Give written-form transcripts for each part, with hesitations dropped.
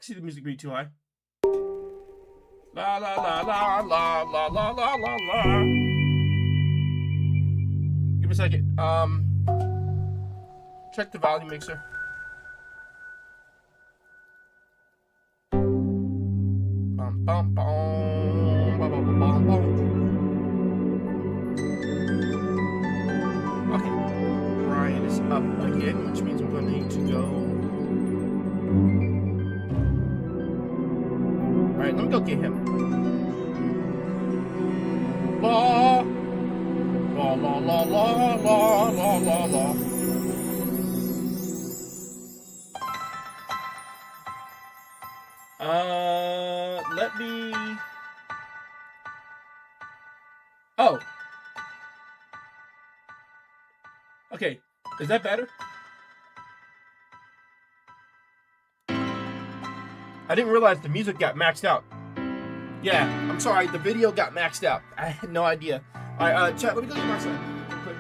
see the music being too high. La la la la la la la la la la. Give me a second. Check the volume mixer. Bum bum bum bum bum bum bum. Okay, Brian is up again, which means I'm going to need to go. All right, let me go get him. La la la la la la la la la. Let me. Oh. Okay, is that better? I didn't realize the music got maxed out. Yeah, I'm sorry, the video got maxed out. I had no idea. Alright, chat, let me go get my son real quick.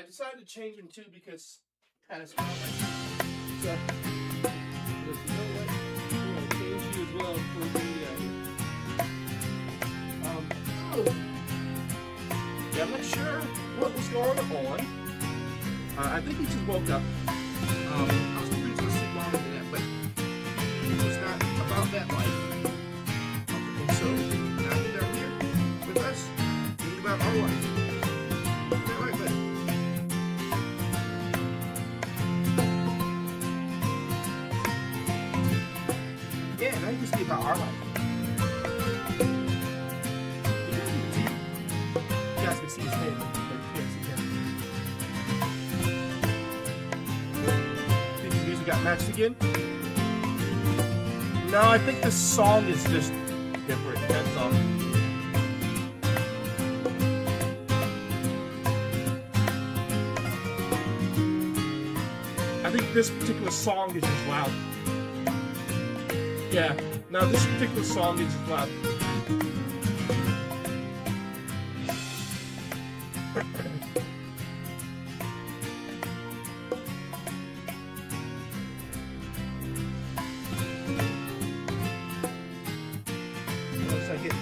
decided to change them too because kind of smell like. So, you know what? I'm gonna change you as well for the. Yeah, I'm not sure what was going on. I think he just woke up. I was hoping he was gonna sleep longer than that, but it's not about that life. And so now that they're here with us, think about our life. All right, buddy. Yeah, now you can see about our life. You guys can see his head, but you can't see him. Think the music got matched again? No, I think the song is just different, that's all. I think this particular song is just loud. Yeah, no, this particular song is just loud. Once I get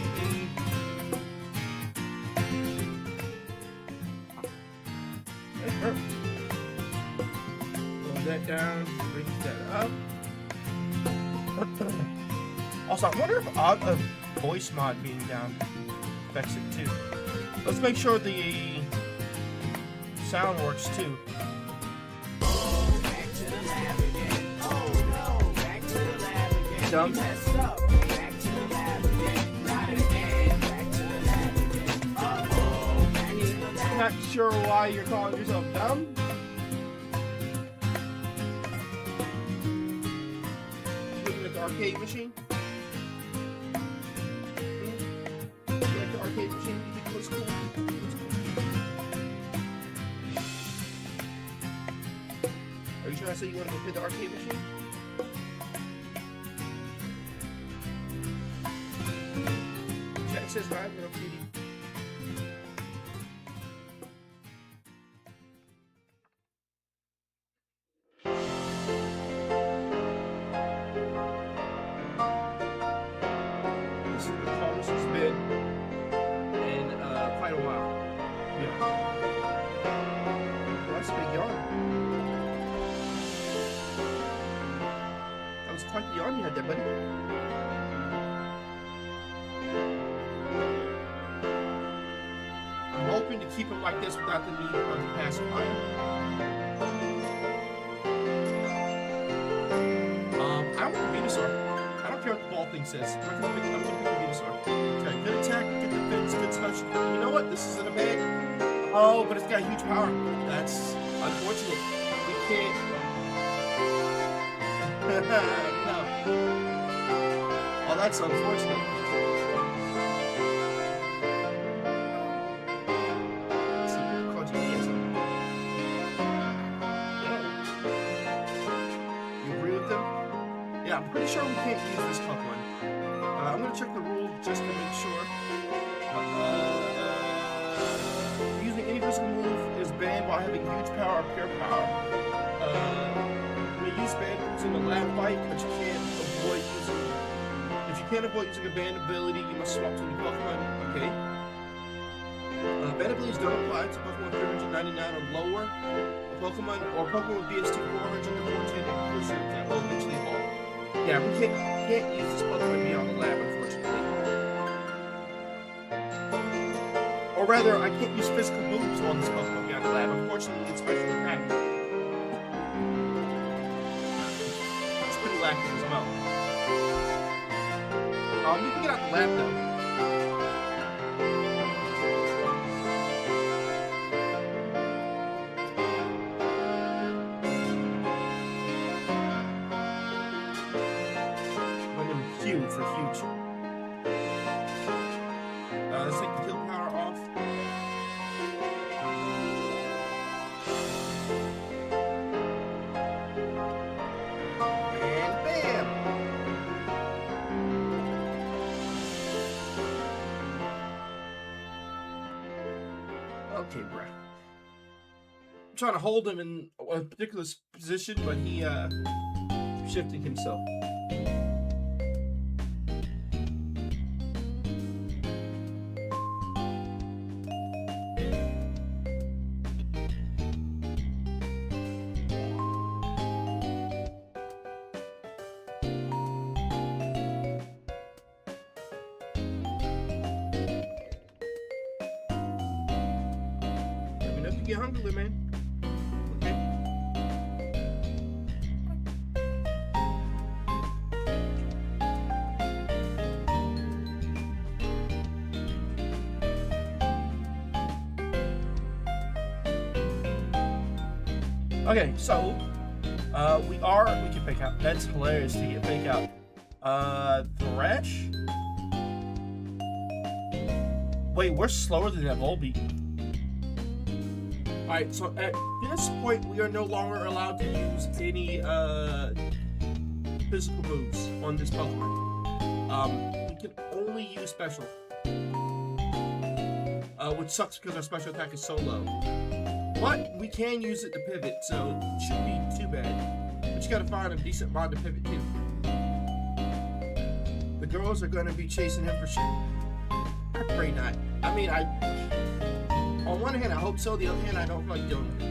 Roll that down, bring that up. Also, I wonder if a voice mod being down affects it too. Let's make sure the sound works too. Dumb. Not sure why you're calling yourself dumb. Looking at the arcade machine. You like the arcade machine? You think it looks cool? Are you trying to say you want to go play the arcade machine? Chat says hi, but I'm kidding. This is the calmest it's been in quite a while. Yeah. Well, that's a big yawn. That was quite the yawn you had there, buddy. I'm hoping to keep it like this without the need of the pacifier. I want the Venusaur. I don't care what the ball thing says. I'm gonna pick the Venusaur. Okay, good attack, good defense, good special. You know what? This isn't a bad. Oh, but it's got huge power. That's unfortunate. We can't. No. Oh, that's unfortunate. Let's see, Koji is. You agree with them? Yeah, I'm pretty sure we can't use this Pokemon. I'm gonna check the rule just to make sure. Using any physical move is banned while having huge power or pure power. You may use banned moves in a lab fight, but you can't avoid using. If you can't avoid using a banned ability, you must swap to a new Pokemon. Okay. Banned abilities don't apply to Pokemon 399 or lower. Pokemon with BST 400 or 410 inclusive that will eventually evolve. Yeah, we can't use this Pokemon beyond the lab, unfortunately. Or rather, I can't use physical moves on this Pokemon beyond the lab. Unfortunately, it's special attack. It's pretty lacking as well. You can get out the lab though. For huge. Let's take the kill power off. And bam! Okay, bruh. trying to hold him in a particular position, but he shifted himself. Get hungry, man. Okay, so we can pick out. That's hilarious to get pick out. Thresh. Wait, we're slower than that Volbeat. Alright, so at this point, we are no longer allowed to use any physical moves on this Pokemon. We can only use special. Which sucks because our special attack is so low. But we can use it to pivot, so it shouldn't be too bad. But you gotta find a decent mod to pivot too. The girls are gonna be chasing him for sure. I pray not. I mean, on one hand, I hope so. The other hand, I don't feel like doing it.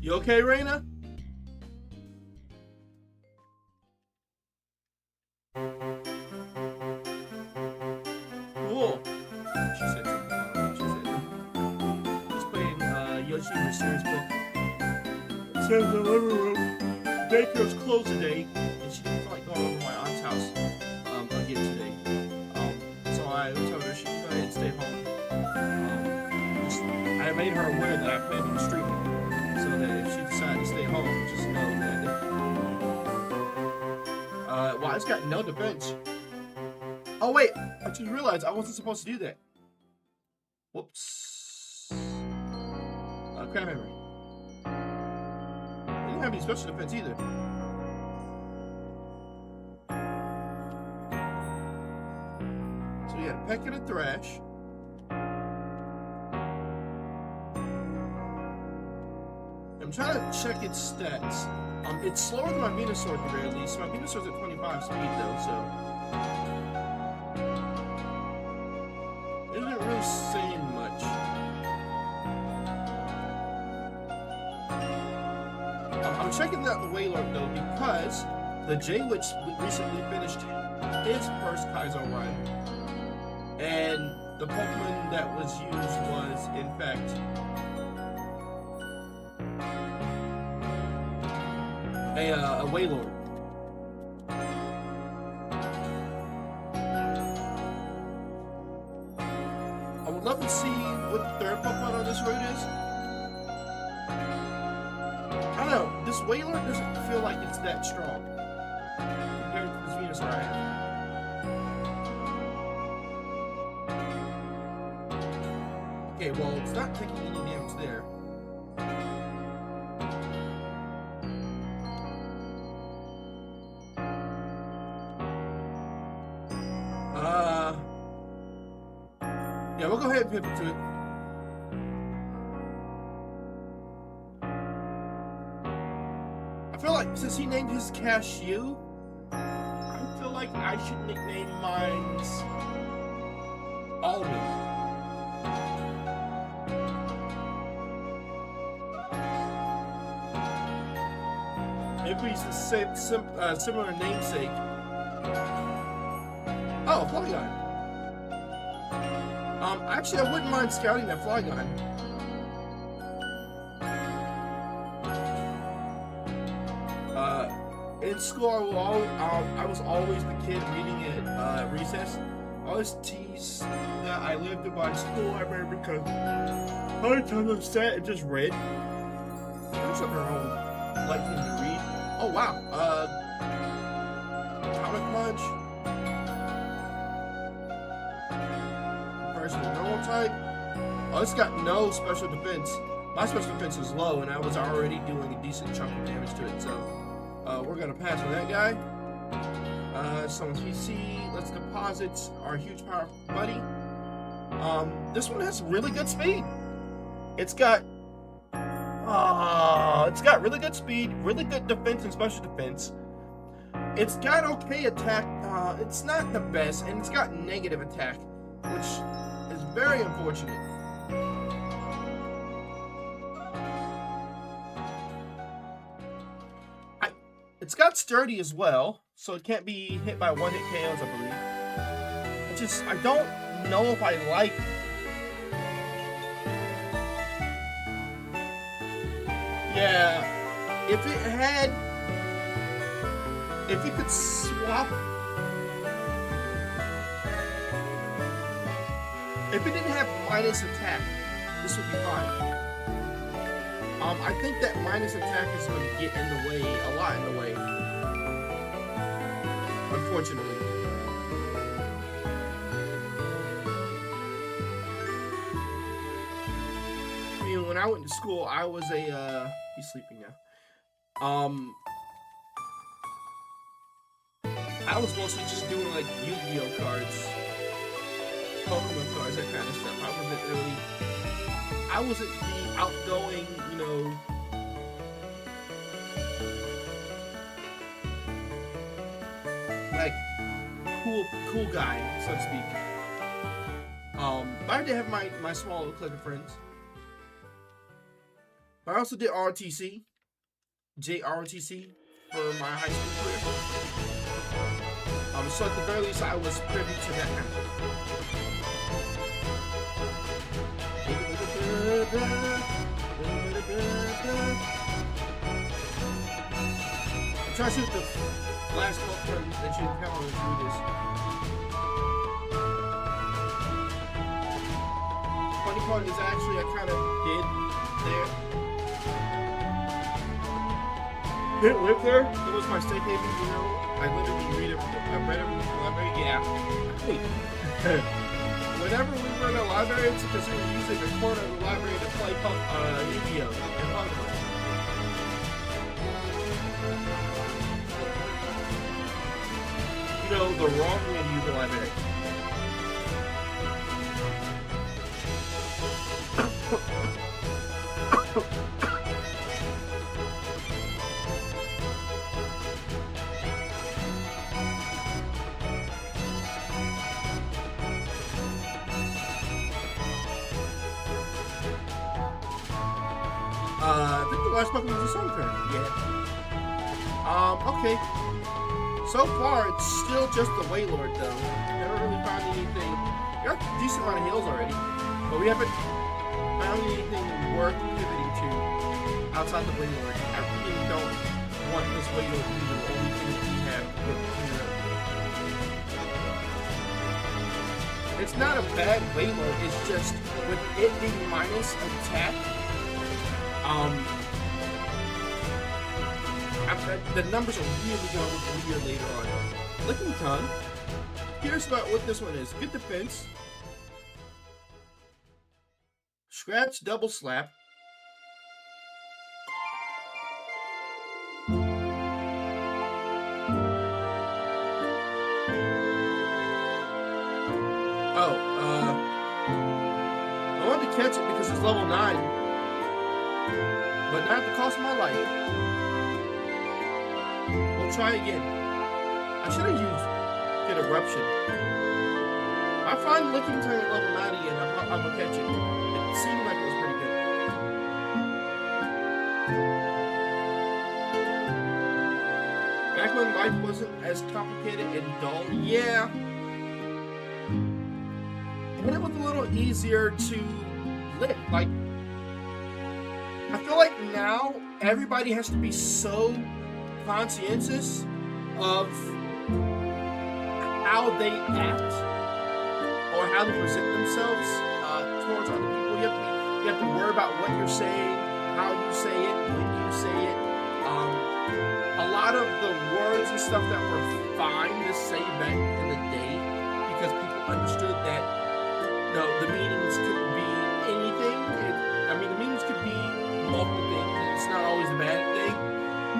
You okay, Raina? Cool. She said something. She's playing Yoshi in the series book. It says in the living room, daycare's closed today, and she didn't feel like going over to my aunt's house again today. So I told her she could go ahead and stay home. I made her aware that I plan on streaming. So that if she decided to stay home, just know that. Well, it's got no defense. Oh wait, I just realized I wasn't supposed to do that. Whoops. Crap memory. I didn't have any special defense either. So we got a Peck and a Thrash. I'm trying to check its stats. It's slower than my Venusaur at the very least. My Venusaur's at 25 speed though, so it isn't really saying much. I'm checking out the Wailord though because the J-Witch recently finished his first Kaizo run, and the Pokemon that was used was in fact a Wailord. I would love to see what the third Pokemon on this route is. I don't know, this Wailord doesn't feel like it's that strong compared to this Venusaur I have. Okay, well, it's not taking any damage there. Yeah, we'll go ahead and pivot to it. I feel like since he named his Cashew, I feel like I should nickname mine's Almond. Maybe it's the same, similar namesake. Oh, Flygon. Actually, I wouldn't mind scouting that Flygon. In school, I was always the kid reading at recess. I always teased that I lived in my school library because how many times I sat and just read. There's something wrong with liking to read. Oh wow, Comic Punch. Versus the normal type. Oh, it's got no special defense. My special defense is low, and I was already doing a decent chunk of damage to it, so we're gonna pass on that guy. Someone's PC. Let's deposit our huge power buddy. This one has really good speed. It's got really good speed, really good defense and special defense. It's got okay attack. It's not the best, and it's got negative attack, which is very unfortunate. It's got sturdy as well, so it can't be hit by one-hit KOs, I believe. It's just, I don't know if I like. Yeah, if you could swap, if it didn't have minus attack, this would be fine. I think that minus attack is going to get in the way, a lot in the way, unfortunately. I mean, when I went to school, I was a, he's sleeping now. I was mostly just doing like Yu-Gi-Oh cards, Pokemon cards, that kind of stuff. I wasn't the outgoing, you know, like cool guy, so to speak. But I did have my small little clique of friends. But I also did JROTC for my high school career. So at the very least, I was privy to that kind of thing. I'm trying to shoot the last Pokemon that you encounter through this. Funny part is actually I kind of did there. Didn't live there. It was my safe haven, you know. I literally read it from the library. Yeah. Whenever we were in a library, it's because we were using a corner of the library to play Yu-Gi-Oh! And Pokemon. You know, the wrong way to use the library. I think the last Pokemon was a sun turn. Yeah. Okay. So far, it's still just the Wailord, though. Never really found anything. We got a decent amount of heals already, but we haven't found anything worth pivoting to outside the Wailord. I really don't want this Wailord to be the only thing that we have. It's not a bad Wailord. It's just with it being minus attack. The numbers are really going to look weird later on. Licking Tongue. Here's about what this one is. Good defense. Scratch, double slap. Oh, I wanted to catch it because it's level 9. But not at the cost of my life. We'll try again. I should have used Get Eruption. If I find Licking Tongue at level 9 again, I'm gonna catch it. It seemed like it was pretty good. Back when life wasn't as complicated and dull, yeah. And it was a little easier to live. Like, I feel like now everybody has to be so conscientious of how they act or how they present themselves towards other people. You have to worry about what you're saying, how you say it, when you say it. A lot of the words and stuff that were fine to say back in the day because people understood that the meanings could be anything. I mean, the memes could be multiple things. It's not always a bad thing.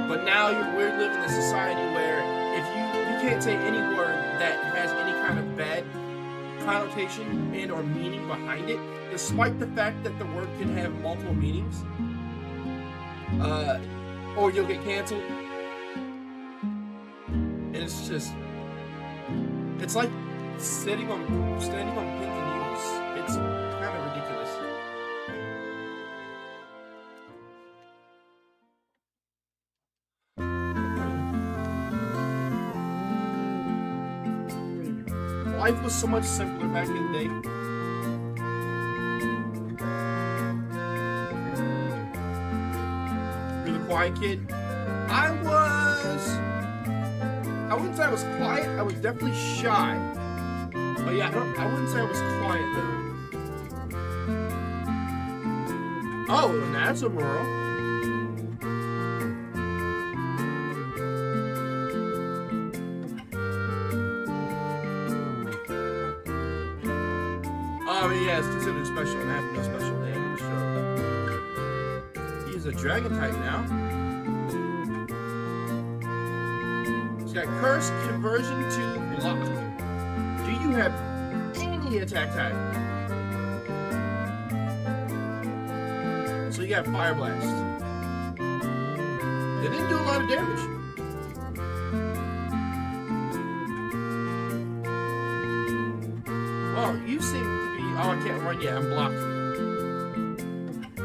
But now we're living in a society where if you can't say any word that has any kind of bad connotation and or meaning behind it, despite the fact that the word can have multiple meanings, or you'll get canceled. And it's just, it's like standing on pins and needles. It's kind of ridiculous. Life was so much simpler back in the day. You're the quiet kid. I wouldn't say I was quiet. I was definitely shy. But yeah, I wouldn't say I was quiet though. Oh, and that's a rural. Oh, yeah, it's considered special and having no special damage. So he's a dragon type now. He's got curse conversion to block. Do you have any attack type? So you got fire blast. They didn't do a lot of damage. Well, you seem to be... Oh, I can't run yet. I'm blocked.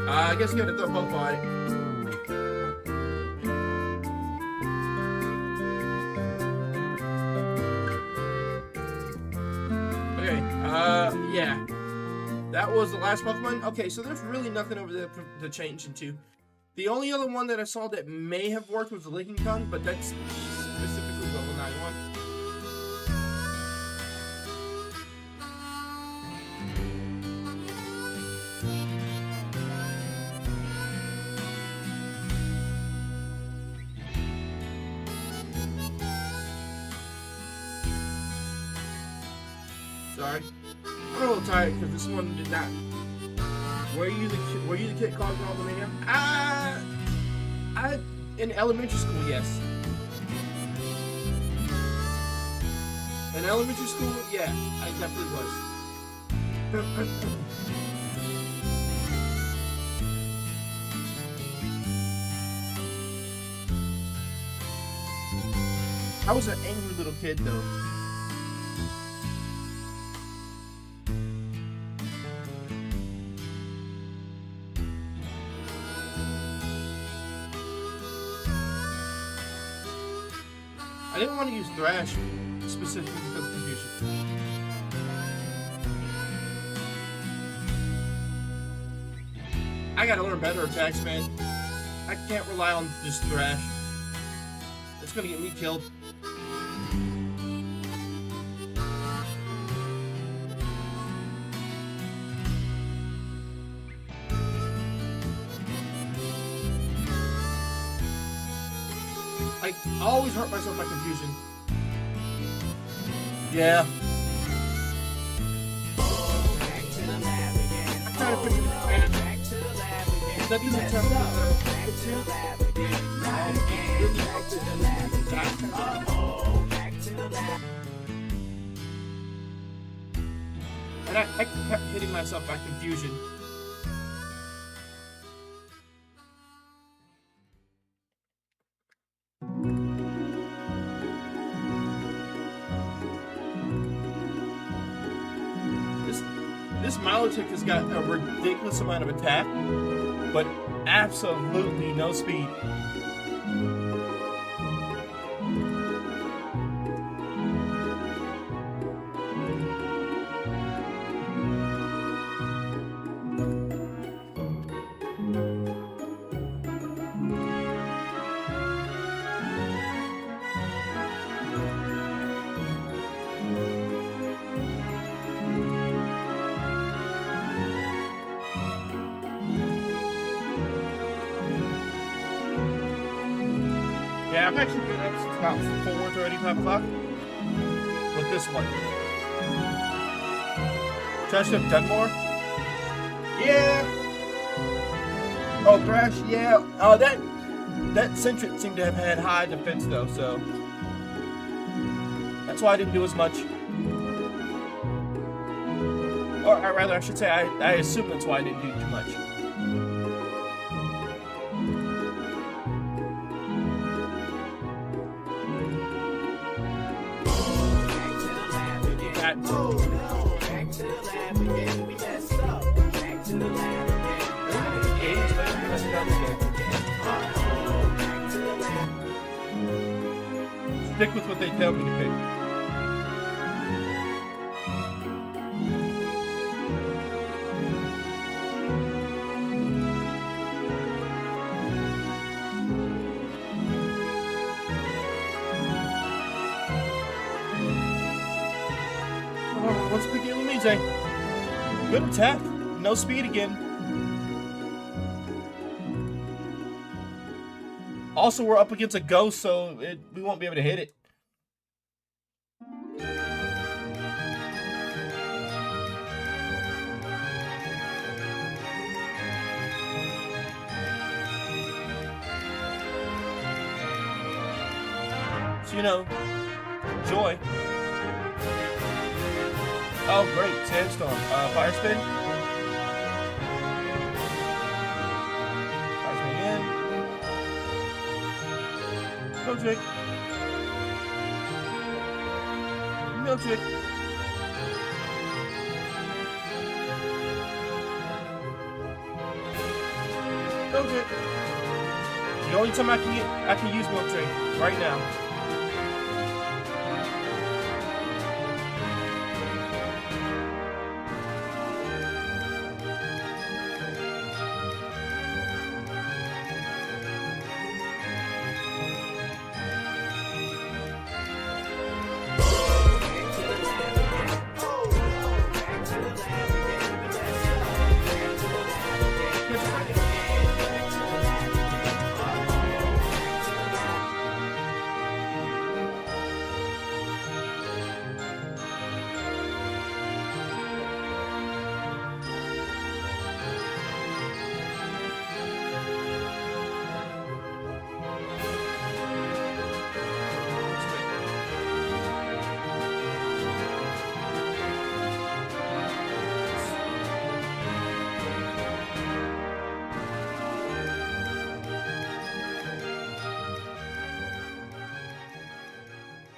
I guess you gotta throw a Pokeball at it. Okay, yeah. That was the last Pokemon. Okay, so there's really nothing over there to change into. The only other one that I saw that may have worked was the Licking Tongue, but that's specifically level 91. Sorry. I'm a little tired because this one did not. Were you the kid causing all the mayhem? In elementary school, yes. In elementary school, yeah, I definitely was. I was an angry little kid though. I didn't want to use Thrash specifically because of confusion. I gotta learn better attacks, man. I can't rely on just Thrash. It's gonna get me killed. I always hurt myself by confusion. Yeah. I'm trying to put you in the that is a tough and I kept hitting myself by confusion. This Milotic has got a ridiculous amount of attack, but absolutely no speed. Yeah, I've actually been up since about 4:30, 5 o'clock with this one. Should I have done more? Yeah. Oh, Thrash, yeah. That Sentret seemed to have had high defense though, so that's why I didn't do as much. Or rather, I should say, I assume that's why I didn't do too much. Stick with what they tell me to pick. Let's begin with Mise. Good attack. No speed again. Also, we're up against a ghost, so we won't be able to hit it. So, you know, joy. Oh, great. Sandstorm. Fire spin. Fire spin again. Miltrick. Miltrick. Miltrick. The only time I can use Miltrick right now.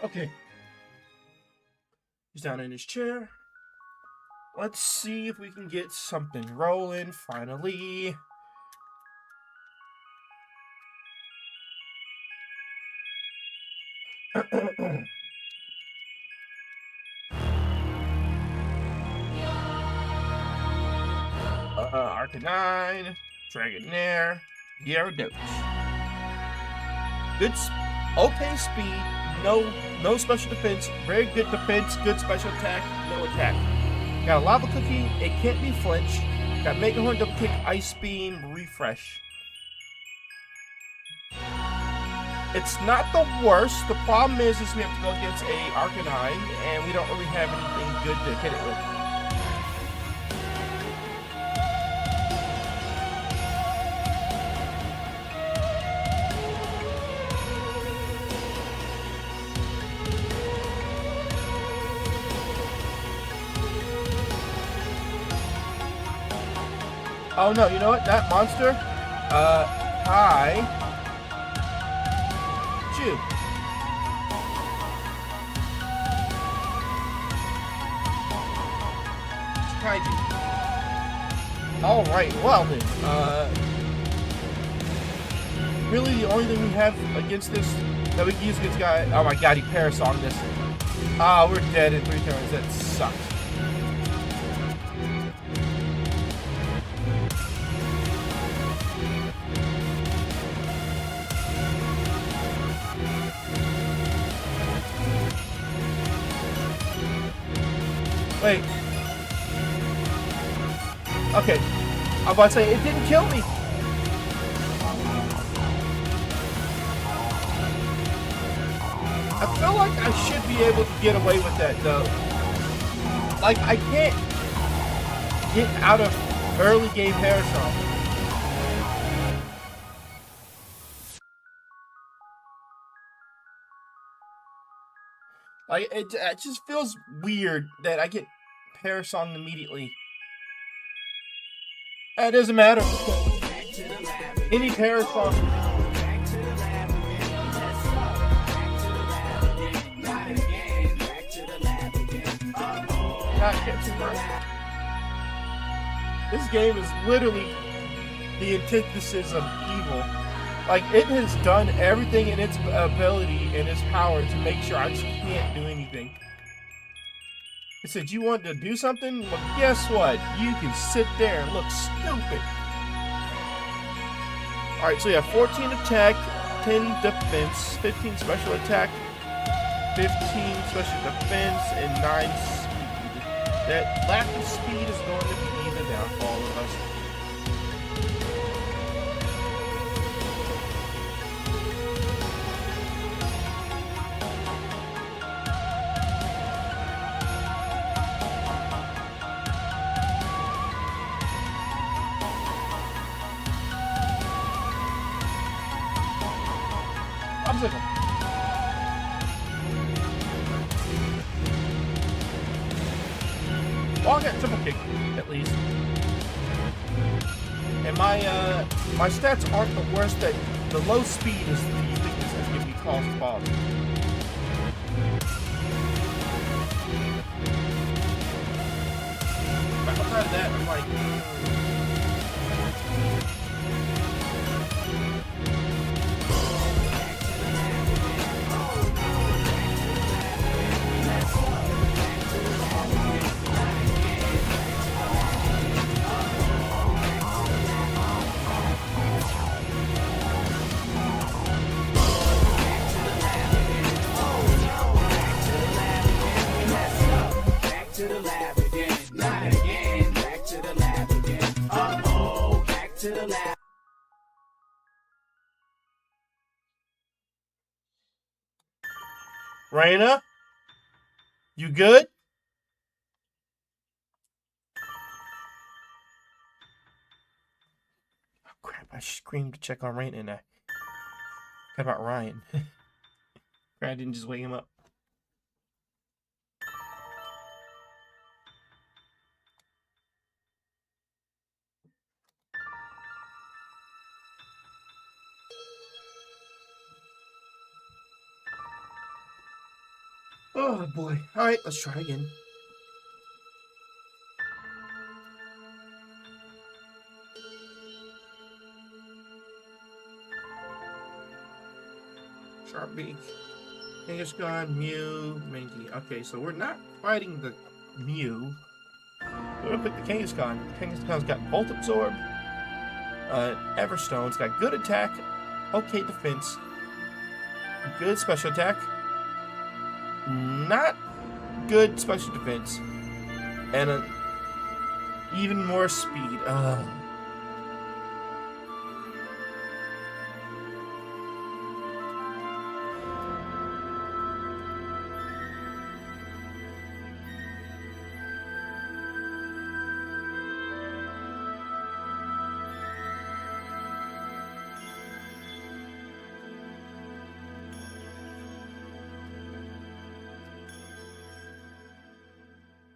Okay. He's down in his chair. Let's see if we can get something rolling, finally. Arcanine, Dragonair, Gyarados. Good, okay speed, no special defense, very good defense, good special attack, no attack. Got a Lava Cookie, it can't be flinch. Got Mega Horn, Double Kick, Ice Beam, Refresh. It's not the worst. The problem is we have to go against a Arcanine, and we don't really have anything good to hit it with. Oh no, you know what? That monster, hi. Chew. Kaiju. Alright, well then, really the only thing we have against this, that we can use against guy, oh my god, he Parasonged this. Ah, we're dead in 3 turns, that sucks. Wait. Okay. I'm about to say, it didn't kill me. I feel like I should be able to get away with that, though. Like, I can't get out of early game Parasong. Like, it just feels weird that I get Parasong immediately. It doesn't matter. Any Parasong. This game is literally the antithesis of evil. Like, it has done everything in its ability and its power to make sure I just can't do anything. It said, you want to do something? Well, guess what? You can sit there and look stupid. Alright, so you have 14 attack, 10 defense, 15 special attack, 15 special defense, and 9 speed. That lack of speed is going to be the downfall of us. Obstacle. Well, I got triple kick, at least. And my stats aren't the worst. That the low speed is the weakness that's giving me cause to bother. But outside of that, I'm like... to the lab again, not again, back to the lab again, uh-oh, back to the lab. Raina? You good? Oh crap, I screamed to check on Raina and I forgot about Ryan. I didn't just wake him up. Oh boy. Alright, let's try again. Sharp beak. Kangaskhan, Mew, Mankey. Okay, so we're not fighting the Mew. We're gonna pick the Kangaskhan. Kangaskhan's got Volt Absorb, Everstone's got good attack, okay defense, good special attack, not good special defense, and even more speed.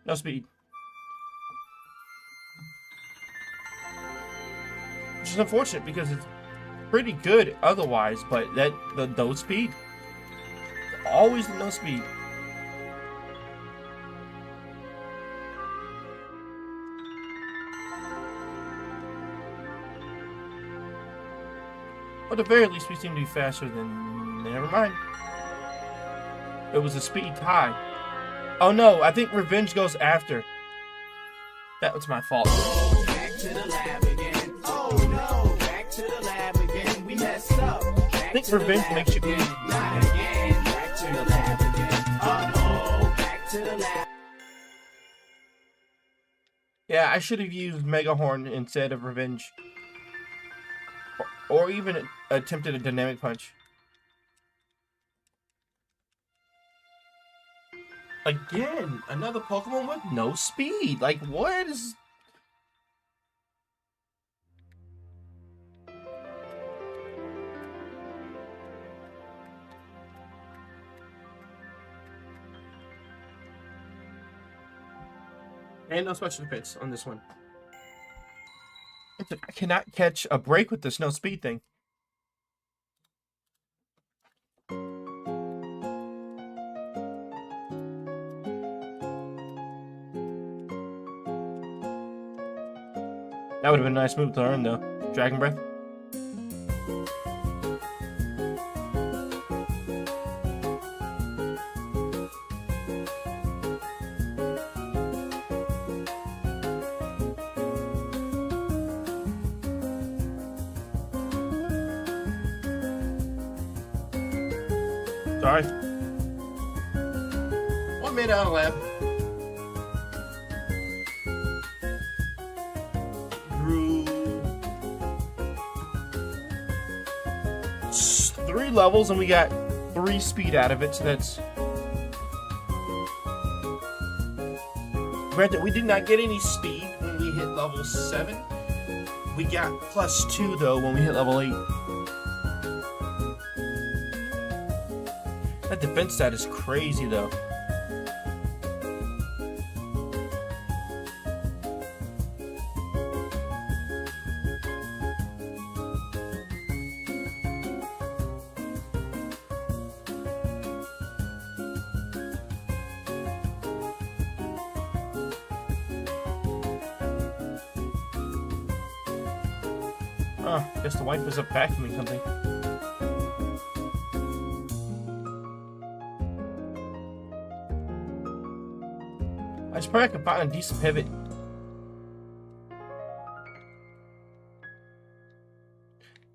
No speed. Which is unfortunate because it's pretty good otherwise, but the no speed. Always the no speed. At the very least, we seem to be faster than... Never mind. It was a speed tie. Oh no, I think Revenge goes after. That was my fault. Back to the lab again. Oh no, back to the lab again. We messed up. I think Revenge makes you... Not again, back to the lab again. Uh-oh, back to the lab. Yeah, I should have used Mega Horn instead of Revenge. Or even attempted a Dynamic Punch. Again, another Pokemon with no speed. Like, what is... And no special defense on this one. I cannot catch a break with this no speed thing. That would have been a nice move to learn, though. Dragon Breath. Sorry. 1 minute out of lab. Through 3 levels, and we got 3 speed out of it, so that's... Granted, we did not get any speed when we hit level 7. We got +2, though, when we hit level 8. That defense stat is crazy, though. Oh, guess the wife was up vacuuming something. I just probably could find a decent pivot.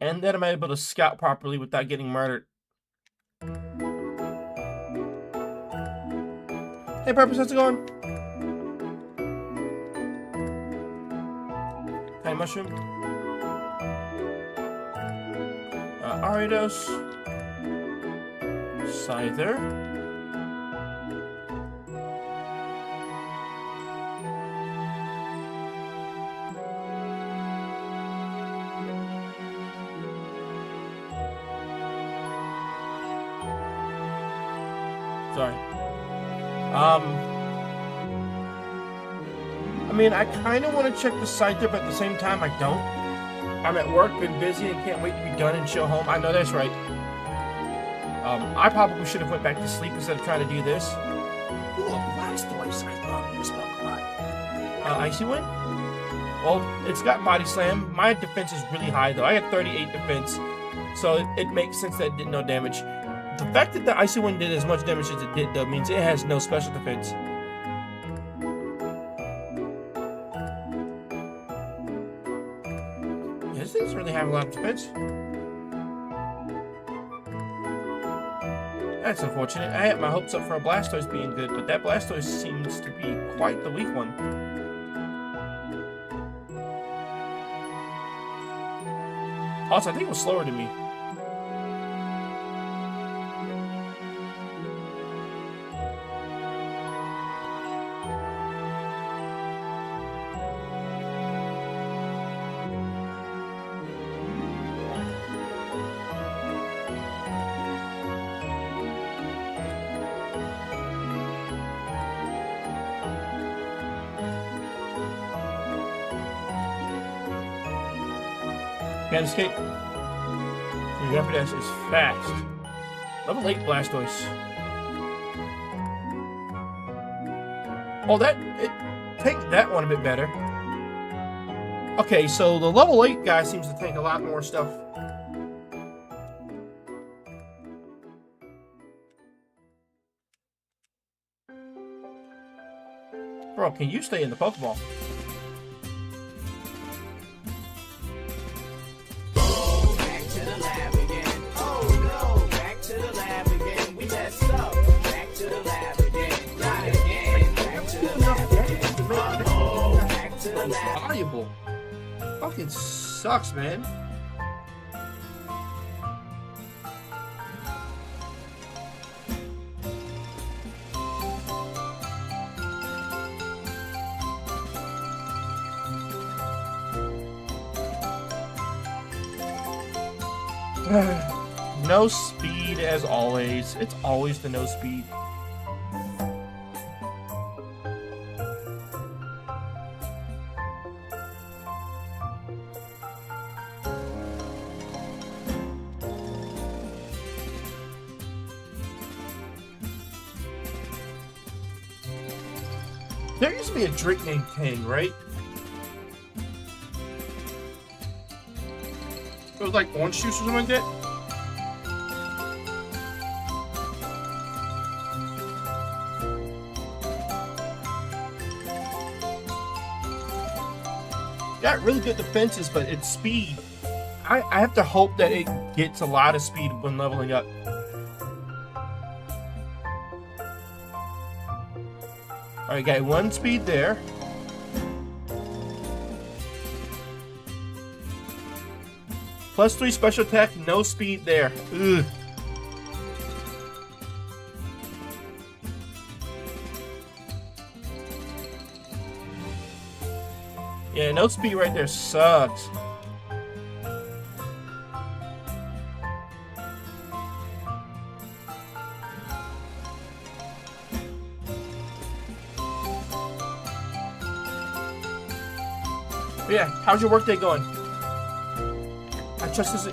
And then I'm able to scout properly without getting murdered. Hey, Purpose, how's it going? Tiny Mushroom. Aridos. Scyther. Sorry. I mean, I kind of want to check the Scyther, but at the same time, I don't. I'm at work, been busy, and can't wait to be done and chill home. I know that's right. I probably should have went back to sleep instead of trying to do this. Ooh, a Blastoise. I love this Pokemon. Icy Wind? Well, it's got Body Slam. My defense is really high, though. I got 38 defense, so it makes sense that it did no damage. The fact that the Icy Wind did as much damage as it did, though, means it has no special defense. Yeah, this thing doesn't really have a lot of defense. That's unfortunate. I had my hopes up for a Blastoise being good, but that Blastoise seems to be quite the weak one. Also, I think it was slower than me. Can't escape. Your Rapidash is fast. Level 8 Blastoise. Oh, take that one a bit better. Okay, so the level 8 guy seems to take a lot more stuff. Bro, can you stay in the Pokeball? Valuable. Fucking sucks, man. No speed as always. It's always the no speed. There used to be a drink named Tang, right? It was like orange juice or something like that. Got really good defenses, but its speed. I have to hope that it gets a lot of speed when leveling up. Alright, got 1 speed there. +3 special attack, no speed there. Ugh. Yeah, no speed right there sucks. But yeah, how's your workday going? I trust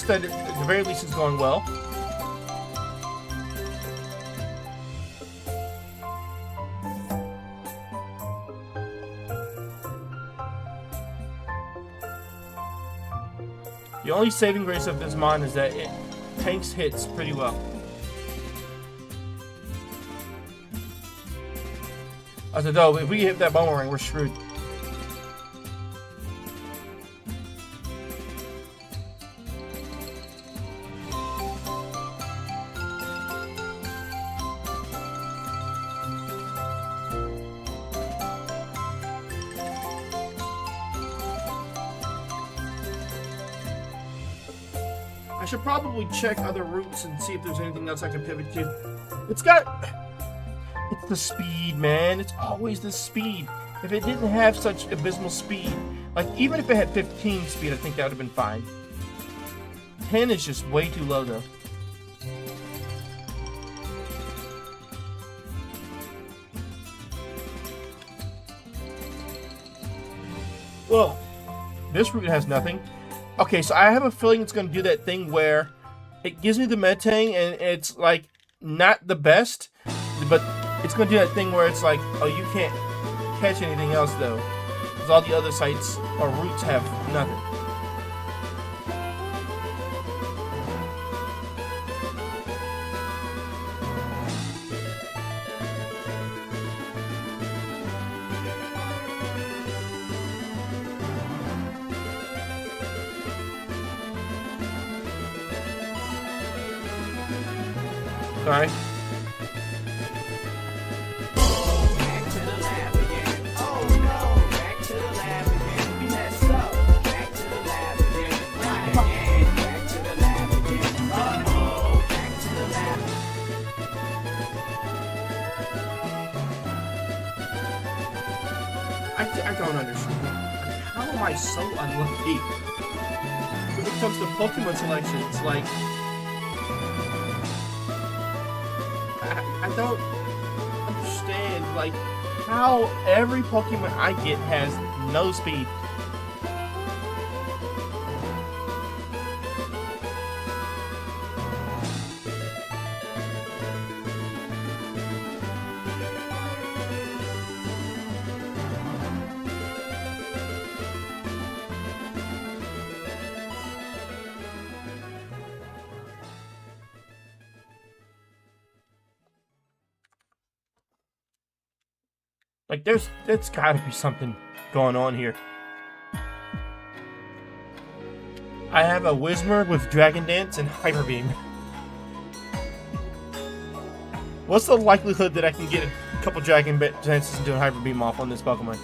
that at the very least it's going well. The only saving grace of this mon is that it tanks hits pretty well. I said, though, if we hit that boomerang, we're screwed. I should probably check other routes and see if there's anything else I can pivot to. It's the speed, man. It's always the speed. If it didn't have such abysmal speed, like even if it had 15 speed, I think that would have been fine. 10 is just way too low, though. Well, this route has nothing. Okay, so I have a feeling it's going to do that thing where it gives me the Metang and it's like not the best, but it's going to do that thing where it's like, oh, you can't catch anything else though, because all the other sites or routes have nothing. Sorry. Back to the lab again. Oh no, back to the lab again. We messed up. Back to the lab again. Not again. Back to the lab again. Uh-oh, back to the lab. I don't understand. How am I so unlucky? When it comes to Pokemon selection, it's like I don't understand, like, how every Pokemon I get has no speed. Like, there's gotta be something going on here. I have a Whismur with Dragon Dance and Hyper Beam. What's the likelihood that I can get a couple Dragon Dances and do a Hyper Beam off on this Pokemon?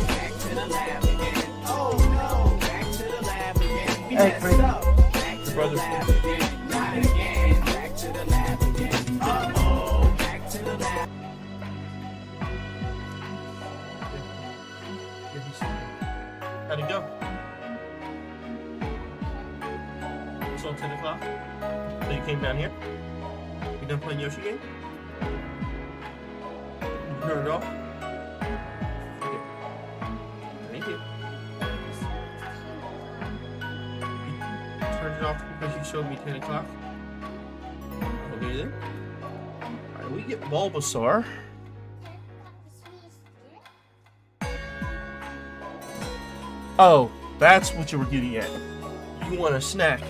Back to the lab again. Oh no, back to the lab again. We Hey, messed Brady. up. Back to the Brothers. lab again. Not again. Back to the lab again. Uh-oh, back to the lab. How'd it go? It's all 10 o'clock. So you came down here? You done playing Yoshi game? You turn it off? Okay. Thank you. You turned it off because you showed me 10 o'clock? Okay then. Alright, we get Bulbasaur. Oh, that's what you were getting at. You want a snack.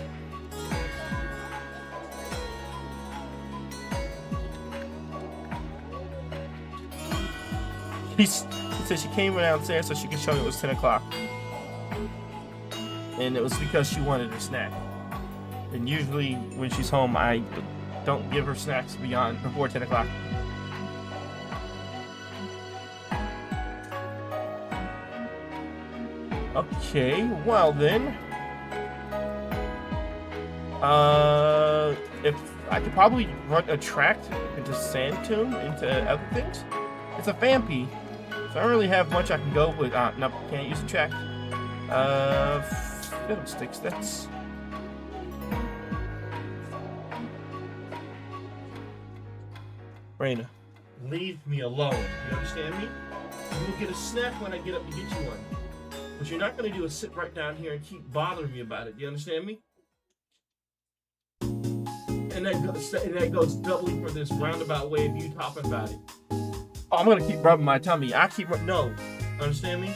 He said she came downstairs so she could show me it was 10 o'clock. And it was because she wanted a snack. And usually when she's home, I don't give her snacks before 10 o'clock. Okay, well then. If I could probably run a track into Sand Tomb, into other things. It's a Vampy, so I don't really have much I can go with. No, can't use a track. Fiddlesticks, that's... Raina, leave me alone. You understand me? You will get a snack when I get up to get you one. What you're not going to do is sit right down here and keep bothering me about it. You understand me? And that goes doubly for this roundabout way of you talking about it. Oh, I'm going to keep rubbing my tummy. No. Understand me?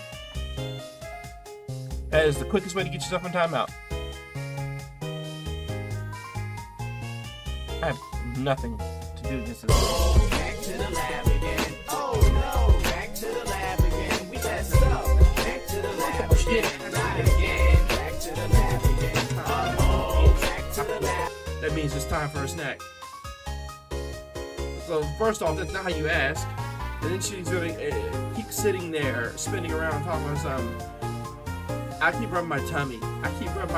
That is the quickest way to get yourself in timeout. I have nothing to do with this. Back to the lab again. Oh no, back to the lab again. We messed up. Back to the lab again. Not again. Back to the lab again. Oh, back to the lab. That means it's time for a snack. So first off, that's not how you ask. And then she's gonna keep sitting there, spinning around, talking about something. I keep rubbing my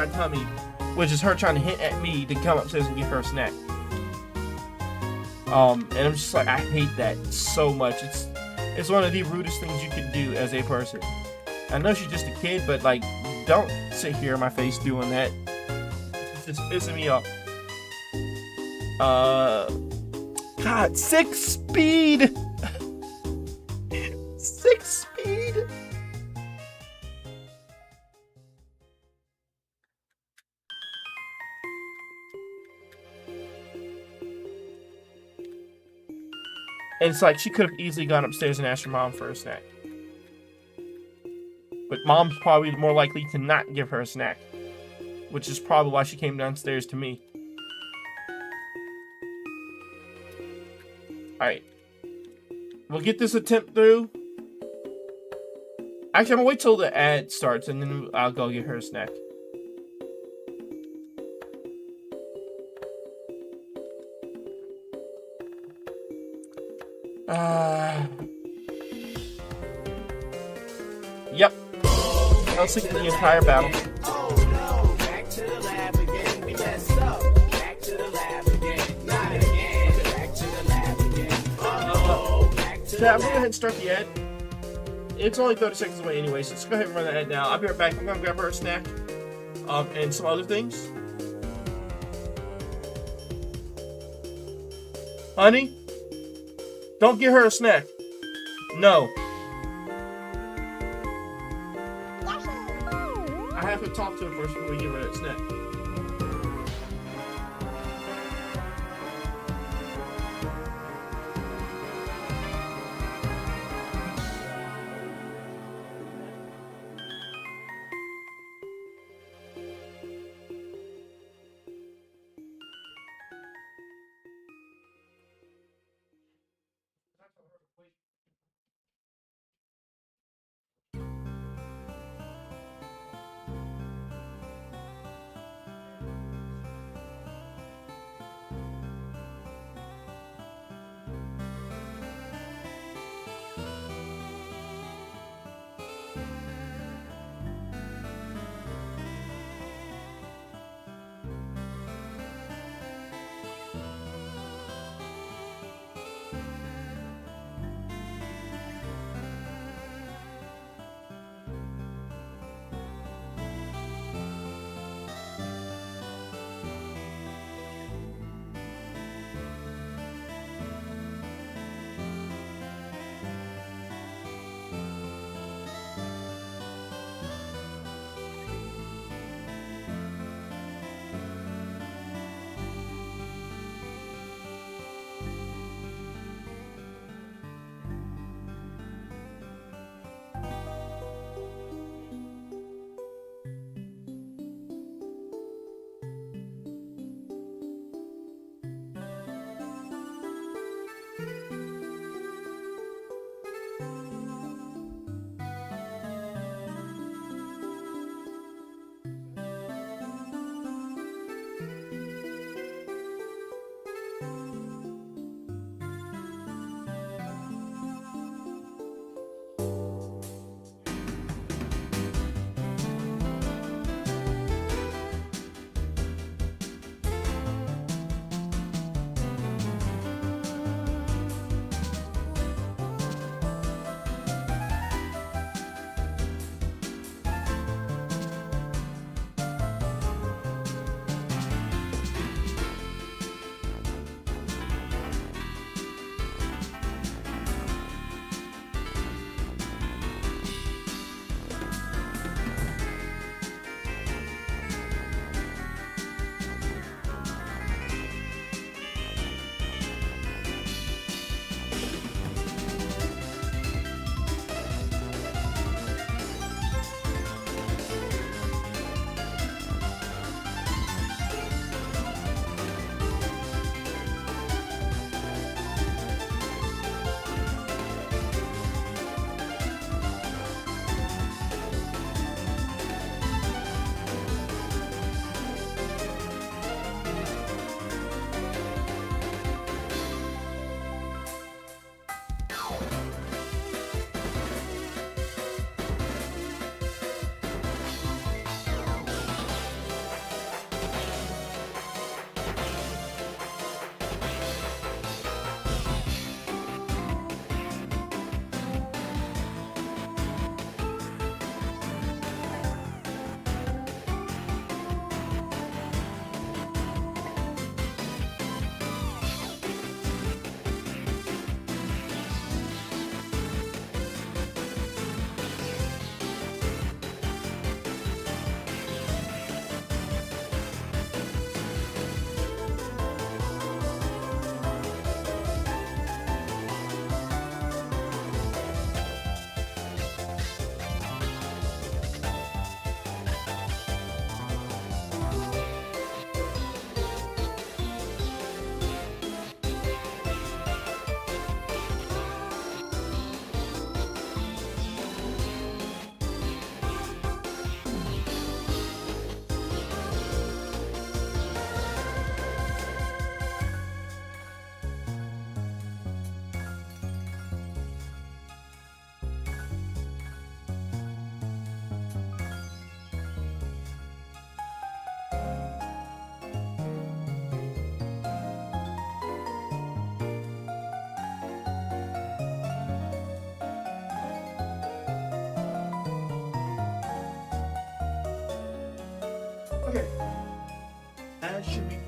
tummy. Which is her trying to hint at me to come upstairs and give her a snack. And I'm just like, I hate that so much. It's one of the rudest things you can do as a person. I know she's just a kid, but like, don't sit here in my face doing that. It's just pissing me off. God, 6 speed! 6 speed! And it's like she could have easily gone upstairs and asked her mom for a snack. But mom's probably more likely to not give her a snack. Which is probably why she came downstairs to me. Alright. We'll get this attempt through. Actually, I'm gonna wait till the ad starts and then I'll go get her a snack. Yep. I'll stick to the entire battle. Oh no, back to the lab again. We messed up. Back to the lab again. Not again. Back to the lab again. Oh, back to the Yeah, I'm gonna go ahead and start the ad. It's only 30 seconds away anyway, so let's go ahead and run the ad now. I'll be right back. I'm gonna grab her a snack. And some other things. Honey? Don't get her a snack. No. I have to talk to her first before we give her that snack.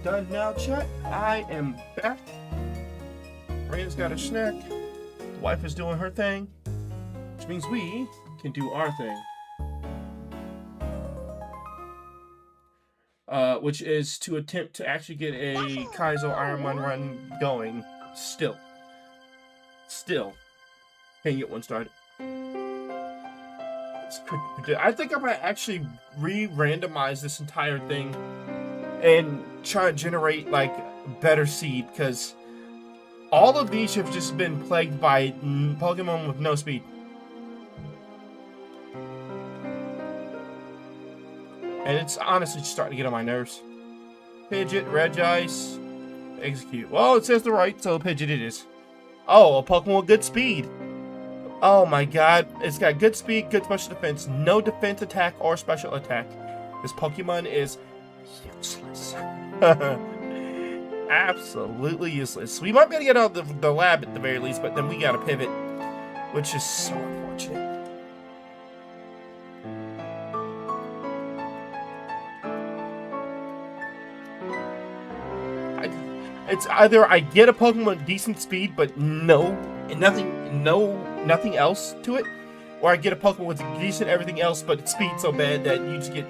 done now, chat. I am back. Raina's got a snack. The wife is doing her thing, which means we can do our thing. Which is to attempt to actually get a Kaizo Ironmon run going. Still. Can't get one started. I think I might actually re-randomize this entire thing and try to generate like better seed, because all of these have just been plagued by Pokemon with no speed. And it's honestly just starting to get on my nerves. Pidgeot, Regice, execute. Well, it says the right, so Pidgeot it is. Oh, a Pokemon with good speed. Oh my god, it's got good speed, good special defense, no defense attack or special attack. This Pokemon is useless. Absolutely useless. We might be able to get out of the lab at the very least, but then we gotta pivot, which is so unfortunate. It's either I get a Pokemon with decent speed, but nothing else to it, or I get a Pokemon with decent everything else, but its speed so bad that you just get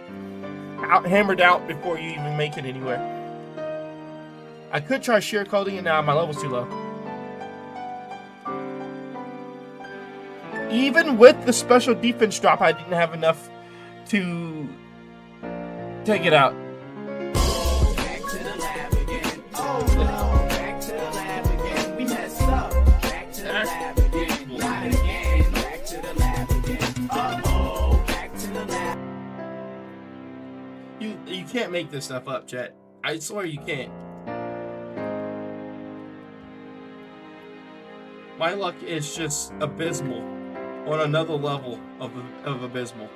hammered out before you even make it anywhere. I could try sheer coding, and now my level's too low. Even with the special defense drop, I didn't have enough to take it out. You can't make this stuff up, chat. I swear you can't. My luck is just abysmal on another level of abysmal.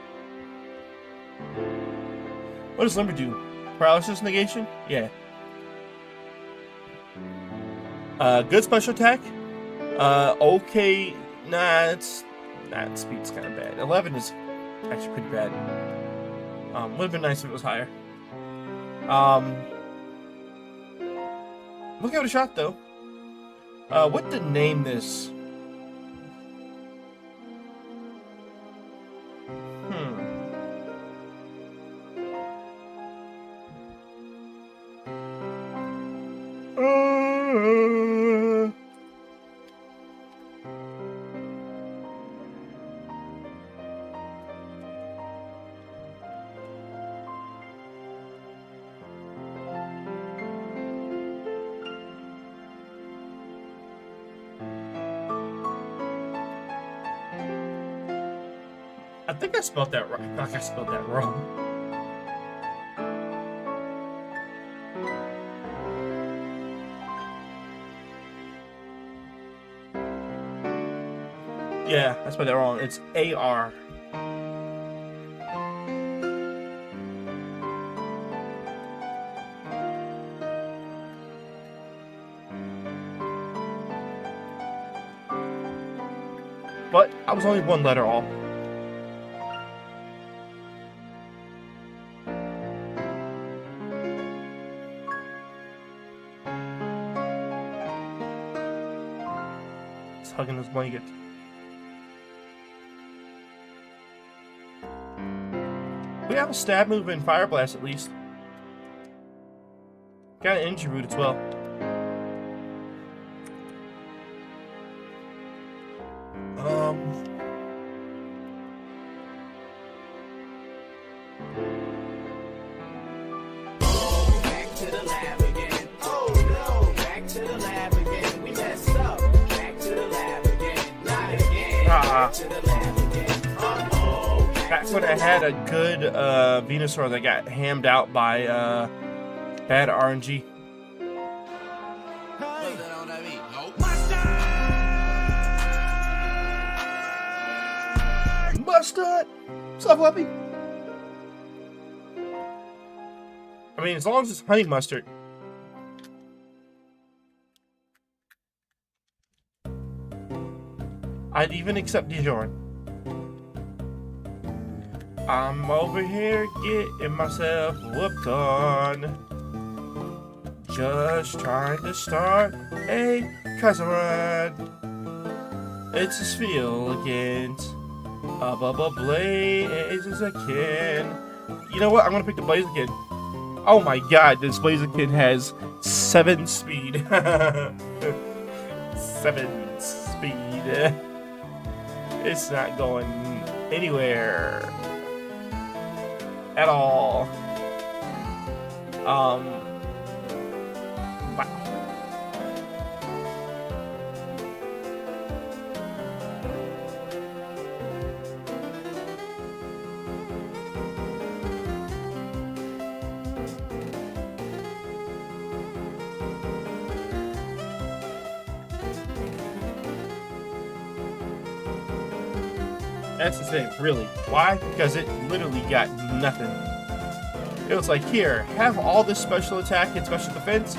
What does Limber do? Paralysis negation? Yeah. Good special attack. Okay. Nah, speed's kind of bad. 11 is actually pretty bad. Would have been nice if it was higher. We'll give it a shot though. What to name this? I think I spelled that right. I think I spelled that wrong. Yeah, I spelled that wrong. It's AR. But I was only one letter off. Hugging his blanket. We have a stab move in Fire Blast at least. Got an energy root as well. Back to the lab again. Oh no, back to the lab again. We messed up. Back when I had a good Venusaur that got hammed out by bad RNG. Mustard! What's up, Fluffy? I mean, as long as it's honey mustard. I'd even accept Dijon. I'm over here getting myself whooped on. just trying to start a Kaizo run. It's his field against a Blaziken. You know what? I'm gonna pick the Blaziken. Oh my god, this Blaziken has 7 speed. 7 speed. It's not going anywhere at all. Wow. That's insane, really. Why? Because it literally got nothing. It was like, here, have all this special attack and special defense,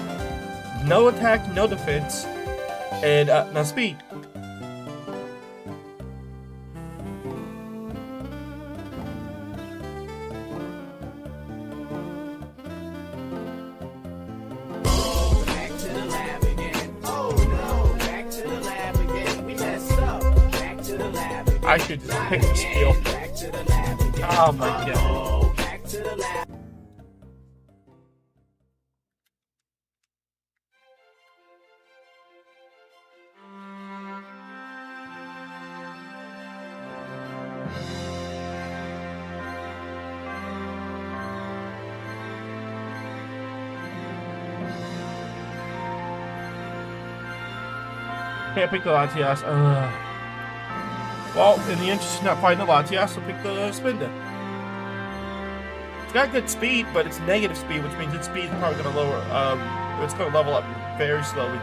no attack, no defense, and now speed. Back to the lab again. Oh no, back to the lab again. We messed up. Back to the lab again. I should just pick this deal. Back to the lab again. Oh my god. Oh, back to the lab. Can't pick the Latias. Well, in the interest of not finding the Latias, I'll pick the Spinda. It's got good speed, but it's negative speed, which means its speed is probably going to lower. It's going to level up very slowly.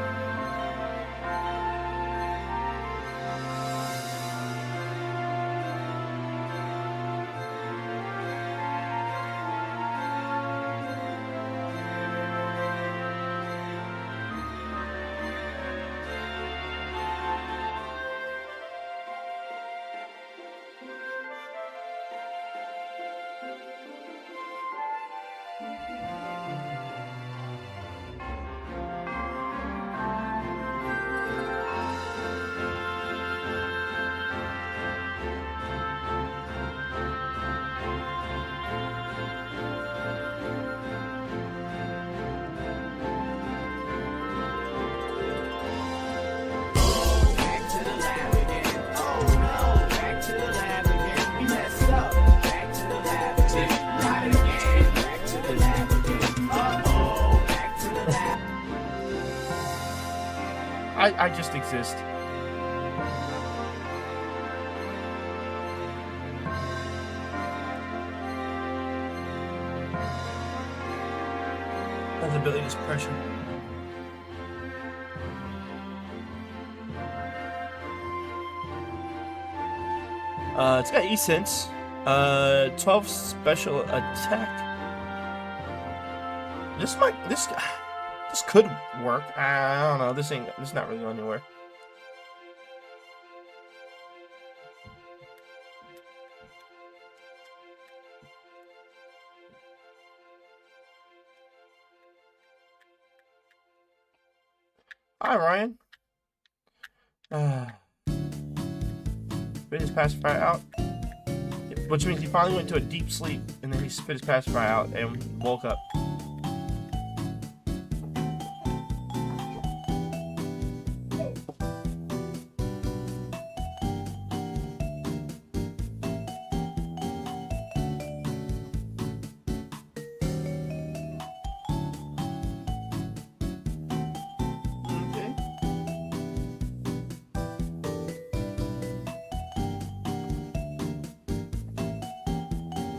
Back to the lab again. Oh no, back to the lab again. We messed up. Back to the lab again. Not again. Back to the lab again. Uh-oh, back to the lab. I just exist. His ability is pressure. It's got E-Sense. 12 special attack. This could work. I don't know. This not really going anywhere. Hi, Ryan. Spit his pacifier out. Which means he finally went to a deep sleep, and then he spit his pacifier out and woke up. Okay.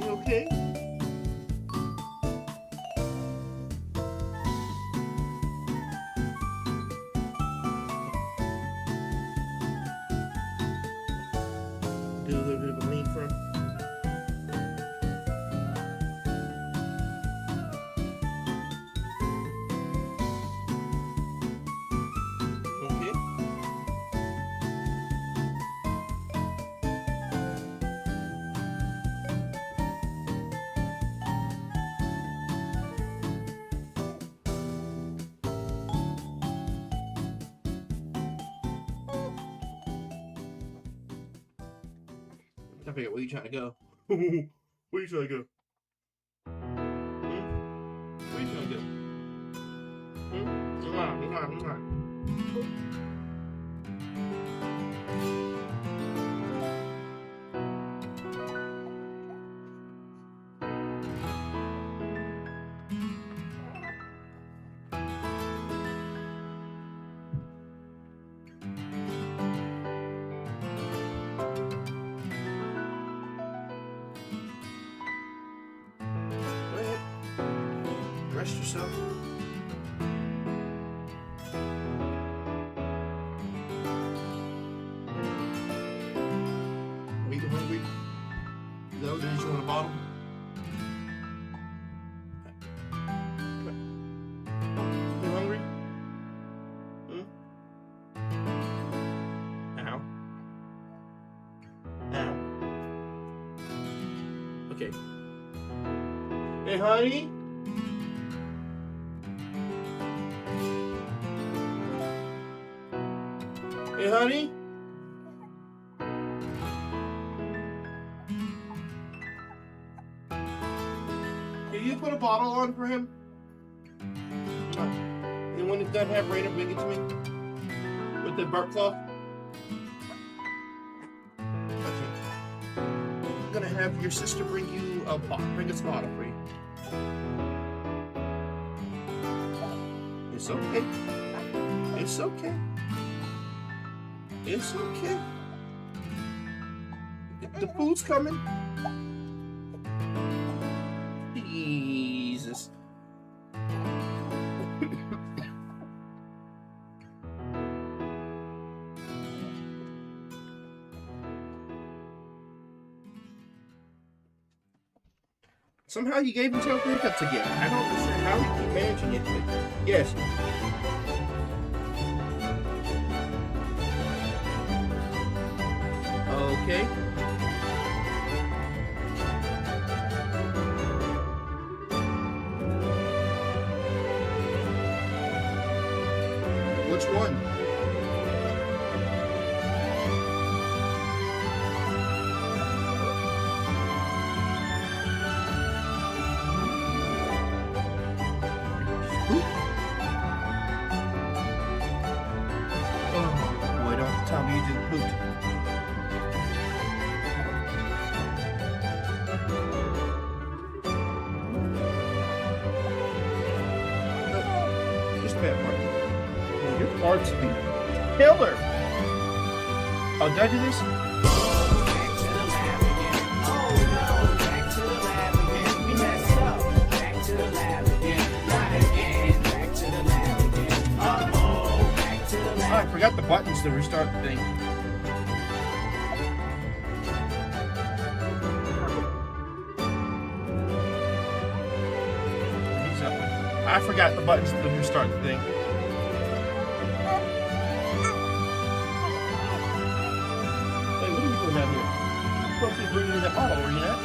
You okay? Do a little bit of a lean for him. Okay. I forget where you trying to go. Where you trying to go? Where you trying to go? Come on. Go ahead. Rest yourself. Are you hungry? Is that what it is you want a bottle? You hungry? Ow. Ow. Okay. Hey, honey? Hey, honey? Can you put a bottle on for him? And when it's done, have Raina bring it to me with the burp cloth. Okay. I'm gonna have your sister bring you a bottle. Bring us a bottle for you. It's okay. It's okay. It's okay. The food's coming. Jesus. Somehow you gave himself hiccups again. I don't understand how you keep managing it. But yes. Okay. Which one? Oh boy, don't tell me you just pooped. Just bad part. Well, your parts be killer. Oh, did I do this? Back to the lab again. Oh no, back to the lab again. We messed up. Back to the lab again. Not again. Back to the lab again. Uh-oh, back to the Oh, lab. I forgot the buttons to restart the thing. I forgot the buttons to restart the thing. Hey, what are you doing down here? You're supposed to be bringing me that bottle, were you not?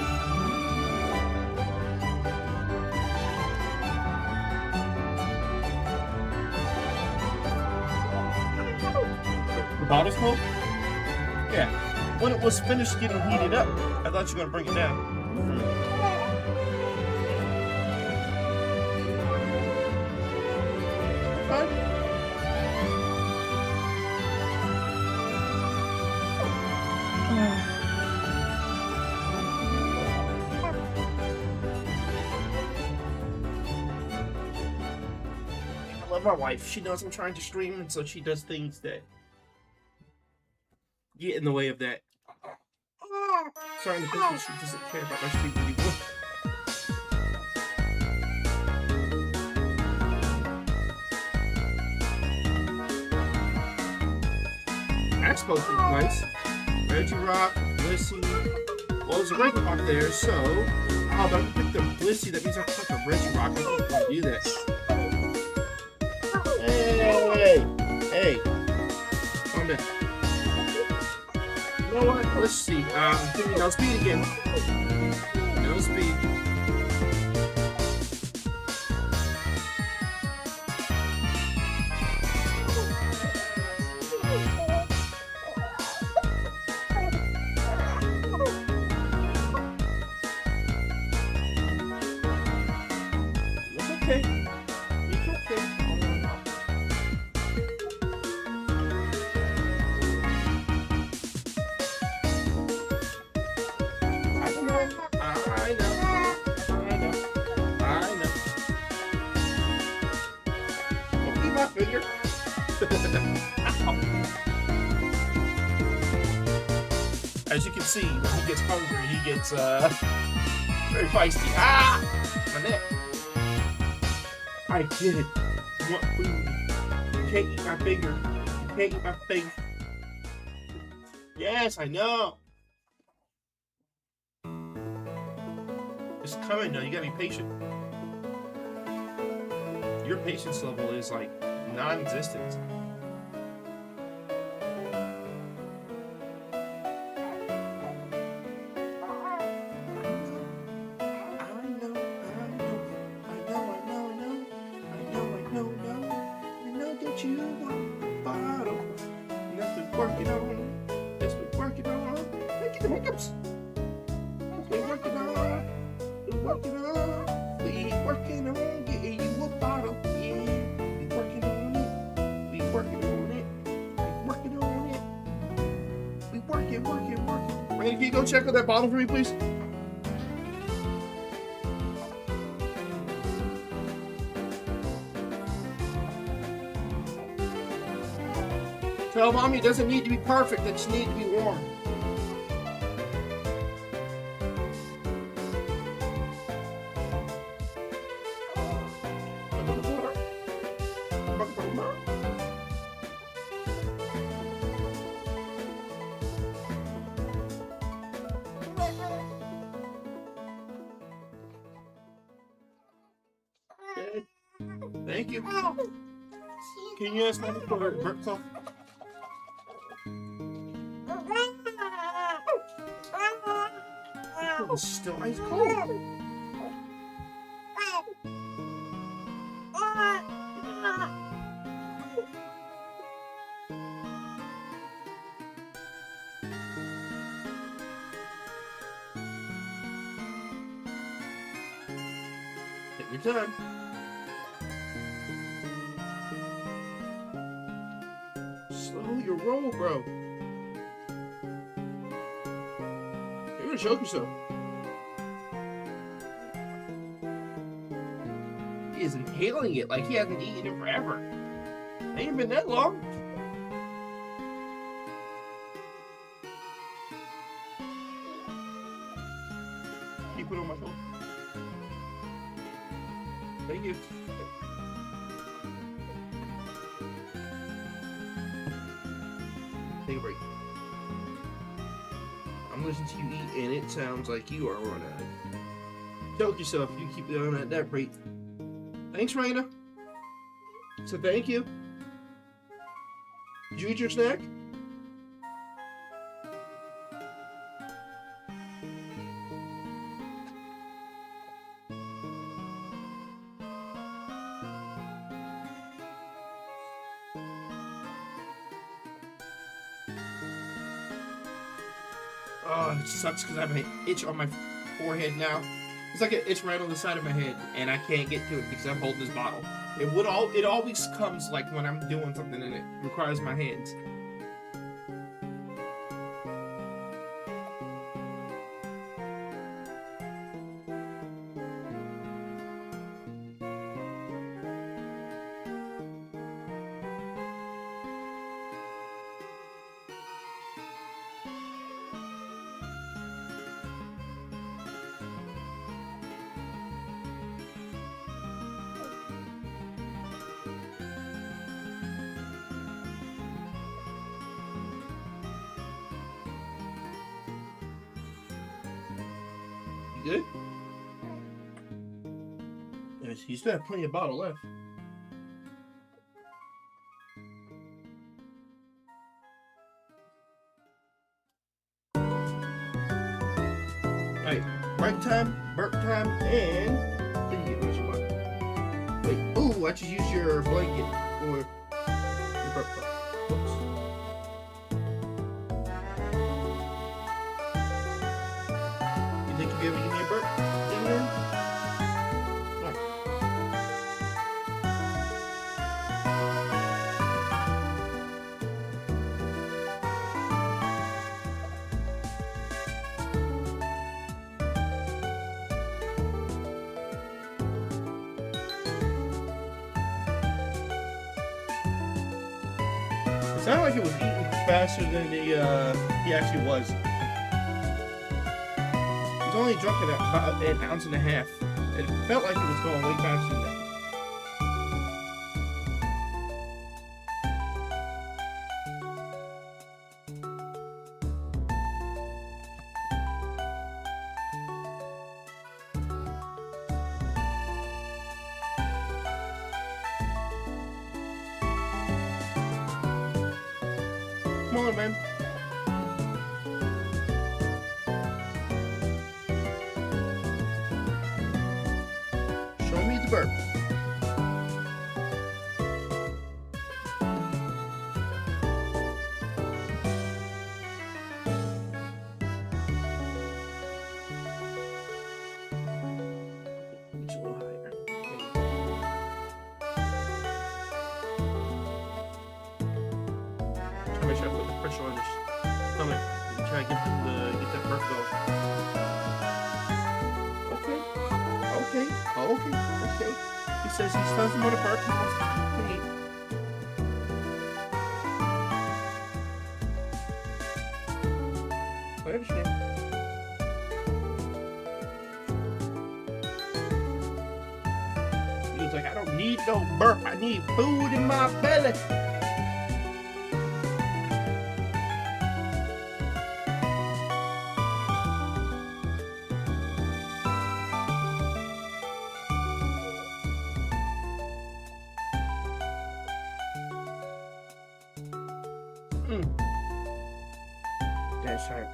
The bottle's cold? Yeah. When it was finished getting heated up, I thought you were going to bring it down. Fine. I love my wife. She knows I'm trying to stream, and so she does things that get in the way of that. Starting to think that she doesn't care about my stream anymore. That's supposed to be nice. Reggie Rock, Blissey. Well, there's a Reggie Rock there, so. Oh, but I picked the Blissey. That means I have to pick the Reggie Rock. I don't want to do that. Hey! Hey! Calm down. You know what? Let's see. No speed again. No speed. my finger. As you can see, when he gets hungry, he gets very feisty. Ah! My neck. I did it. You want food? You can't eat my finger. You can't eat my finger. Yes, I know. It's coming though. You gotta be patient. Your patience level is like non-existent. You want a bottle. That's been working on. That's been working on. Look at the hiccups. That's been working on. Been working on. We working on getting you a bottle. Yeah. We working on it. We working on it. We working on it. We working. Randy, can you go check out that bottle for me, please? Tell mommy it doesn't need to be perfect, it just needs to be warm. Okay. Thank you. Can you ask mommy for a burp cough? It's still ice cold. Take your time. Slow your roll, bro. You're gonna choke yourself. He is inhaling it like he hasn't eaten it forever. Ain't been that long. Keep it on my phone. Thank you. Take a break. I'm listening to you eat, and it sounds like you are on a choke yourself. You keep going at that rate. Thanks, Raina. So thank you. Did you eat your snack? Oh, it sucks because I have an itch on my forehead now. It's like an itch right on the side of my head, and I can't get to it because I'm holding this bottle. It always comes like when I'm doing something and it requires my hands. You good? Yes, you still have plenty of bottle left. Alright, break time, burp time, and then you get what you want. Wait, ooh, I just used your blanket for your burp cup. Whoops. You think you'll be able to give me a burp? Alright. sounded like it was eating faster than he actually was. He's only drunk it about an ounce and a half. It felt like it was going way faster than that. Come on, man. Show me the burp. It's a little higher. Try to make sure I put the pressure on his stomach and try to get that burp going. Okay. He says he doesn't want to burp. He wants to eat. I understand. He was like, I don't need no burp. I need food in my belly. That's right.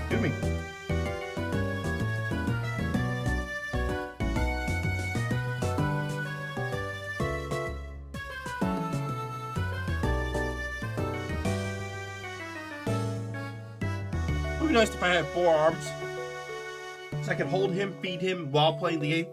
Do me. It would be nice if I had 4 arms, so I could hold him, feed him while playing the game.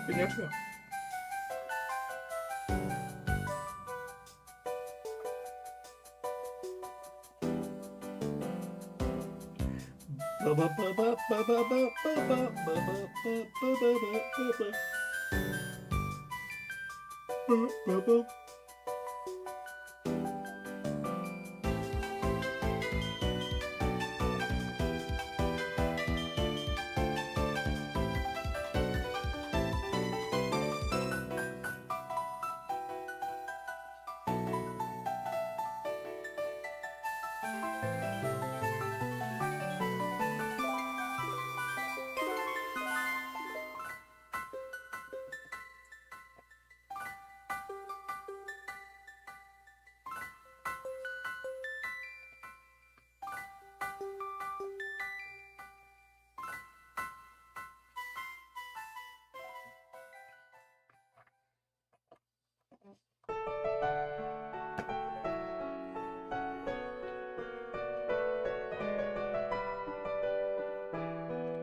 Good enough to go.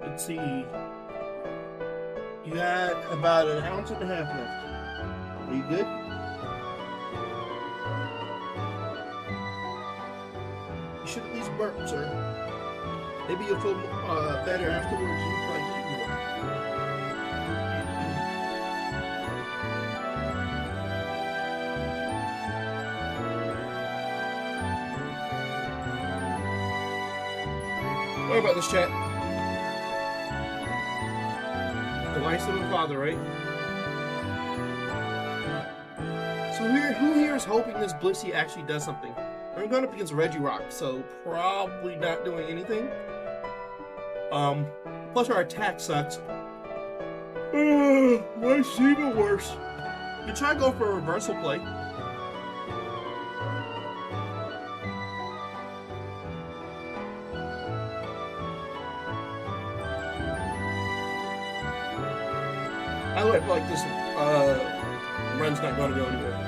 Let's see. You got about an ounce and a half left. Are you good? You should at least burp, sir. Maybe you'll feel better afterwards. You probably eat more. What about this, chat? The wife's little father, right? So who here is hoping this Blissey actually does something? We're going up against Reggie Rock, so probably not doing anything. Plus our attack sucks. Life's even worse. You try to go for a reversal play. By the way, I feel like this run's not going to go anywhere.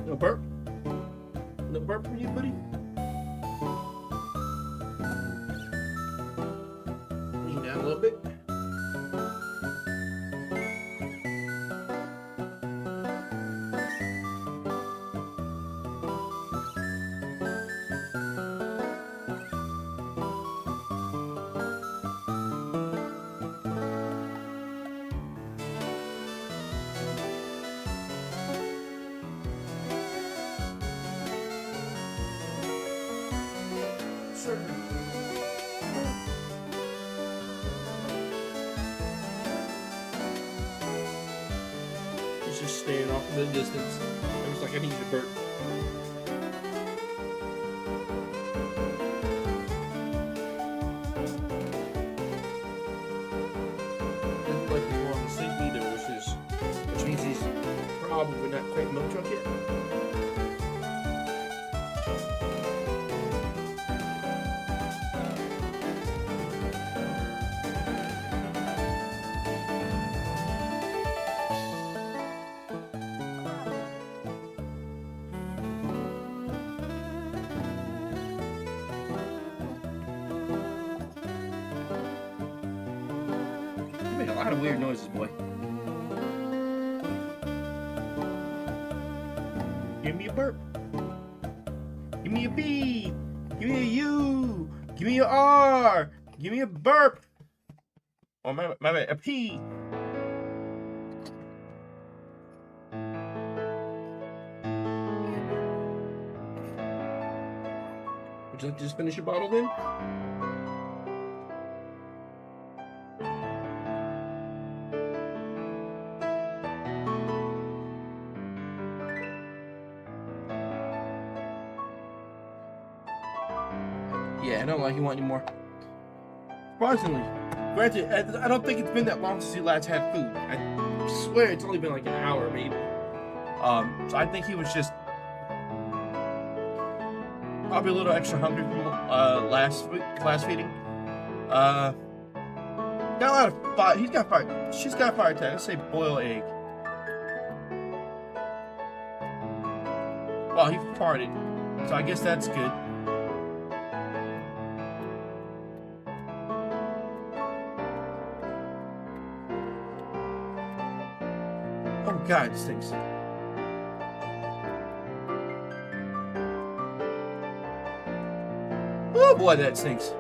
No burp? No burp from you, buddy? Lean down a little bit. Sure. He's just staying off in the distance. It was like I need to burp. Doesn't look like he's falling asleep either, which means he's probably not quite milk drunk yet. You make a lot of weird noises, boy. Give me a burp. Give me a B. Give me a U. Give me a R. Give me a burp. Oh, my a P. Would you like to just finish your bottle then? Yeah, I don't like you want anymore. Surprisingly, granted, I don't think it's been that long since he last had food. I swear it's only been like an hour, maybe. So I think he was just probably a little extra hungry from last feeding. Got a lot of fire. He's got fire. She's got fire attack. Let's say boil egg. Well, he farted, so I guess that's good. Oh God, this stinks. Oh boy, that stinks.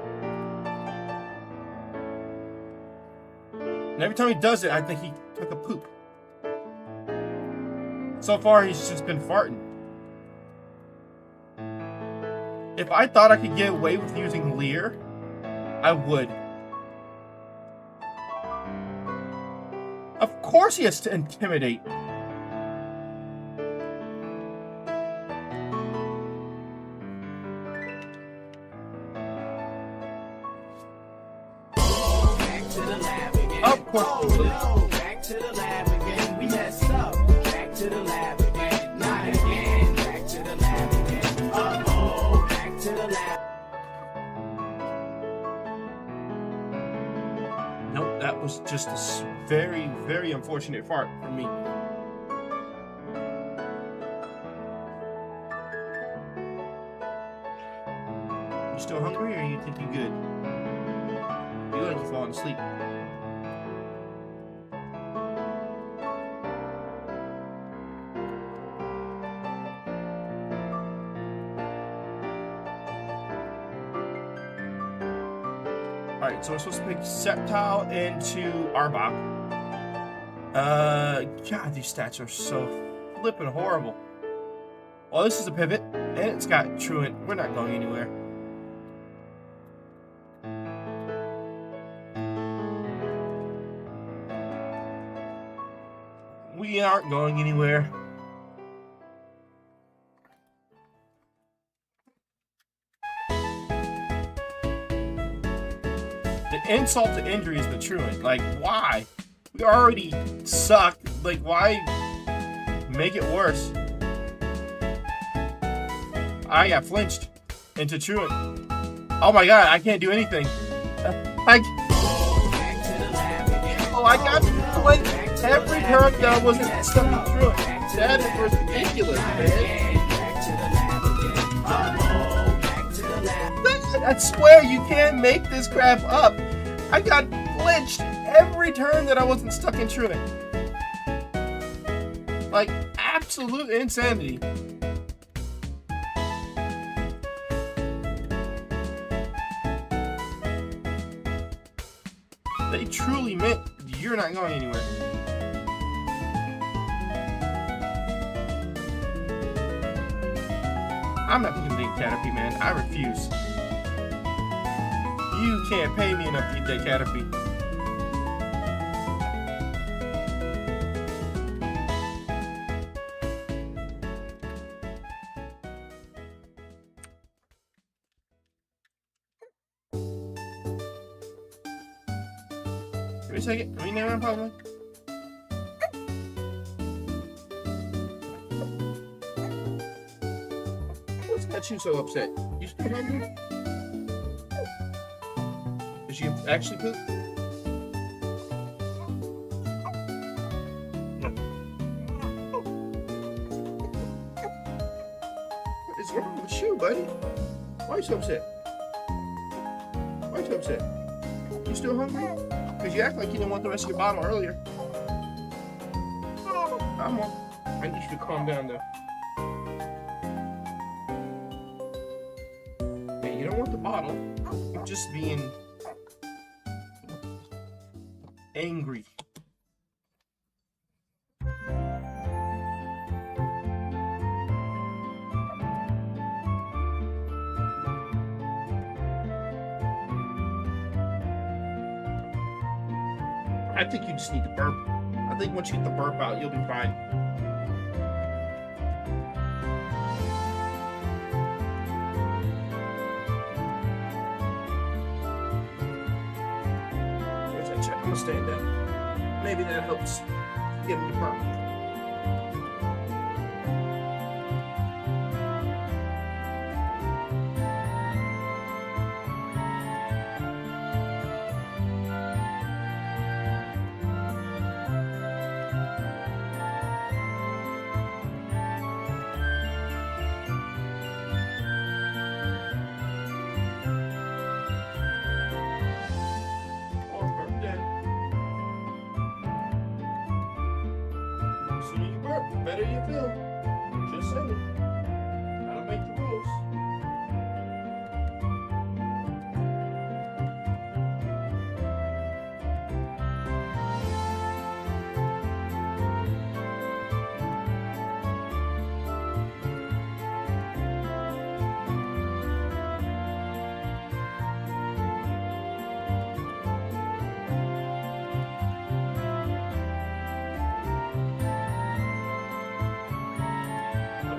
And every time he does it, I think he took a poop. So far, he's just been farting. If I thought I could get away with using Leer, I would. Of course he has to intimidate. Back to the lab again. Of course. Oh no, back to the lab again. We messed up. Back to the lab again. Not again. Back to the lab again. Uh-oh. Back to the lab. Nope, that was just a very, very unfortunate fart for me. You still hungry, or you think you good? You look like you're falling asleep. Alright, so we're supposed to pick Sceptile into Arbok. God, these stats are so flippin' horrible. Well, this is a pivot, and it's got Truant. We're not going anywhere. We aren't going anywhere. The insult to injury is the truant. Like, why? We already suck. Like, why make it worse? I got flinched into truant. Oh my god, I can't do anything. I got flinched every turn that I wasn't stuck in truant. That is ridiculous, man. I swear you can't make this crap up. I got flinched every turn that I wasn't stuck in truant. Like, absolute insanity. They truly meant you're not going anywhere. I'm not looking to get Caterpie, man. I refuse. You can't pay me enough to get that Caterpie. Give me a second. Let me name my Pokemon. What's got you so upset? You still hungry? Did you actually poop? No. What is wrong with you, buddy? Why are you so upset? Why are you so upset? You still hungry? Because you act like you didn't want the rest of your bottle earlier. Come on. I need you to calm down, though. Yeah, you don't want the bottle. You're just being angry. I think you just need to burp. I think once you get the burp out, you'll be fine. Where's that check? I'm gonna stand up. Maybe that helps get him to burp. The better you feel. Just saying. I don't make the rules.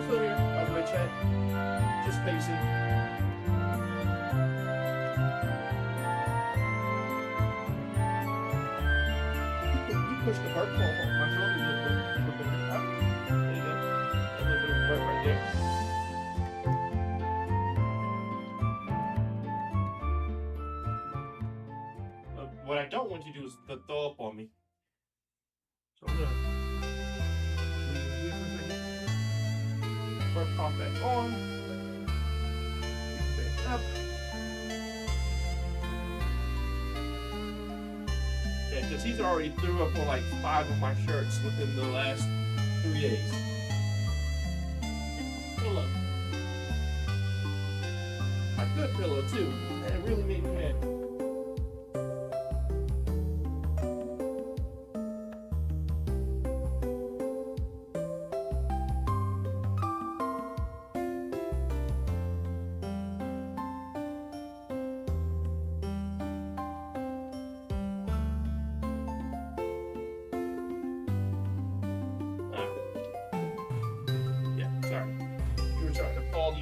Still here, by the way, Chad. Just pacing. You push the burp ball off my shoulder a little bit. There you go. A little bit of burp right there. What I don't want you to do is throw up on me. So I'm gonna leave it here for a second. Burp pop back on. Back up. Yeah, because he's already threw up on like 5 of my shirts within the last 3 days. Pillow. A good pillow too. And it really made me mad.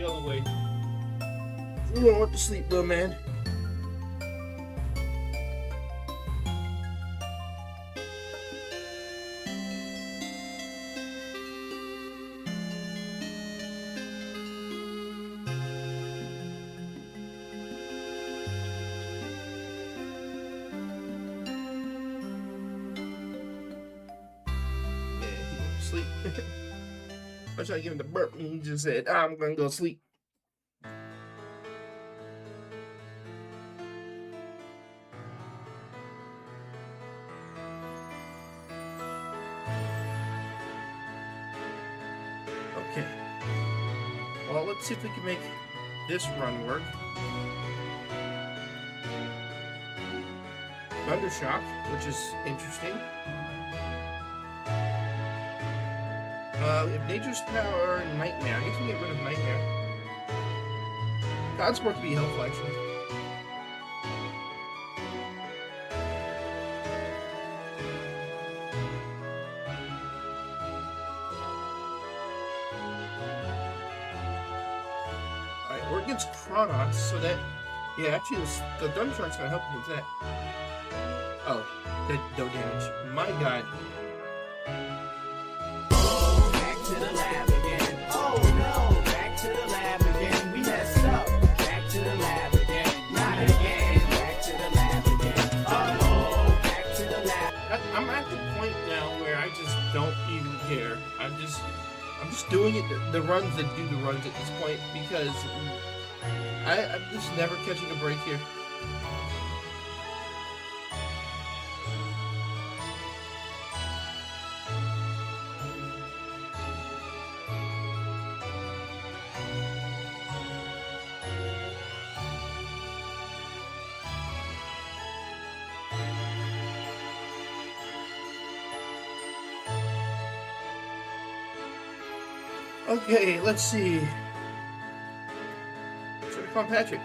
the other way. You don't want to sleep, little man. Sleep. I tried to give him the burp and he just said, I'm gonna go sleep. Okay. Well, let's see if we can make this run work. Thundershock, which is interesting. If Nature's Power, Nightmare. I guess we get rid of Nightmare. God's supposed to be helpful, actually. Alright, we're against Chronox, so that... Yeah, actually, the Thundershock's gonna help against that. Oh, did no damage. My god. To the lab again. Oh no, back to the lab again. We messed up. Back to the lab again. Not again. Back to the lab again. Oh, back to the lab. I'm at the point now where I just don't even care. I'm just doing it, the runs that do the runs at this point, because I'm just never catching a break here. Okay, let's see. Should I call Patrick?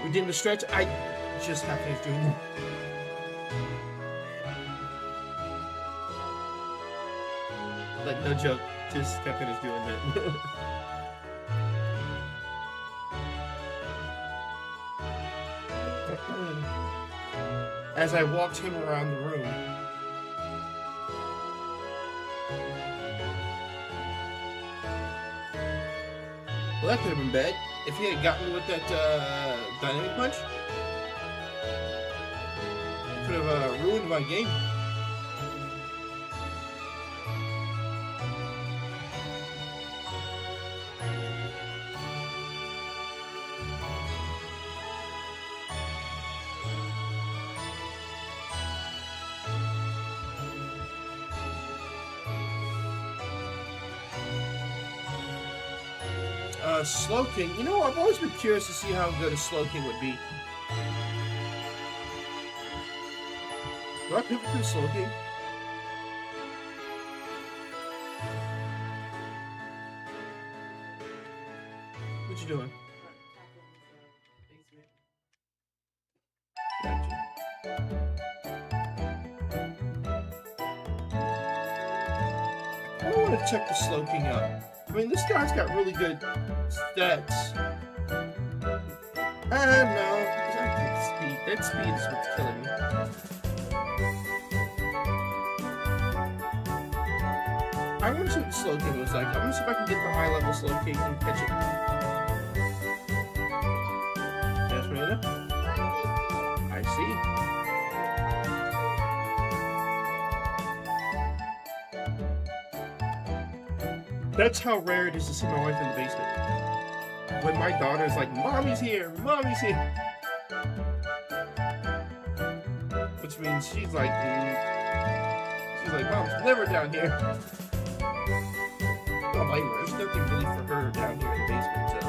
We did the stretch. I just have finished doing that. Like, no joke, just got finished doing that. As I walked him around the room. Well, that could have been bad. If he had gotten with that dynamic punch, it could have ruined my game. Slow King. You know, I've always been curious to see how good a Slow King would be. Do I pivot to Slow King? What you doing? Gotcha. I want to check the Slow King out. I mean, this guy's got really good stats. No, exactly speed. That speed is what's killing me. I want to see what the Slow King was like. I want to see if I can get the high level Slow King and catch it. Yes, Marina? I see. That's how rare it is to see my wife in the basement. When my daughter's like, Mommy's here! Mommy's here! Which means she's like, Mom's never down here. I don't blame her. There's nothing really for her down here in the basement, so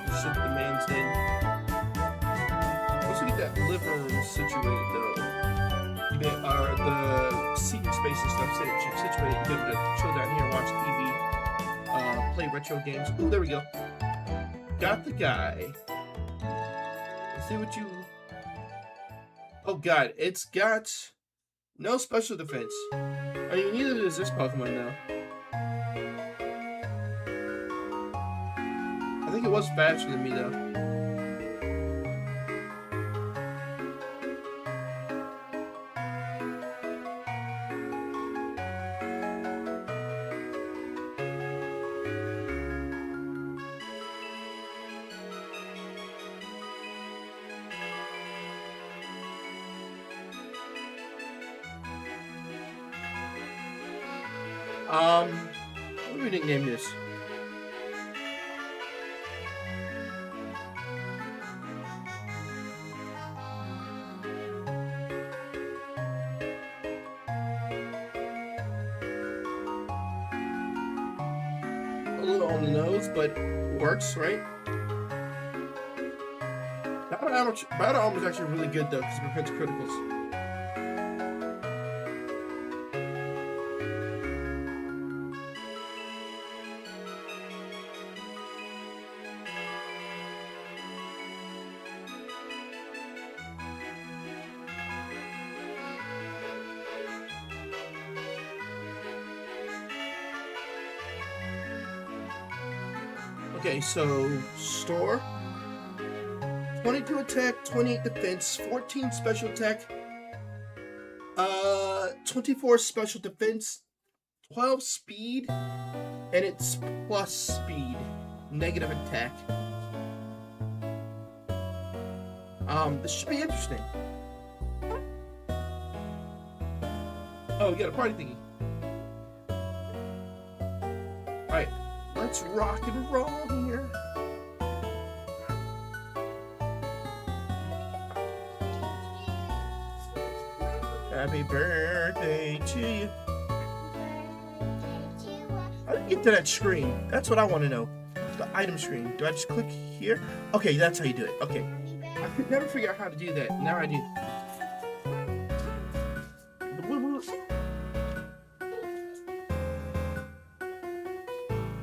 the shit the man's in. Once we get that liver situated, though, you the seating space and stuff situated to be able to chill down here and watch TV, play retro games. Ooh, there we go. Got the guy. Let's see what you... Oh god, it's got no special defense. I mean, neither does this Pokemon though. I think it was faster than me though. What do we nickname this? A little on the nose, but works, right? Battle Armor is actually really good though, because it prevents criticals. Okay, so store. 22 attack, 28 defense, 14 special attack, 24 special defense, 12 speed, and it's plus speed, negative attack. This should be interesting. Oh, we got a party thingy. Alright, let's rock and roll here. Happy birthday to you. How do you get to that screen? That's what I want to know. The item screen. Do I just click here? Okay, that's how you do it. Okay. I could never figure out how to do that. Now I do.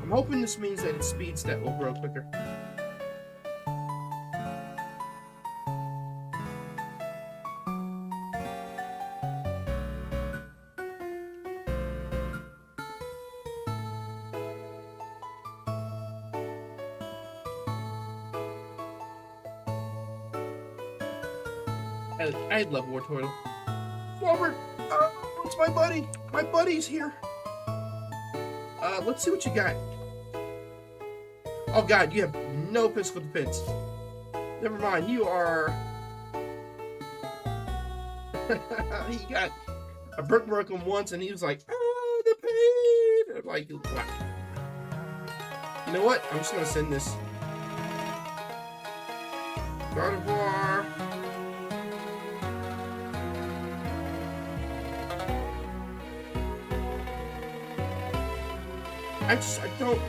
I'm hoping this means that it speeds that will grow quicker. I love War Turtle. Robert! It's my buddy! My buddy's here! Let's see what you got. Oh god, you have no physical defense. Never mind, you are... He got... I broke him once and he was like, oh, the pain! I'm like, wow. You know what? I'm just gonna send this. God of War... I don't...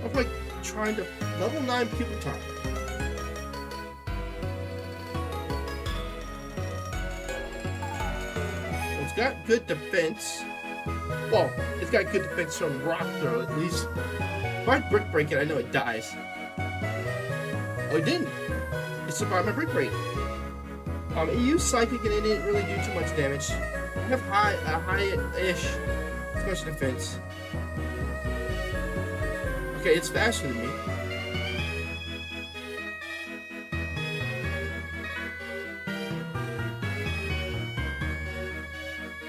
I'm like trying to level 9 people time. It's got good defense. Well, it's got good defense from rock throw at least. If I brick break it, I know it dies. Oh, it didn't. It survived my brick break. It used psychic and it didn't really do too much damage. I have high-ish special defense. Okay, it's faster than me.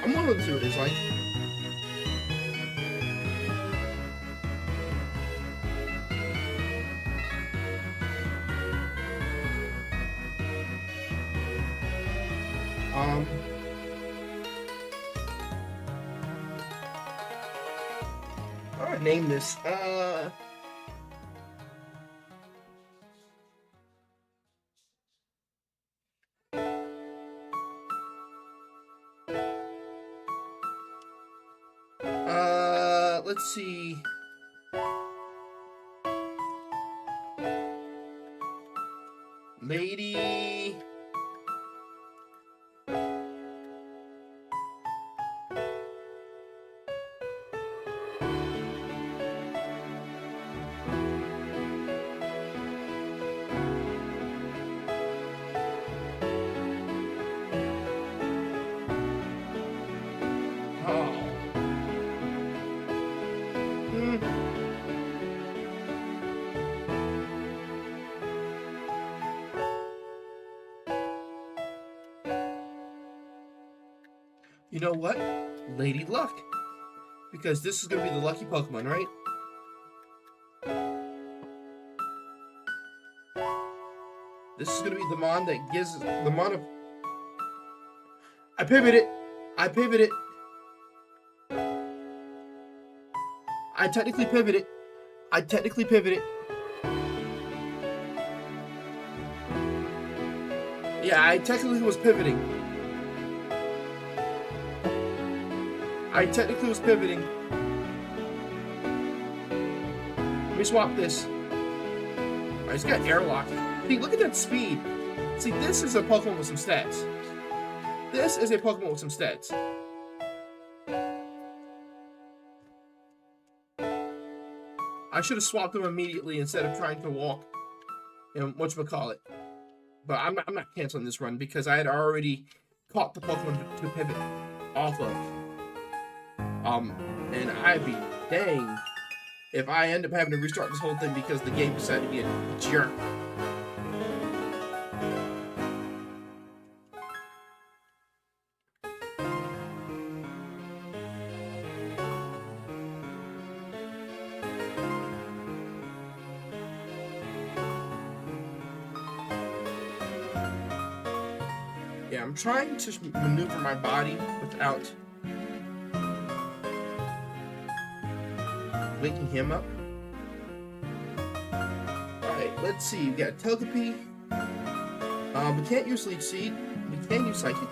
I'm willing to see what it's like. I'll name this. Let's see. Lady. Oh. You know what? Lady Luck. Because this is going to be the lucky Pokemon, right? This is going to be the Mon that gives the Mon of... I pivoted. I pivoted. I technically pivoted. I technically pivoted. Yeah, I technically was pivoting. I technically was pivoting. Let me swap this. Alright, he's got airlock. See, look at that speed. See, this is a Pokemon with some stats. This is a Pokemon with some stats. I should have swapped him immediately instead of trying to walk. And whatchamacallit. But I'm not canceling this run because I had already caught the Pokemon to pivot off of. And I'd be dang if I end up having to restart this whole thing because the game decided to be a jerk. Yeah, I'm trying to maneuver my body without waking him up. Alright, let's see. We got Telepathy. We can't use Leech Seed. We can use Psychic.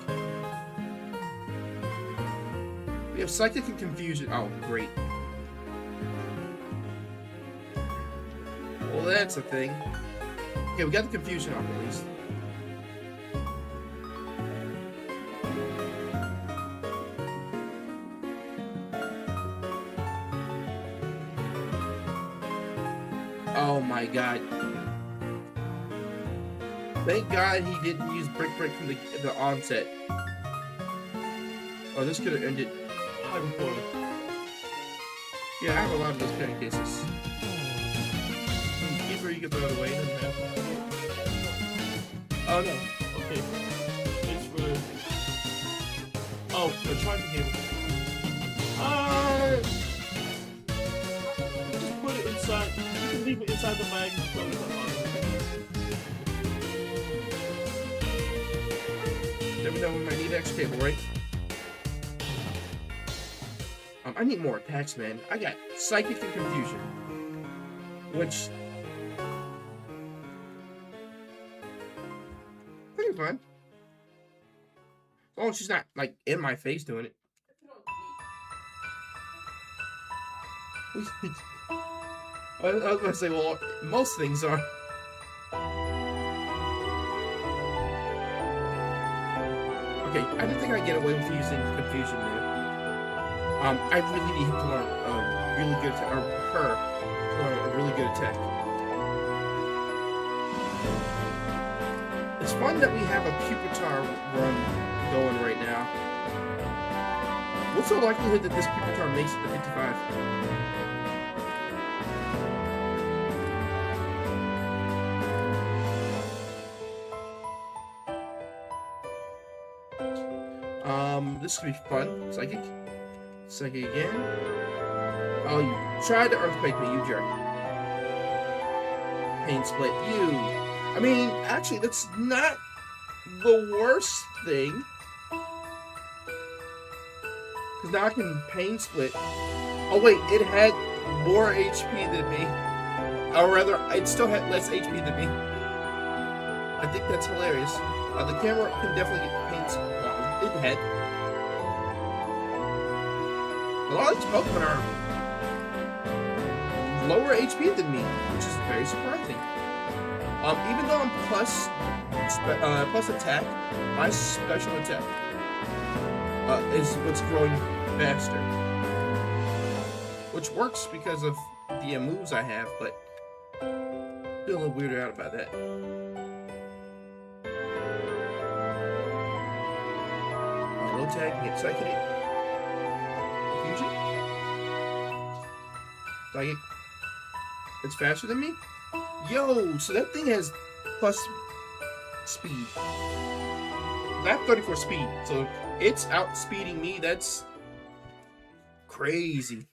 We have Psychic and Confusion. Oh, great. Well, that's a thing. Okay, we got the Confusion off at least. Oh my god. Thank god he didn't use Brick Break from the onset. Oh, this could have ended time poorly. Yeah, I have a lot of those carrying cases. Keep where you can throw it away and have. Oh no. Okay. It's for... Oh, the charging cable. Just put it inside. You can leave it inside the bag and throw it on. Never know when I need X cable, right? I need more attacks, man. I got Psychic and Confusion. Which... pretty fun. As long as she's not, like, in my face doing it. I was gonna say, well, most things are. Okay, I didn't think I'd get away with using Confusion there. I really need him to learn a really good attack, or her to learn a really good attack. It's fun that we have a Pupitar run going right now. What's the likelihood that this Pupitar makes it to 55? This could be fun. Psychic. Psychic again. Oh, you tried to Earthquake me, you jerk. Pain Split, you. I mean, actually, that's not the worst thing. Because now I can Pain Split. Oh, wait, it had more HP than me. Or rather, it still had less HP than me. I think that's hilarious. The camera can definitely get Pain Split. Well, it had. A lot of these Pokemon are lower HP than me, which is very surprising. Even though I'm plus attack, my special attack is what's growing faster, which works because of the moves I have, but feel a little weirded out about that. Low tag, get psychic, fusion, psychic. It's faster than me. Yo, so that thing has plus speed. I have 34 speed, so it's outspeeding me. That's crazy.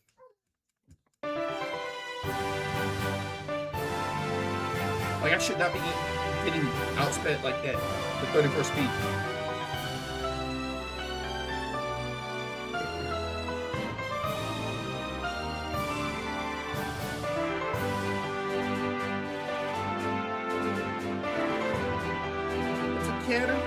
Like, I should not be getting outsped like that with 34 speed. Cannon.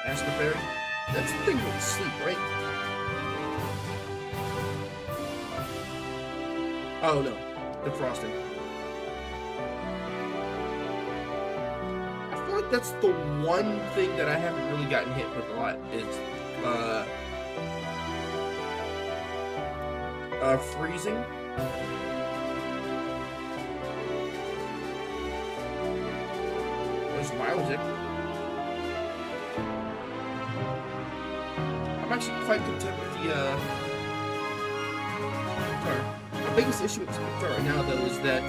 Astro Fairy. That's the thing with sleep, right? Oh no, the frosting. I feel like that's the one thing that I haven't really gotten hit with a lot is freezing. Where's Milogic? I'm actually quite content with the guitar. The biggest issue with this guitar right now, though, is that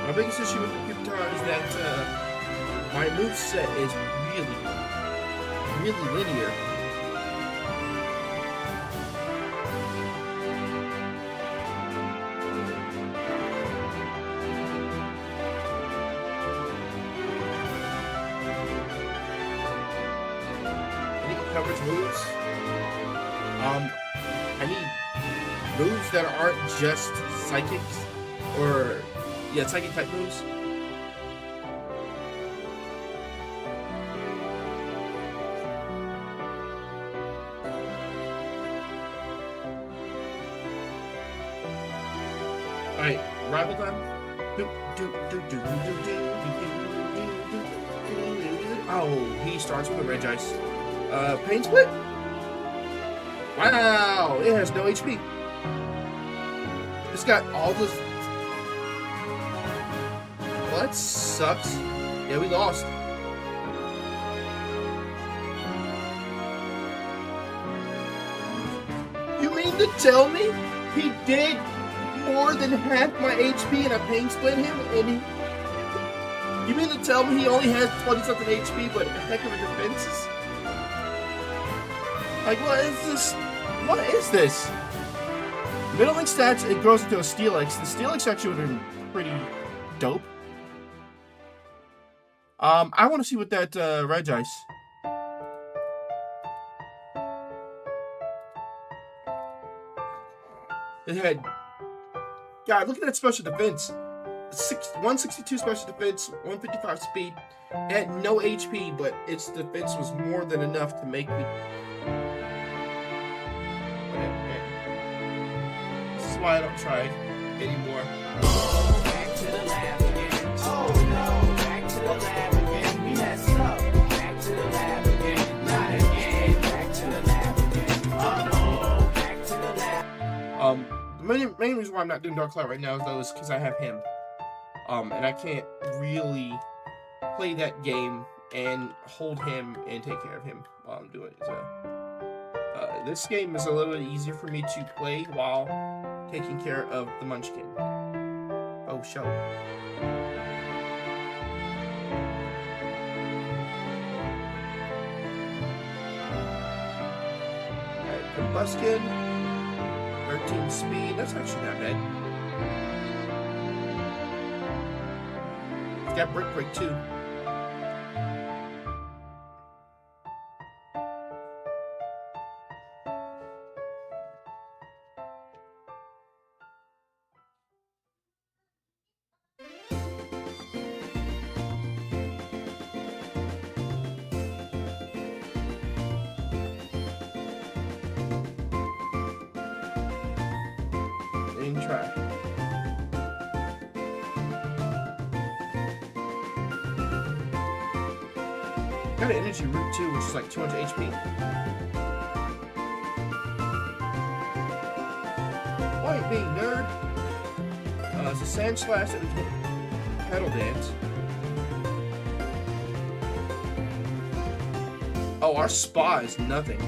my biggest issue with the guitar is that my moveset is really linear. I need coverage moves. I need moves that aren't just psychics or psychic type moves. Alright, rival time. Oh, he starts with a red ice. Pain split? Wow, it has no HP. It's got all this. Well, that sucks. Yeah, we lost. You mean to tell me he did more than half my HP and I pain split him? And you mean to tell me he only has 20-something HP but a heck of a defenses? Like, what is this? What is this? Middling stats, it grows into a Steelix. The Steelix actually would have been pretty dope. I want to see what that Regice. It had. God, look at that special defense. 162 special defense, 155 speed. It had no HP, but its defense was more than enough to make me. This is why I don't try anymore. Back to the lab again. Oh no, back to the lab again. We messed up. Back to the lab again. Not again. Back to the lab again. Oh no, back to the lab. The main reason why I'm not doing Dark Cloud right now is because I have him. And I can't really play that game and hold him and take care of him while I'm doing it. So, this game is a little bit easier for me to play while taking care of the Munchkin. Oh, show. Alright, Combustion. 13 speed. That's actually not bad. It's got Brick Break too. try. Got an energy root too, which is like 200 HP. Why being nerd? It's a sand slash and a pedal dance. Oh, our spa is nothing.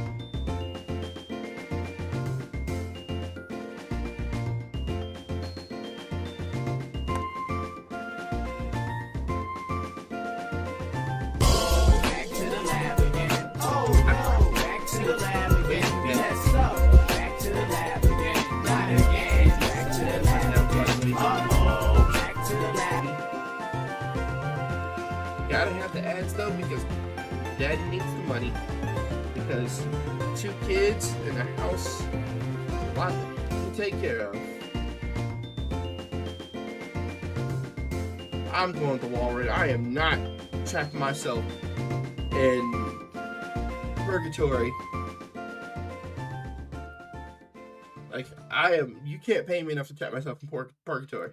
Back to the lab again. Oh no, back to the lab again. Messed up. Back to the lab again. Not again. Back to the lab again. Uh-oh, back to the lab. Gotta have the ads though because Daddy needs the money. Because 2 kids in a house, a lot to take care of. I'm going to the wall right. I am not trapping myself in purgatory. Like, I am. You can't pay me enough to trap myself in purgatory.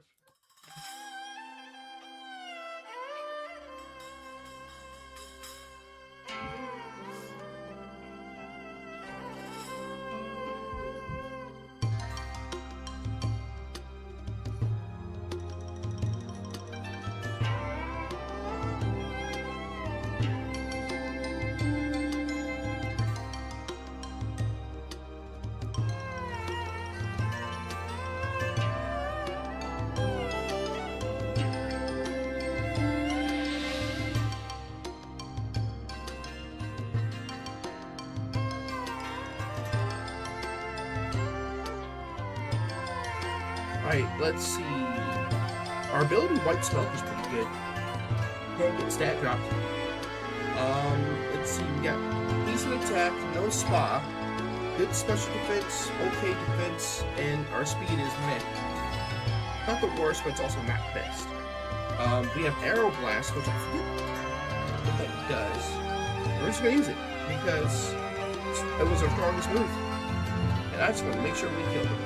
Alright, let's see. Our ability White Smoke is pretty good. Can't get stat dropped. Let's see, we got decent attack, no spa, good special defense, okay defense, and our speed is meh. Not the worst, but it's also not best. We have Arrow Blast, which I forget what that does. We're just gonna use it because it was our strongest move. And I just want to make sure we kill him.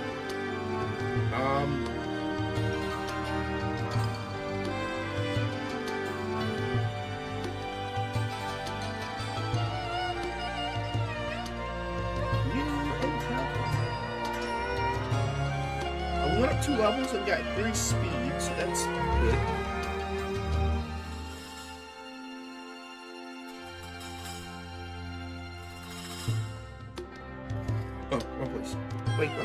We went up 2 levels and got 3 speed, so that's good. Oh, wrong place. Wait, no.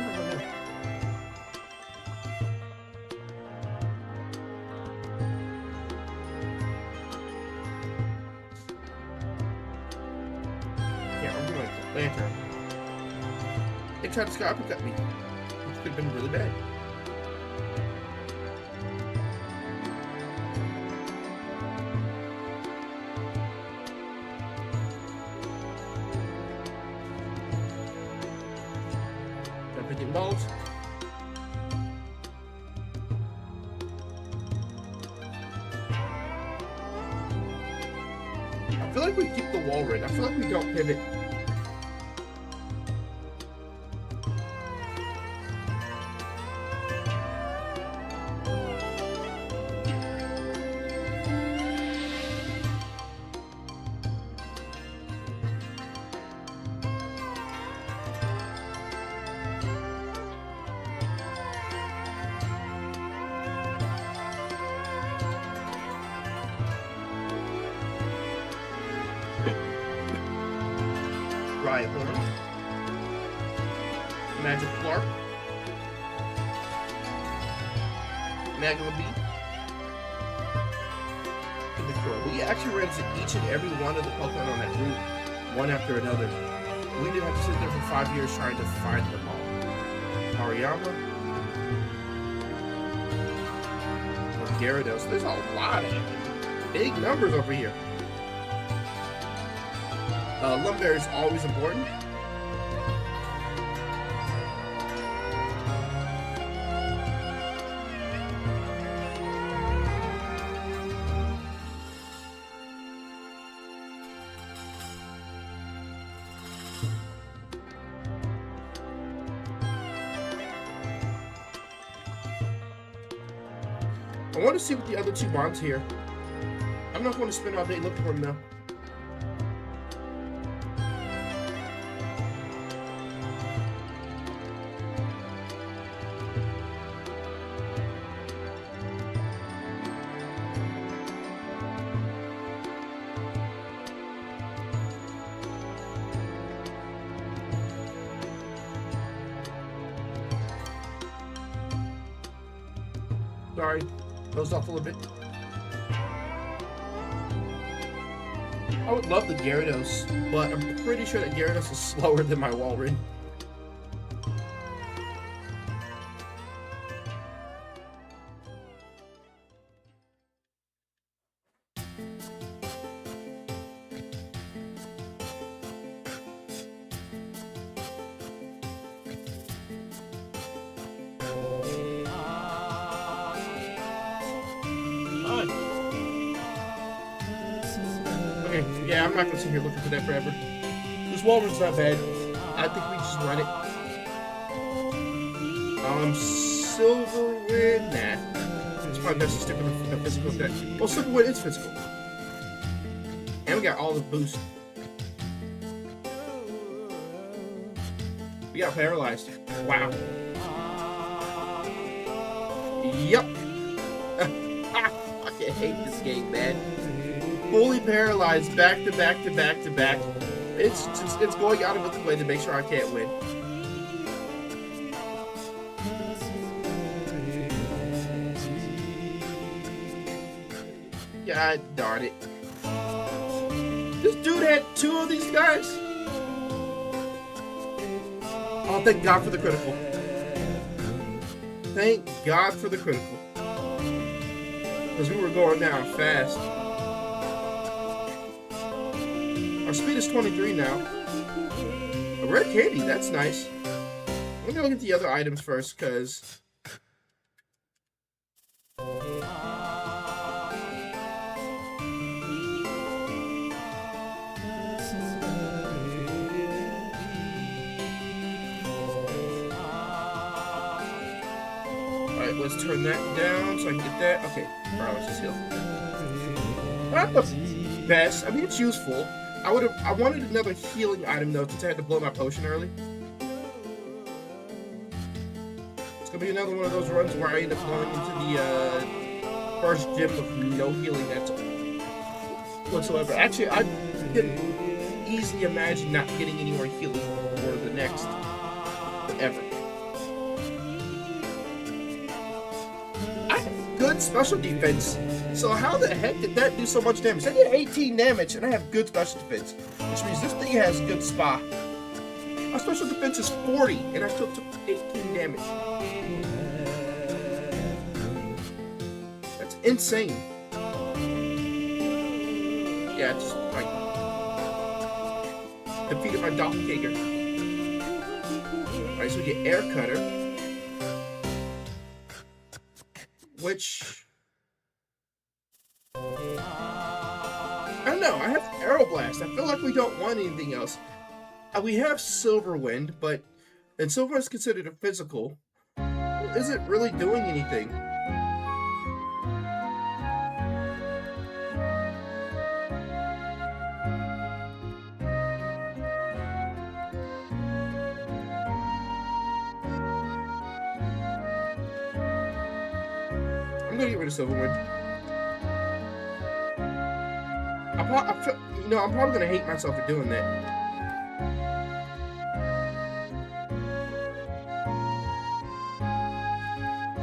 Yeah, I'm going to Lantern. They tried to scarper cut me, which could have been really bad. Picking balls. I feel like we keep the wall right. I feel like we don't pivot. Riot Horn, Magic Clark, Magma Beat, and the Crow. We actually ran into each and every one of the Pokemon on that route, one after another. We didn't have to sit there for 5 years trying to find them all. Hariyama, Gyarados. There's a lot of big numbers over here. Lumberry is always important. I want to see what the other two want here. I'm not going to spend all day looking for them now. Sorry, dozed off a little bit. I would love the Gyarados, but I'm pretty sure that Gyarados is slower than my Walrein. Okay, yeah, I'm not gonna sit here looking for that forever. This Walrein's not bad. I think we just run it. Silver Wind, nah. It's probably best to stick with the physical deck. Well, Silver Wind is physical. And we got all the boost. We got paralyzed. Wow. Yup. I fucking hate this game, man. Fully paralyzed, back to back to back to back. It's going out of its way to make sure I can't win. God darn it. This dude had 2 of these guys. Oh, thank God for the critical. Thank God for the critical. Because we were going down fast. Our speed is 23 now. A rare candy, that's nice. I'm gonna look at the other items first, because... Alright, let's turn that down so I can get that. Okay, paralysis heal. Not the best. I mean, it's useful. I wanted another healing item though, since I had to blow my potion early. It's gonna be another one of those runs where I end up going into the first gym with no healing whatsoever. Actually, I can easily imagine not getting any more healing for the next ever. I have good special defense. So how the heck did that do so much damage? I did 18 damage, and I have good special defense, which means this thing has good spa. My special defense is 40, and I still took 18 damage. That's insane. Yeah, just like defeated my doppelganger. Alright, so we get Air Cutter, which... I don't know, I have Aeroblast. I feel like we don't want anything else. We have Silver Wind, but... And Silver Wind is considered a physical. Is it really doing anything? I'm gonna get rid of Silver Wind. I'm probably gonna hate myself for doing that.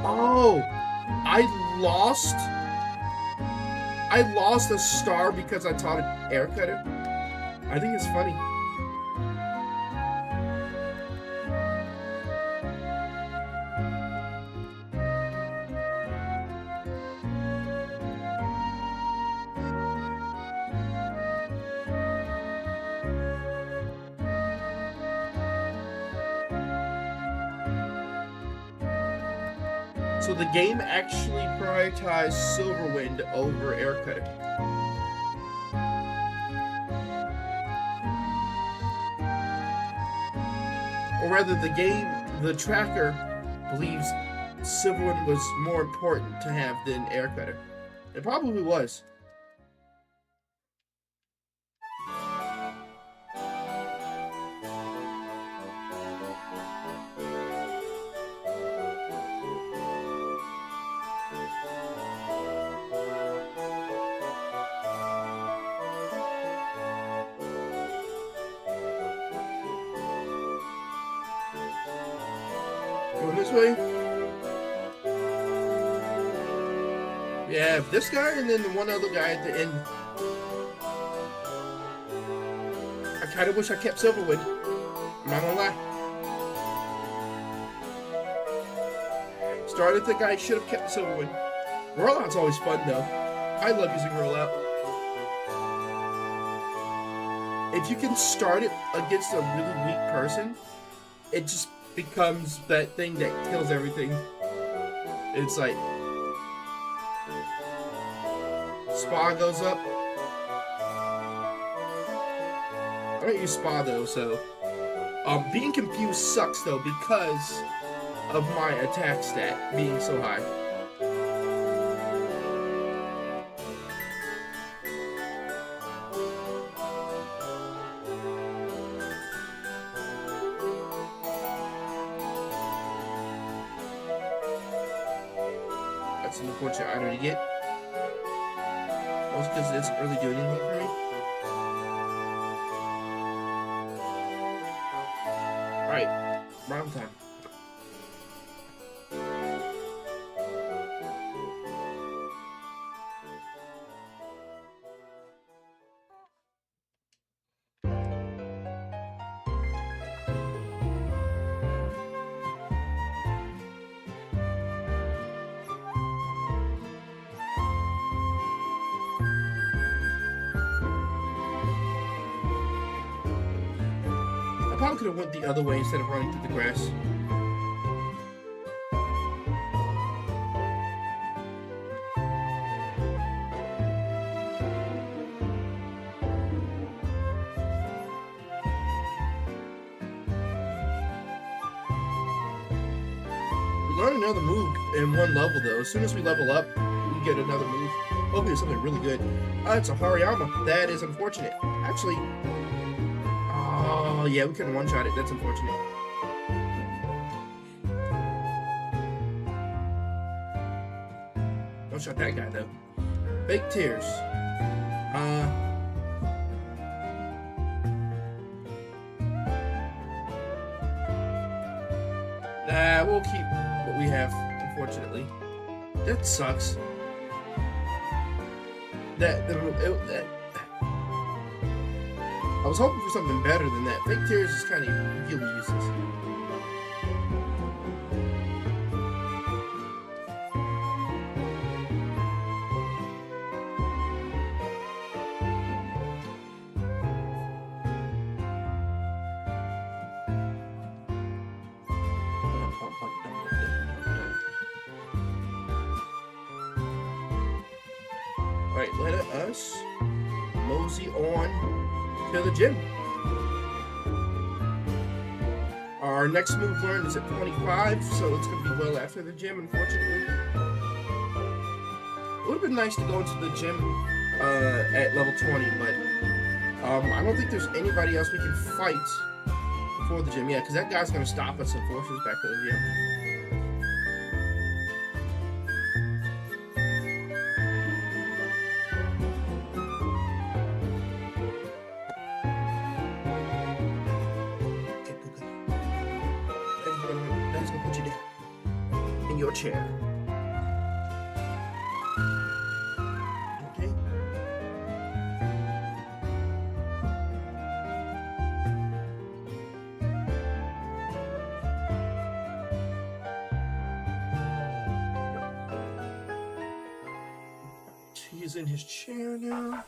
Oh, I lost a star because I taught an Air Cutter. I think it's funny. So the game actually prioritized Silver Wind over Air Cutter. Or rather, the tracker believes Silverwood was more important to have than Air Cutter. It probably was. Going this way? Yeah, this guy and then the one other guy at the end. I kind of wish I kept Silverwood. I'm not gonna lie. Started think I should have kept Silverwood. Rollout's always fun though. I love using rollout. If you can start it against a really weak person, it just becomes that thing that kills everything. It's like Spa goes up. I don't use Spa though, so being confused sucks though because of my attack stat being so high. That's an unfortunate item to get. Most because it doesn't really do anything for me. Alright, round time. I probably could have went the other way instead of running through the grass. We learned another move in one level though. As soon as we level up, we get another move. Hopefully it's something really good. It's a Hariyama. That is unfortunate. Actually, oh yeah, we couldn't one-shot it. That's unfortunate. Don't shot that guy though. Fake tears. Nah, we'll keep what we have, unfortunately. That sucks. I was hoping for something better than that. Fake tears is kind of really useless. Alright, let us mosey on to the gym. Our next move learned is at 25, so it's going to be well after the gym, unfortunately. It would have been nice to go into the gym at level 20, but I don't think there's anybody else we can fight before the gym. Yeah, because that guy's going to stop us and force us back to the gym. Your chair. Okay. He's in his chair now.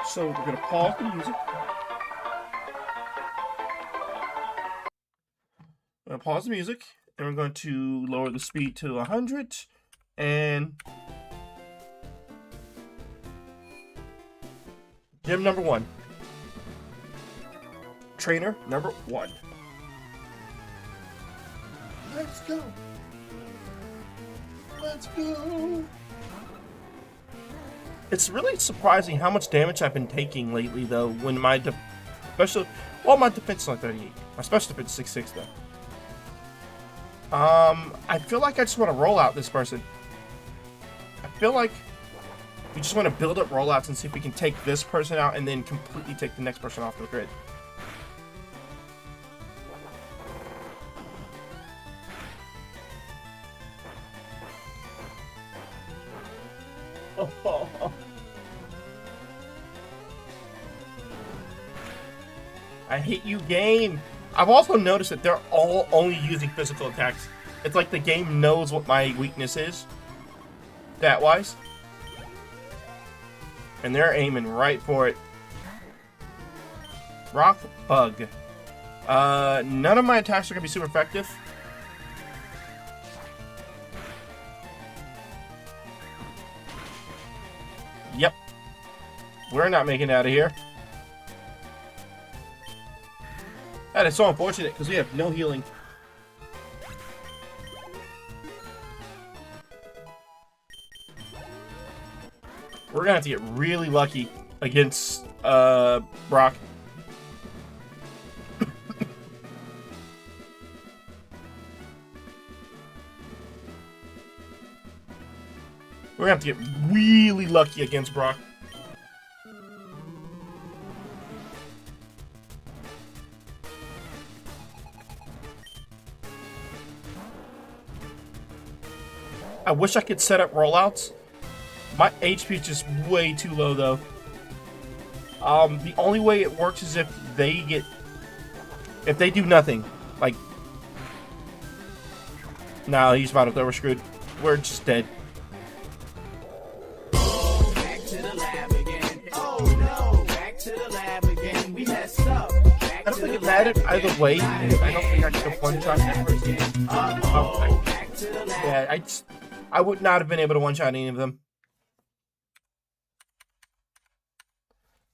So we're gonna pause the music. We're gonna pause the music, and we're going to lower the speed to 100, and gym number 1. trainer number 1. Let's go. Let's go. It's really surprising how much damage I've been taking lately, though, when my special... Well, my defense is only 38. My special defense is 6'6", though. I feel like I just want to roll out this person. I feel like we just want to build up rollouts and see if we can take this person out and then completely take the next person off the grid. I hate you, game. I've also noticed that they're all only using physical attacks. It's like the game knows what my weakness is, stat-wise, and they're aiming right for it. Rock Bug. None of my attacks are gonna be super effective. Yep. We're not making it out of here. That is so unfortunate because we have no healing. We're gonna have to get really lucky against Brock. We're gonna have to get really lucky against Brock. I wish I could set up rollouts. My HP is just way too low, though. The only way it works is if they do nothing. Like, nah, he's about to. We're screwed. We're just dead. Back to the lab again. Oh no, back to the lab again. We messed up. I don't think it mattered either way. I don't think I could have one-shot that person. Back to the lab. Yeah, I would not have been able to one-shot any of them.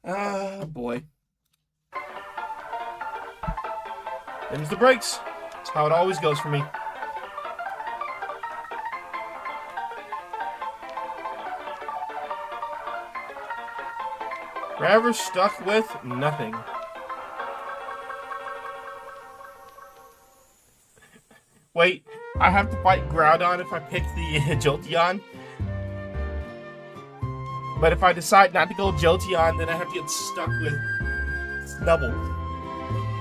Ah, boy. Them's the breaks. That's how it always goes for me. Forever stuck with nothing. Wait, I have to fight Groudon if I pick the Jolteon. But if I decide not to go Jolteon, then I have to get stuck with Snubble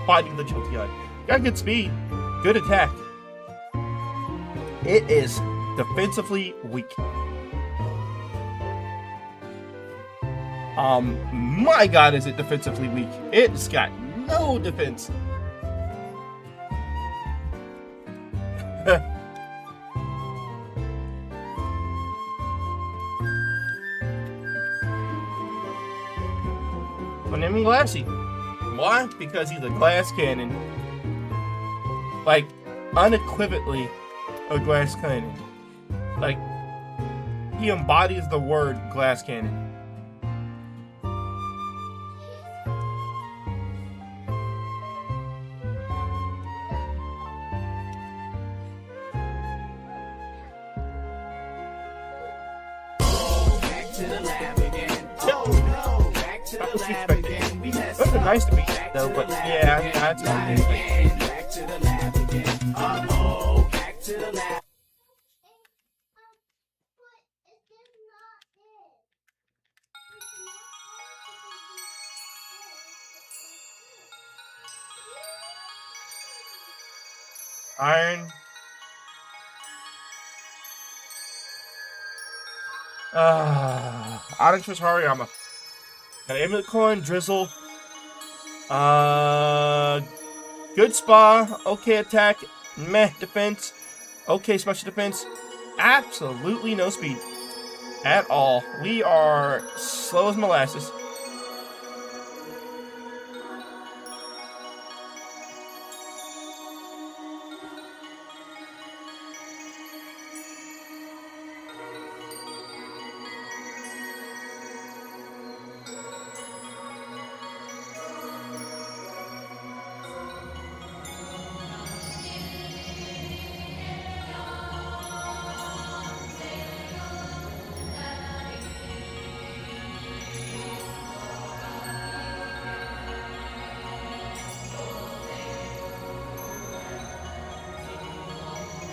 fighting the Jolteon. Got good speed, good attack. It is defensively weak. My God, is it defensively weak? It's got no defense. My name is Glassy. Why? Because he's a glass cannon. Like, unequivocally a glass cannon. Like, he embodies the word glass cannon. Back to the lab again. Oh no, back to the lab again. We messed It would have been up. nice to beat it, though, but yeah, that's okay. Back to the lab again. Oh, back to the lab. Iron. Onyx vs Hariyama. Got Amulet Coin, Drizzle. Good Spa. Okay attack. Meh defense. Okay special defense. Absolutely no speed. At all. We are slow as molasses.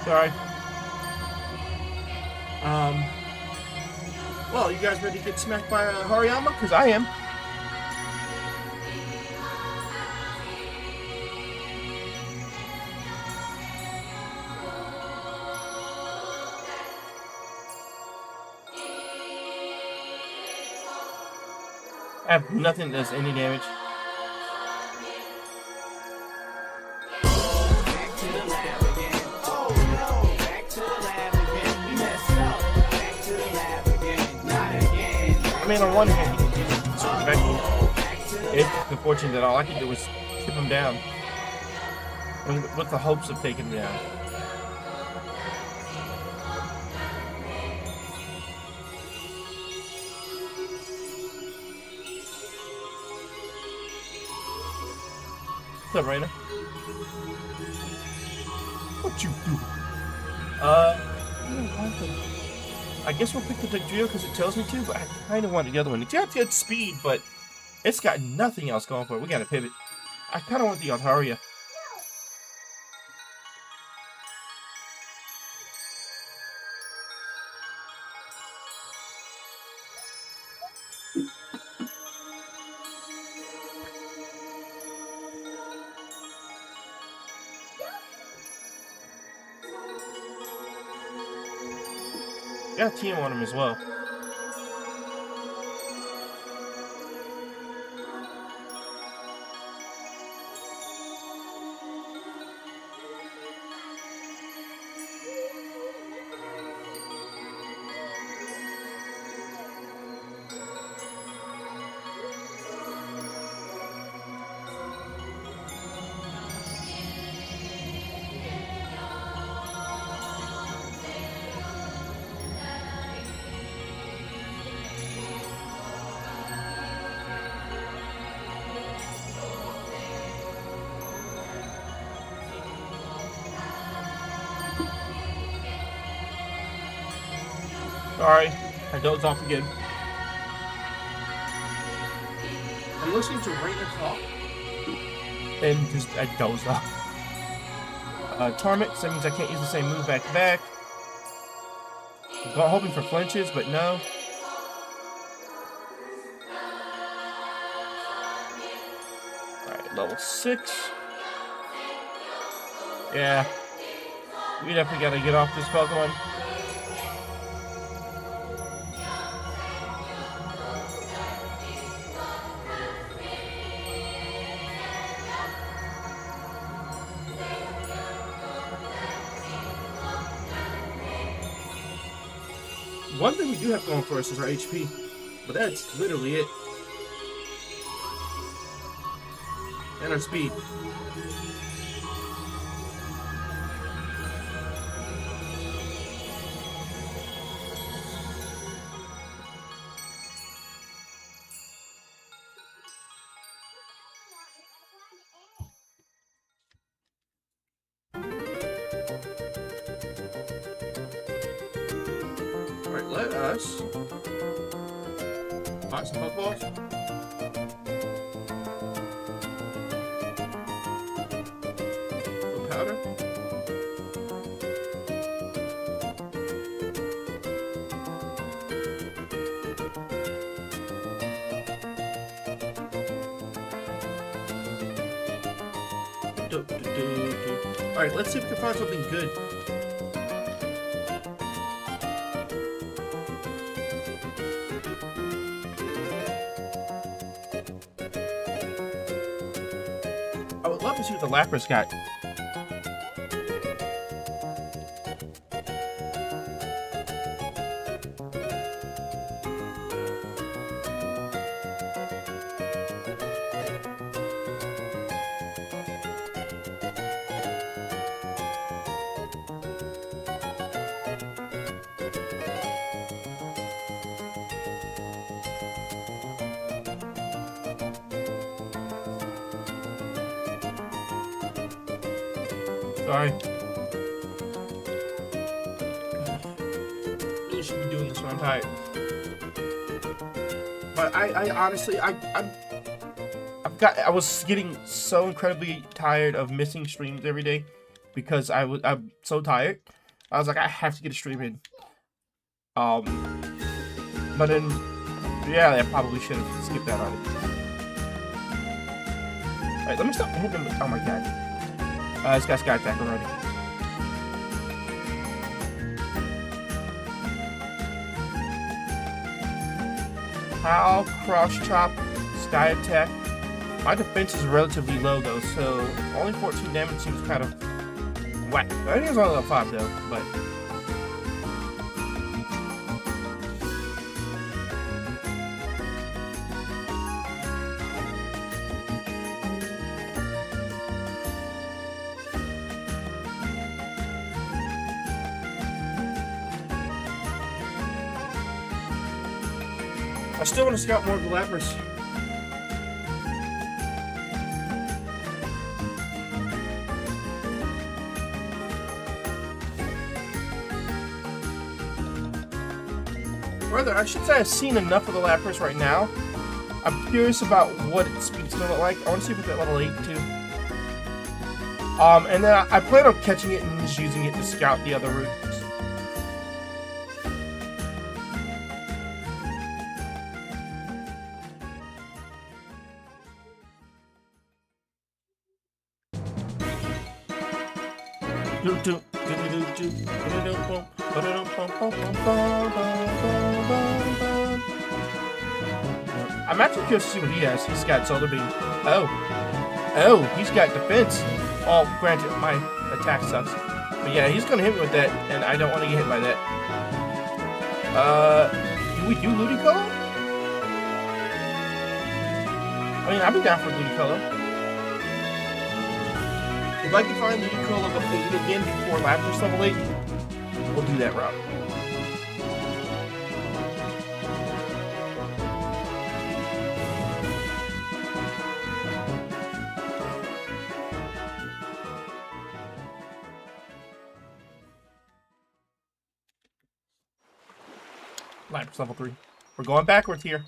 Sorry. Well, you guys ready to get smacked by Hariyama? Because I am. I have nothing that does any damage. Back to the lab again. Oh no, back to the lab again. We messed up. Back to the lab again. Not again. I mean, on one hand, he can use it super effective. It's unfortunate that all I could do was keep him down. With the hopes of taking him down. What's up, Raina? What you do? I guess we'll pick the Dugtrio because it tells me to, but I kind of want the other one. It's got good speed, but it's got nothing else going for it. We gotta pivot. I kind of want the Altaria. Got a team on him as well. Sorry, I dozed off again. I'm listening to Raina talk. And just, I dozed off. Torment, so that means I can't use the same move back to back. I'm hoping for flinches, but no. Alright, level 6. Yeah. We definitely gotta get off this Pokemon. One thing we do have going for us is our HP, but that's literally it. And our speed. Alright, let us pop some Pokeballs. Some powder. Alright, let's see if we can find something good. I would love to see what the Lapras got. Sorry. Really should be doing this when I'm tired. But I honestly, I was getting so incredibly tired of missing streams every day because I'm so tired. I was like, I have to get a stream in. But then, yeah, I probably should have skipped that already. Alright, let me stop hitting him. Oh my god. This guy's got attack already. How, cross chop, sky attack. My defense is relatively low though, so only 14 damage seems kind of whack. I think it's only level 5 though, but. I still want to scout more of the Lapras. Rather, I should say I've seen enough of the Lapras right now. I'm curious about what its speed's gonna look like. I want to see if it's at level 8 too. And then I plan on catching it and just using it to scout the other routes. I'm actually curious to see what he has. He's got Solar Beam. Oh, he's got defense. Oh, granted, my attack sucks. But yeah, he's gonna hit me with that, and I don't want to get hit by that. Do we do Ludicolo? I mean, I'd be down for Ludicolo. If I can find Ludicolo level 8 again before Lapras level 8, we'll do that route. Lapras level 3. We're going backwards here.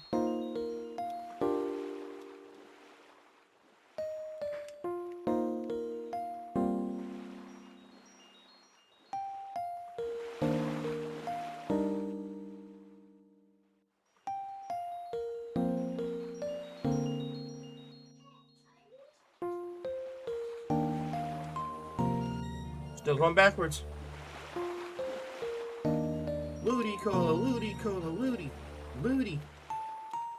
Still going backwards. Ludicolo.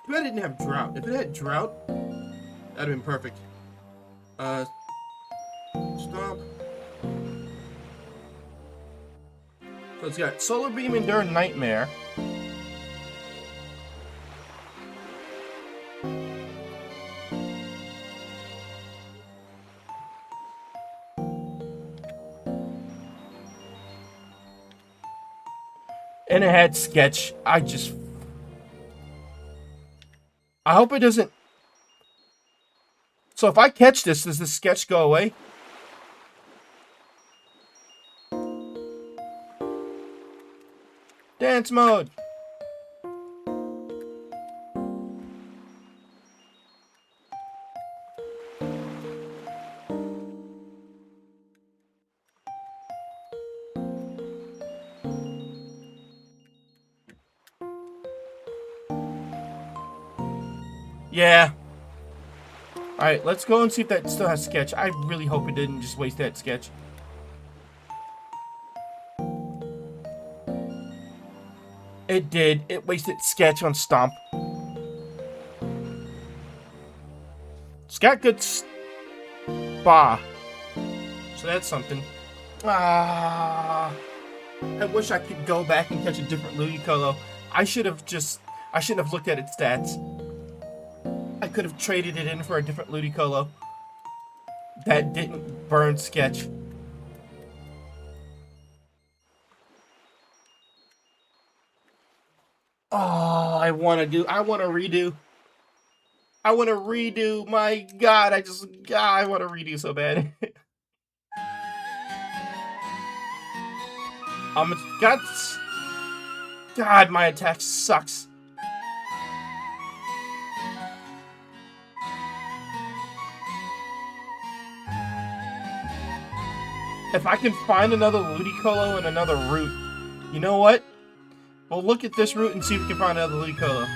Too bad it didn't have Drought. If it had Drought, that'd have been perfect. Stomp. So it's got Solar Beam, Endure, Nightmare. And it had Sketch. I hope it doesn't. So if I catch this, does the Sketch go away? Dance mode. Yeah. Alright, let's go and see if that still has Sketch. I really hope it didn't just waste that Sketch. It did. It wasted Sketch on Stomp. It's got good Spa. So that's something. I wish I could go back and catch a different Ludicolo. I shouldn't have looked at its stats. I could have traded it in for a different Ludicolo that didn't burn Sketch. Oh, I want to redo. My God, I want to redo so bad. It's got. God, my attack sucks. if I can find another Ludicolo and another route, you know what? We'll look at this route and see if we can find another Ludicolo.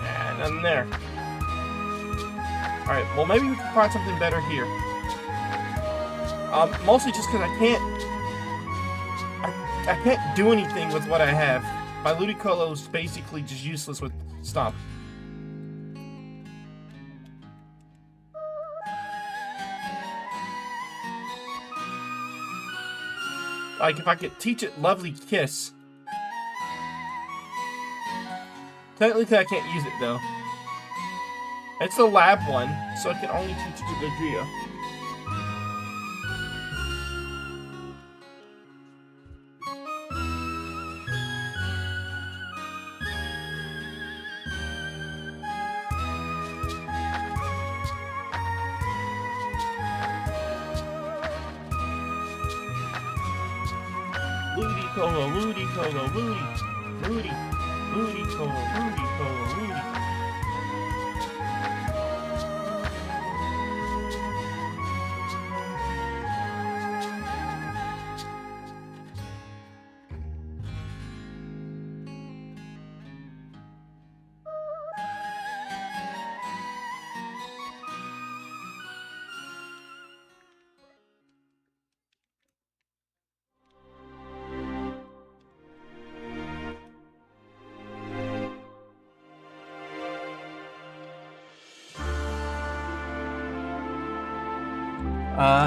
Nah, nothing there. Alright, well maybe we can find something better here. Mostly just because I can't do anything with what I have. My Ludicolo's basically just useless with Stomp. Like, if I could teach it Lovely Kiss. Technically, I can't use it, though. It's a lab one, so I can only teach it to Godria. Ludicolo, Ludicolo, Ludi, Ludicolo, Ludicolo, Ludi.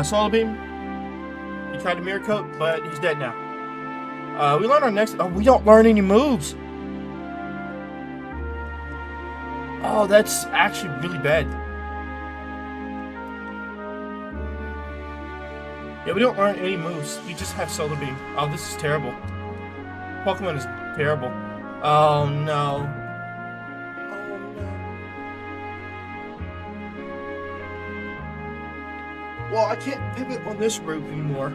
Solar Beam. He tried to Mirror Coat, but he's dead now. We learn our next... Oh, we don't learn any moves. Oh, that's actually really bad. Yeah, we don't learn any moves. We just have Solar Beam. Oh, this is terrible. Pokemon is terrible. Oh, no. Well, I can't pivot on this route anymore.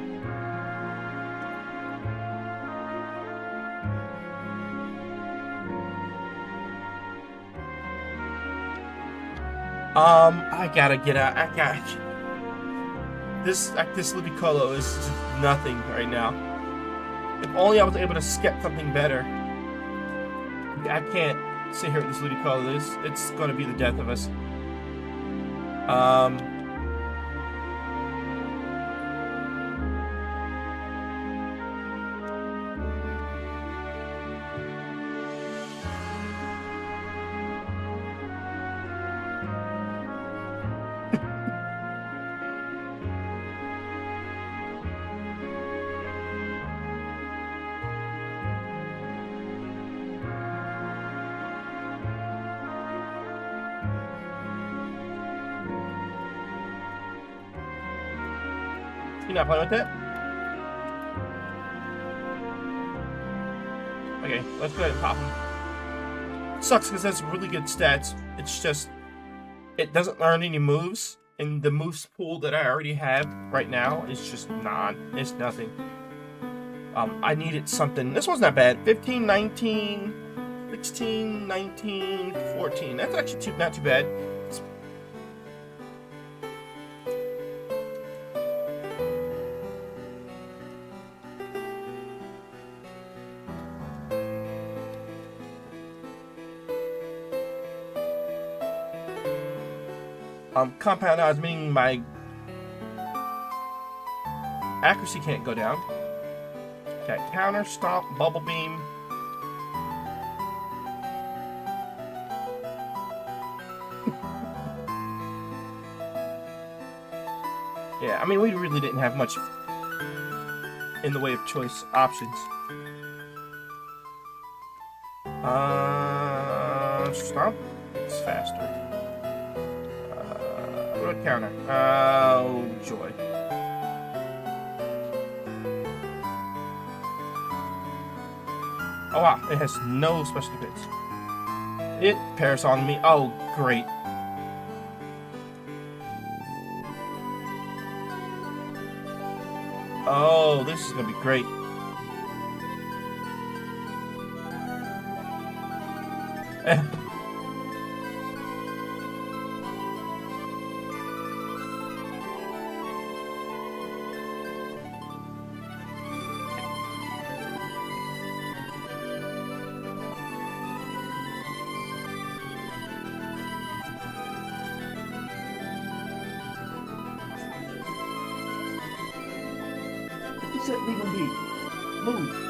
I gotta get out. This Ludicolo is just nothing right now. If only I was able to skip something better. I can't sit here with this Ludicolo. It's gonna be the death of us. You're not playing with it? Okay, let's go ahead and pop him. Sucks because that's really good stats. It's just, it doesn't learn any moves, and the moves pool that I already have right now is just it's nothing. I needed something. This one's not bad. 15, 19, 16, 19, 14. That's actually not too bad. Compound odds, meaning my accuracy can't go down. Got counter, stomp, bubble beam. Yeah, I mean, we really didn't have much in the way of choice options. Stomp? It's faster. Counter. Oh, joy. Oh, wow. It has no special defense. It pairs on me. Oh, great. Oh, this is gonna be great. He said leave him be. Move.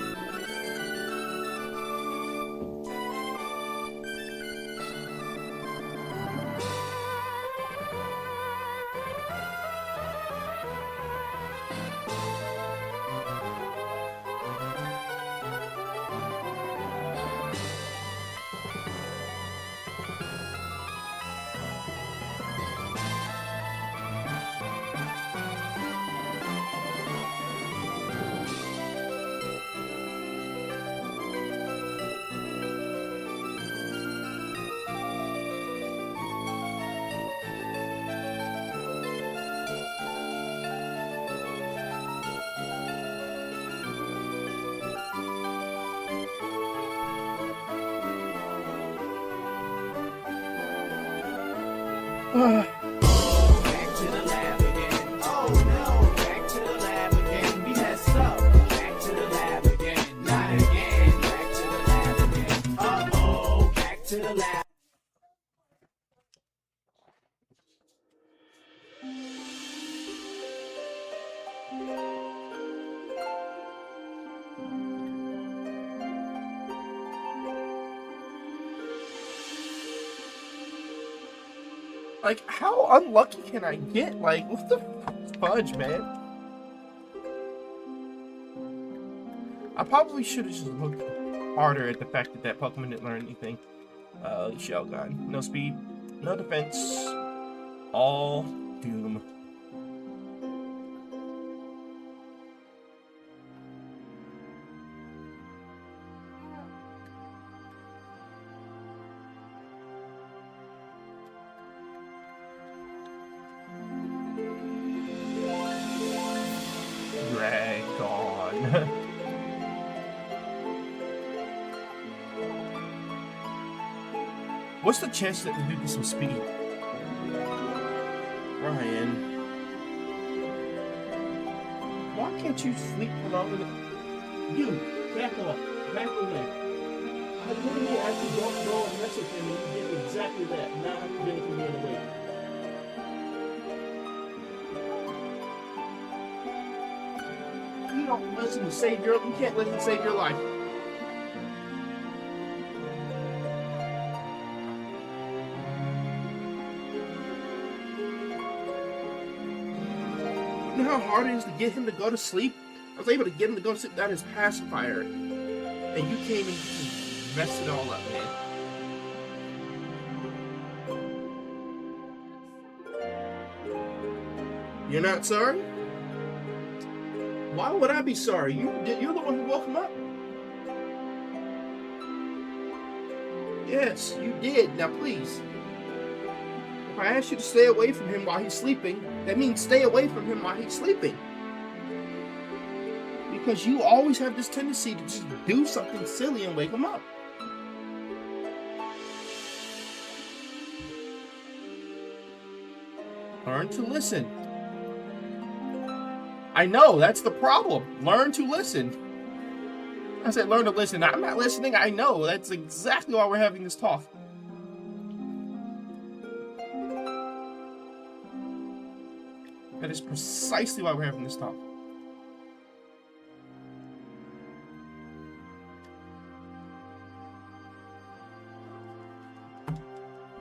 Back to the lab again. Oh no, back to the lab again. We messed up. Back to the lab again. Not again. Back to the lab again. Uh-oh, back to the lab. Like, how unlucky can I get? Like, what the fudge, man? I probably should have just looked harder at the fact that that Pokemon didn't learn anything. Shell Gun. No speed, no defense, all doom. Dragon. What's the chance that we do some speed? Ryan. Why can't you sleep along in You, back off. Back away. I literally actually don't go and mess with him and you did exactly that. Now I have to get it from the other way. You don't listen to save your, you can't listen to save your life. You know how hard it is to get him to go to sleep? I was able to get him to go to sleep. That is pacifier. And you came and just messed it all up, man. You're not sorry? Why would I be sorry? You're the one who woke him up. Yes, you did. Now please. If I ask you to stay away from him while he's sleeping, that means stay away from him while he's sleeping. Because you always have this tendency to just do something silly and wake him up. Learn to listen. I know, that's the problem. Learn to listen. I said learn to listen. I'm not listening. I know. That's exactly why we're having this talk. That is precisely why we're having this talk.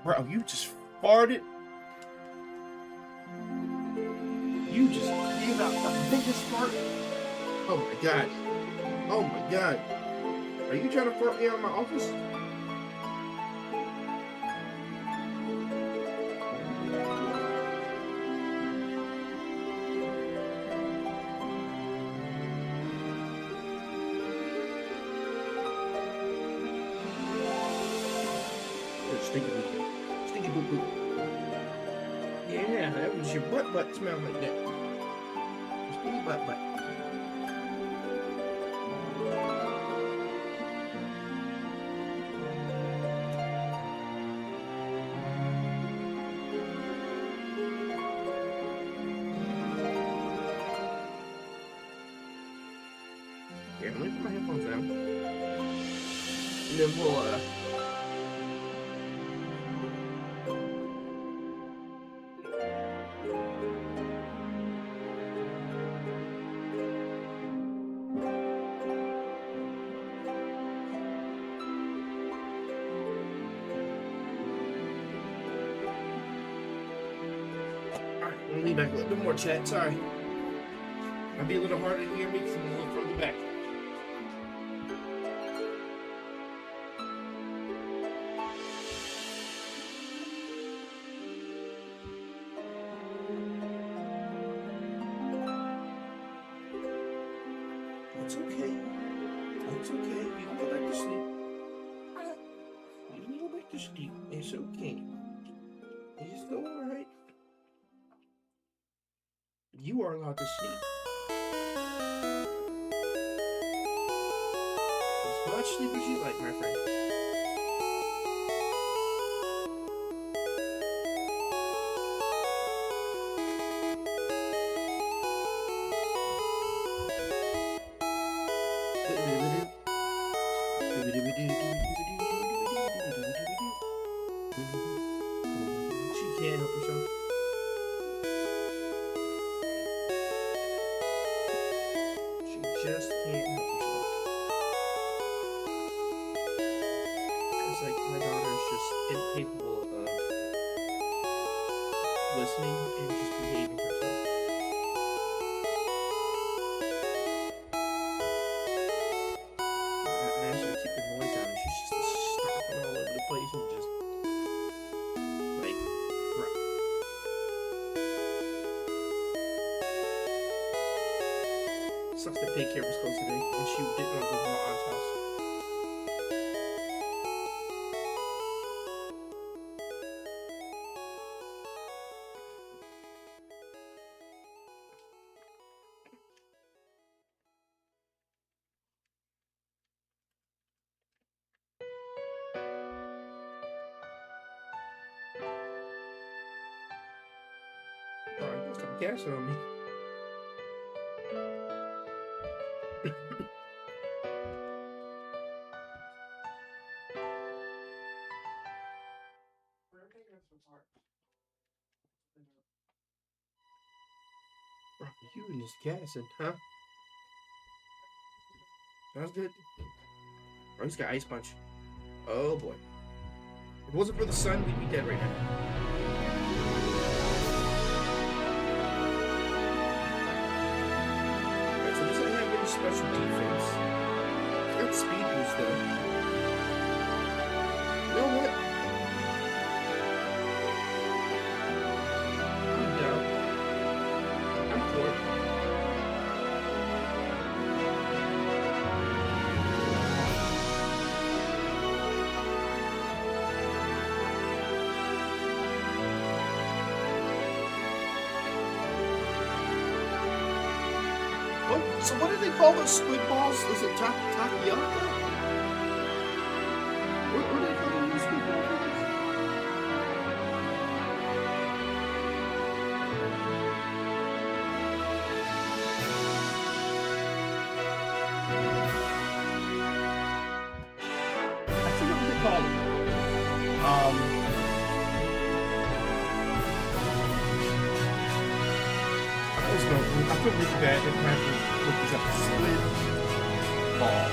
Bro, you just farted. You just gave out the biggest fart. Oh my god. Oh my god. Are you trying to fart me out of my office? Stinky boo boo. Stinky boo boo. Yeah, that was your butt smell like that. Your stinky butt. second. Let me put my headphones down. And then we'll, Alright, I'm gonna lean back a little bit more, chat. Sorry. Might be a little harder to hear me because I'm a little further back. It's okay. It's okay. You can go back to sleep. You can go back to sleep. It's okay. It's still alright. You are allowed to sleep. As much sleep as you like, my friend. She can't help herself. She just can't help herself. It's like my daughter is just incapable of listening and just behaving herself. I asked her to keep the noise down, and she's just stomping all over the place and just like right. Sucks that daycare was closed today, and she didn't want to go to my aunt's house. Oh, you got some gas on me. Bro, you and this gassing, huh? Sounds good. Oh, he's got ice punch. Oh boy. If it wasn't for the sun, we'd be dead right now. Alright, so doesn't have any special defense. It's got speed boost though. You know what? I'm down. I'm for it. So what do they call those squid balls? Is it tapioca? What do they call those squid balls? I forget what they call them. I feel really bad if I have to look this up. Squid ball.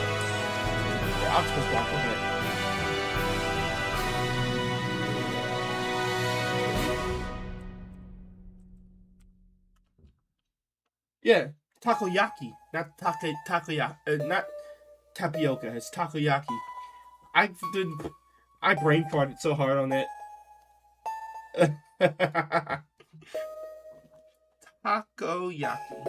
Yeah, octopus ball. Go ahead. Yeah, takoyaki, not takoyaki, not tapioca. It's takoyaki. I brain farted so hard on that. Takoyaki.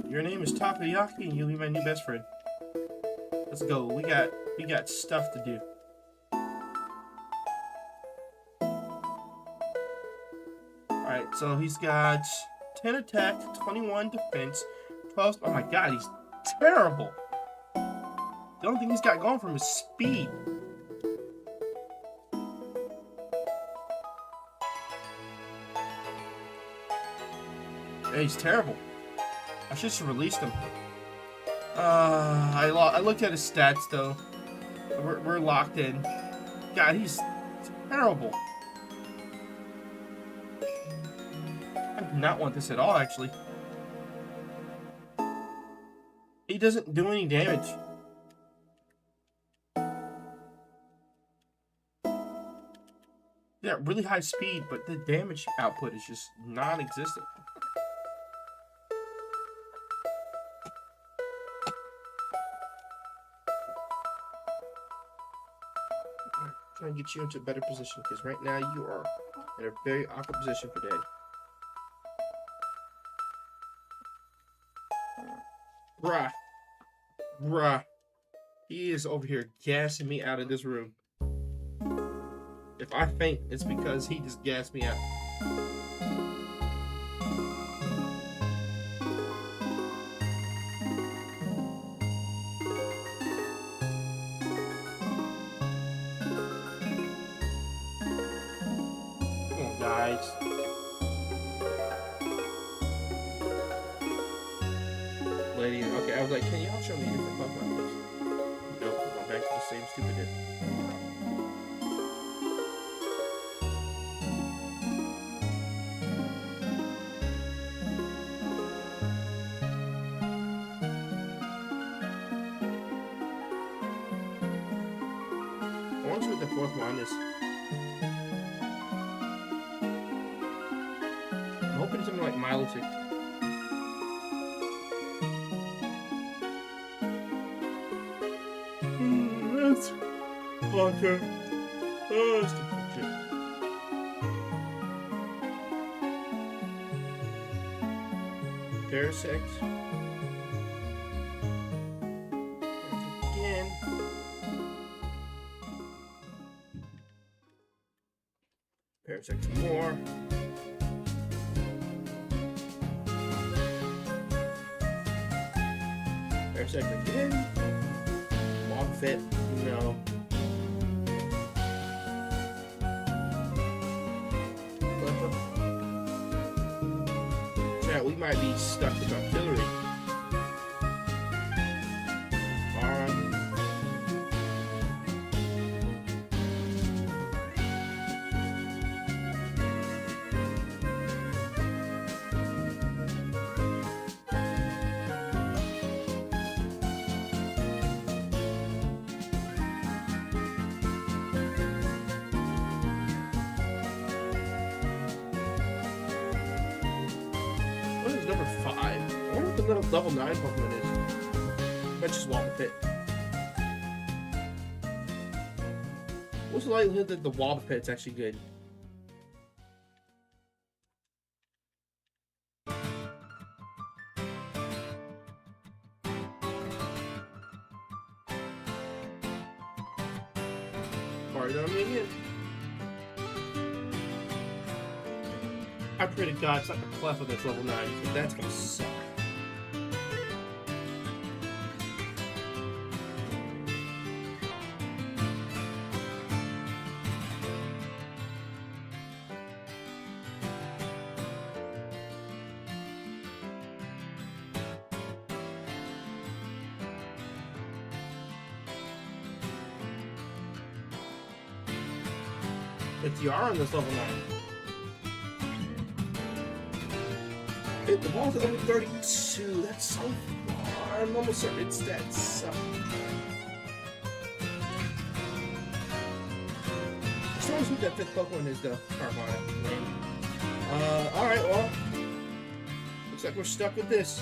Your name is Takoyaki, and you'll be my new best friend. Let's go. We got stuff to do. Alright, so he's got 10 attack, 21 defense, 12. Oh my god, he's terrible. The only thing he's got going for him is speed. Yeah, he's terrible. I should have released him. I looked at his stats though. We're locked in. God, he's terrible. I do not want this at all, actually. He doesn't do any damage. Yeah, really high speed, but the damage output is just non-existent. Trying to get you into a better position, because right now you are in a very awkward position for Dad. Bruh. He is over here gassing me out of this room. If I faint, it's because he just gassed me out. Come on, guys. Lady, okay, I was like, can y'all show me different Pokemon, please? Nope, we're going back to the same stupid hit. I wonder what the fourth one is. I'm hoping it's something like Milotic. That's Haunter. Oh, that's the shit. Parasect. Again. Parasect some more. Parasect again. Fit, no. Chat, we might be stuck with artillery. Number 5. I wonder what the little level 9 Pokemon is. Might just Wobbuffet. What's the likelihood that the Wobbuffet's actually good? Alright, on me again. I pray to God it's not the Cleffa that's level 9, because that's gonna suck. It's Yaron that's level 9. The ball's at level 32. That's so far. I'm almost certain it's that suck. Just notice who that 5th Pokemon is, though. Carvana. Alright, well. Looks like we're stuck with this.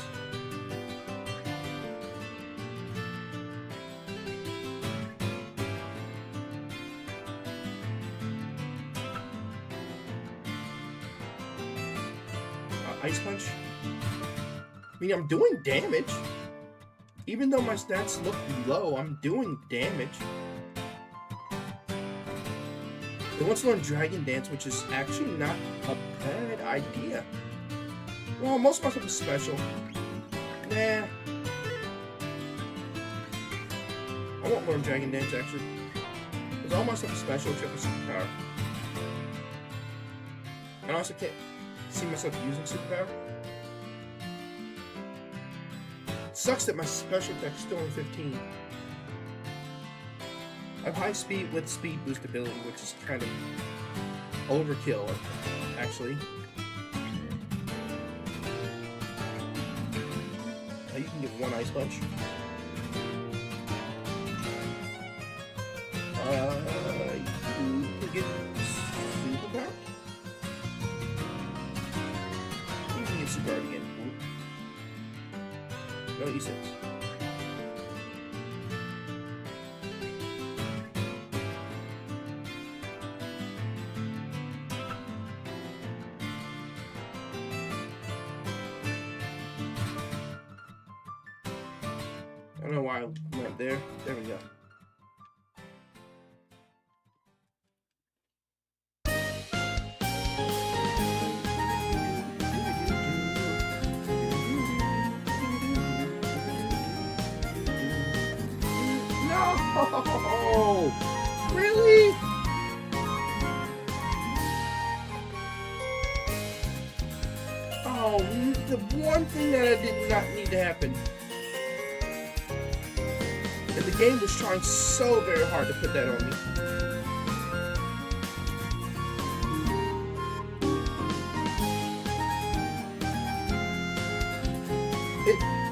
Ice Punch. I mean, I'm doing damage. Even though my stats look low, I'm doing damage. It wants to learn Dragon Dance, which is actually not a bad idea. Well, most of my stuff is special. Nah. I won't learn Dragon Dance, actually. Because all my stuff is special except for Superpower. And I also can't see myself using Superpower. It sucks that my special attack is still only 15. I have high speed with speed boost ability, which is kind of overkill, actually. Now you can get one Ice Punch. You can get Superpower? You can get Superpower again. No E6. I don't know why I went there. There we go. No! Really? Oh, the one thing that I did not need to happen. And the game was trying so very hard to put that on me.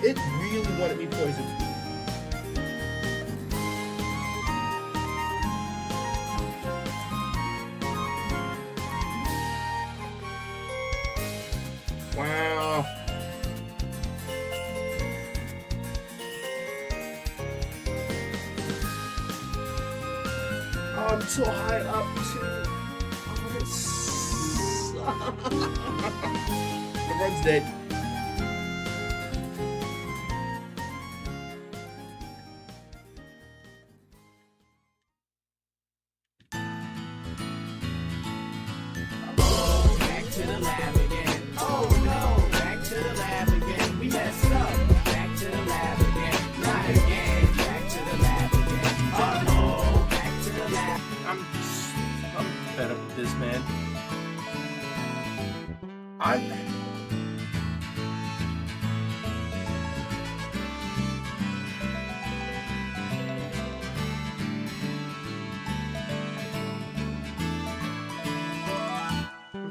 It really wanted me poisoned. Wow. Oh, I'm so high up too. Oh, this sucks. The run's dead. Back to the lab again. Oh no, back to the lab again. We messed up. Back to the lab again. Not again. Back to the lab again. Oh, back to the lab. I'm fed up with this, man. I'm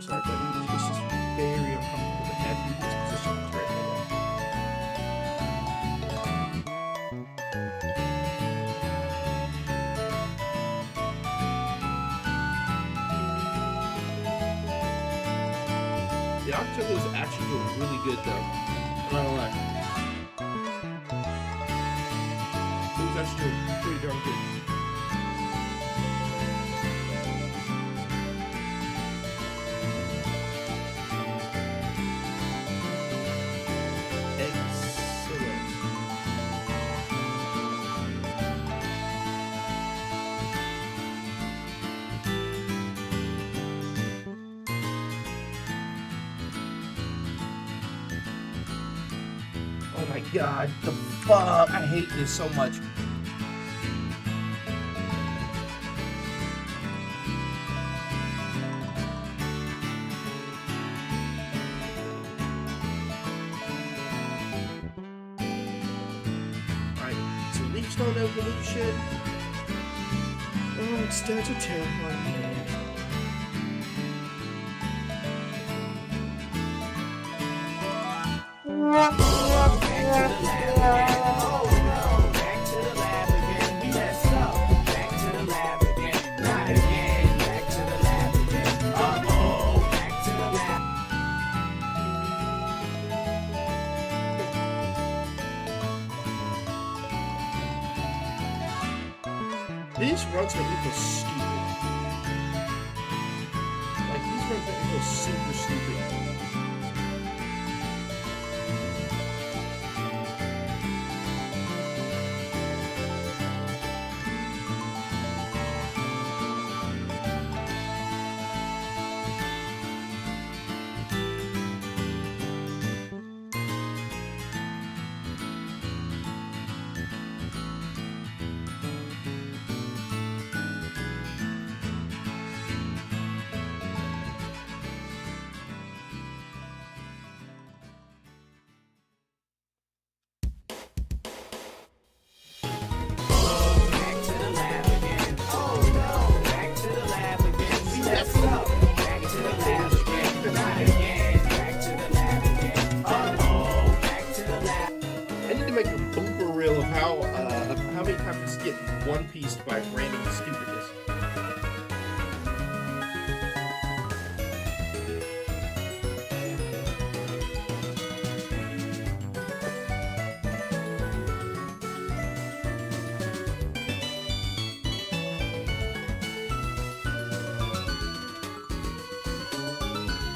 sorry, but this is very uncomfortable to have you in this position right now. The October is actually doing really good, though. I'm not gonna lie. It was actually doing pretty darn good. Excellent. Oh my god, the fuck! I hate this so much. Alright, so Leaf Stone Evolution. Oh, it's stats are terrifying. Back to the lab again. Oh no, back to the lab again. We messed up. Back to the lab again. Not again. Back to the lab again. Oh, back to the lab. These runs make me feel stupid. Like, these runs make me feel super stupid. make a blooper reel of how many times I just get one piece by random stupidness.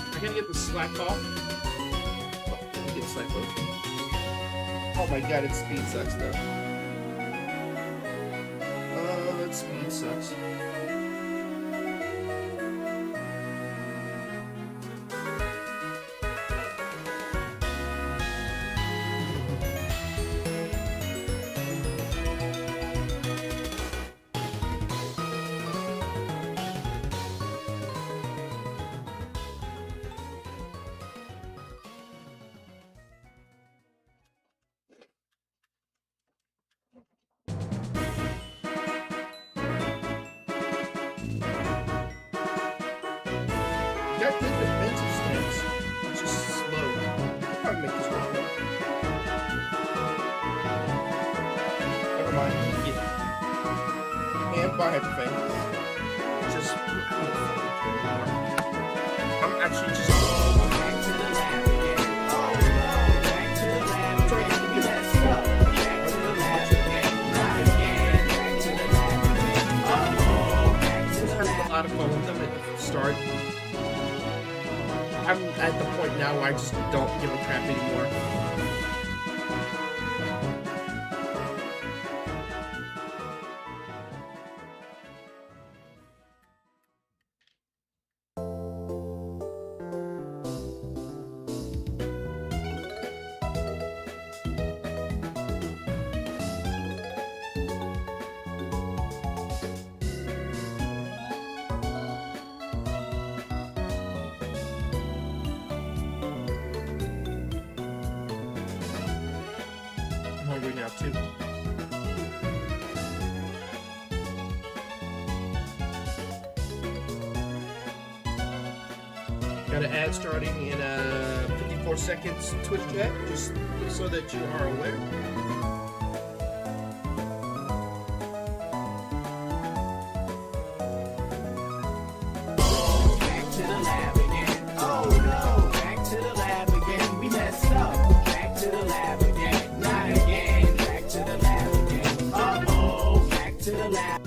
I gotta get the slack off. Oh, let me get slack off. Oh my god, its speed sucks though. Its speed sucks. Got good defensive stance. It's just slow. I'll probably make this one. Never mind. Yeah. And fire thing. Just. I'm actually just. Back to the lab again. Oh no, back to the lab again. We messed up. Back to the lab again. Not again. Back to the lab again. Oh no, back to Just the having a lab. lot of fun with them at the start. I'm at the point now where I just don't give a crap anymore. I'm hungry now too. Got an ad starting in 54 seconds Twitch chat, just so that you are aware. Back to the lab again. Oh no, back to the lab again. We messed up. Back to the lab again. Not again. Back to the lab again. Oh no, back to the lab.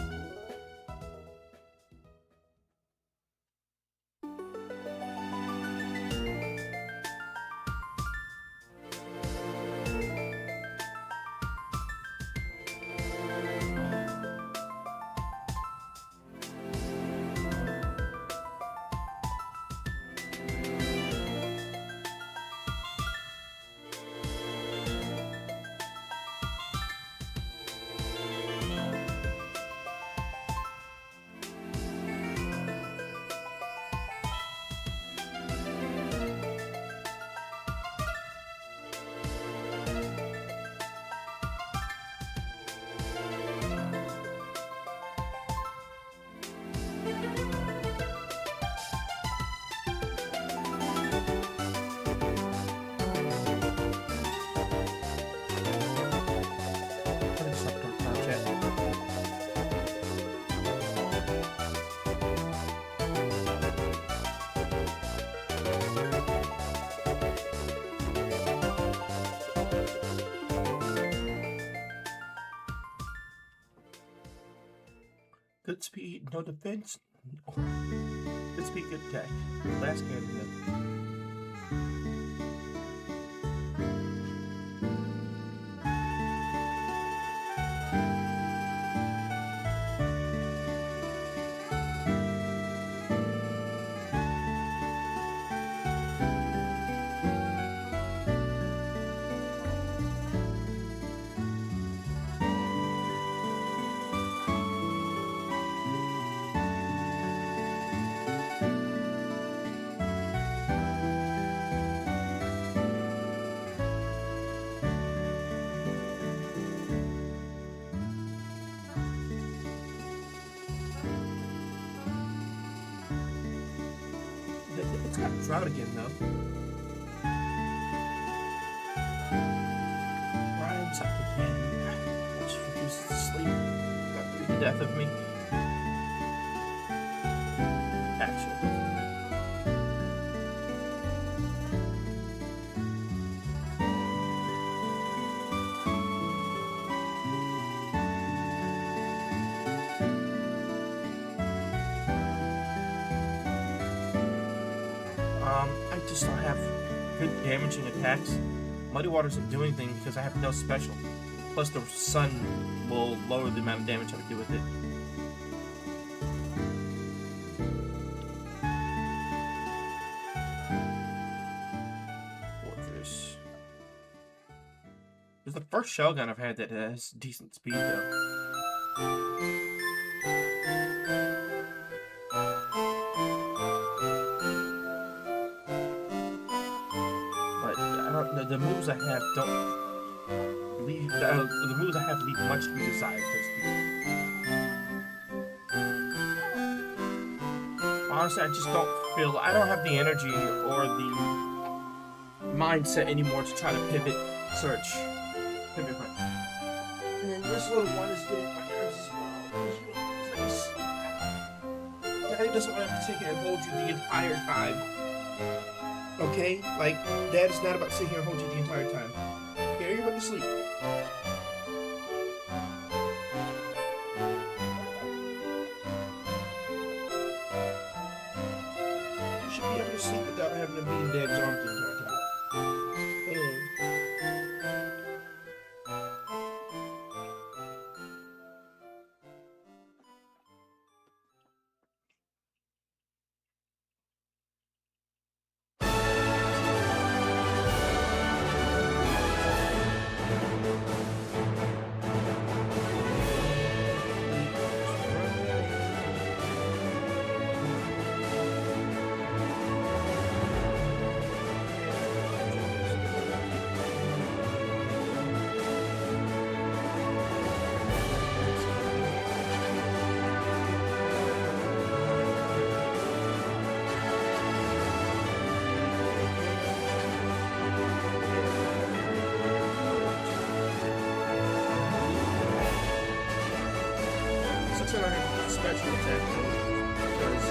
Good speed, no defense. Good speed, good attack. Last candidate. It's got drought again though. Ryan's the death of me. Actually. I just don't have good damaging attacks. Muddy Water doesn't do anything because I have no special. Plus the sun will lower the amount of damage I would do with it. Fortress. It's the first shell gun I've had that has decent speed though. The moves I have don't leave. The moves I have leave much to be desired. Honestly, I just don't feel. I don't have the energy or the mindset anymore to try to pivot search. Pivot point. And then this little one is getting my nerves as well. It's nice. Daddy doesn't want to have to sit here and hold you the entire time. Okay? Like, Dad is not about to sit here and hold you the entire time. Here, you're about to sleep. You should be able to sleep without having to be in Dad's arms the entire time. Special attack because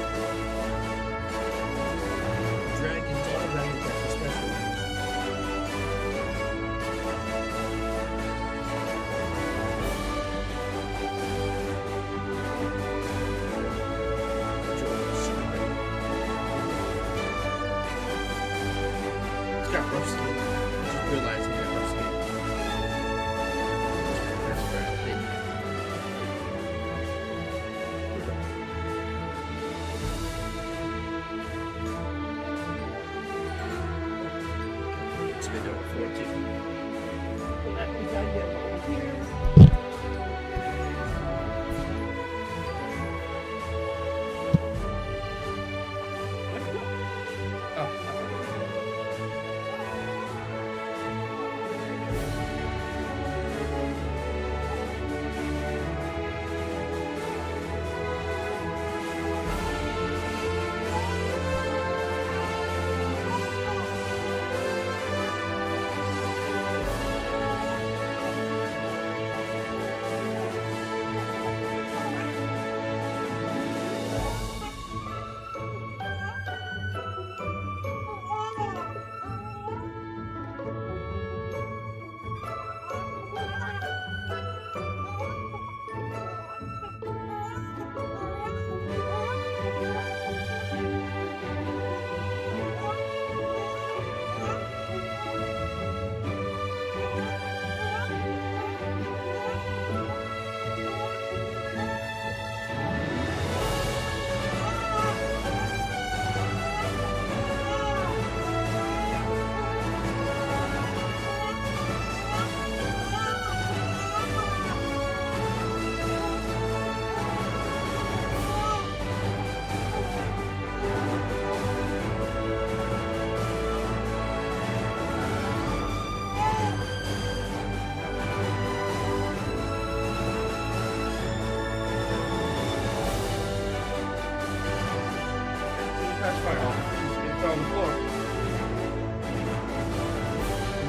dragons, all dragons are special. It's got rough skin. Just realizing that rough skin. That's right. Spin over 14. That we got him over here.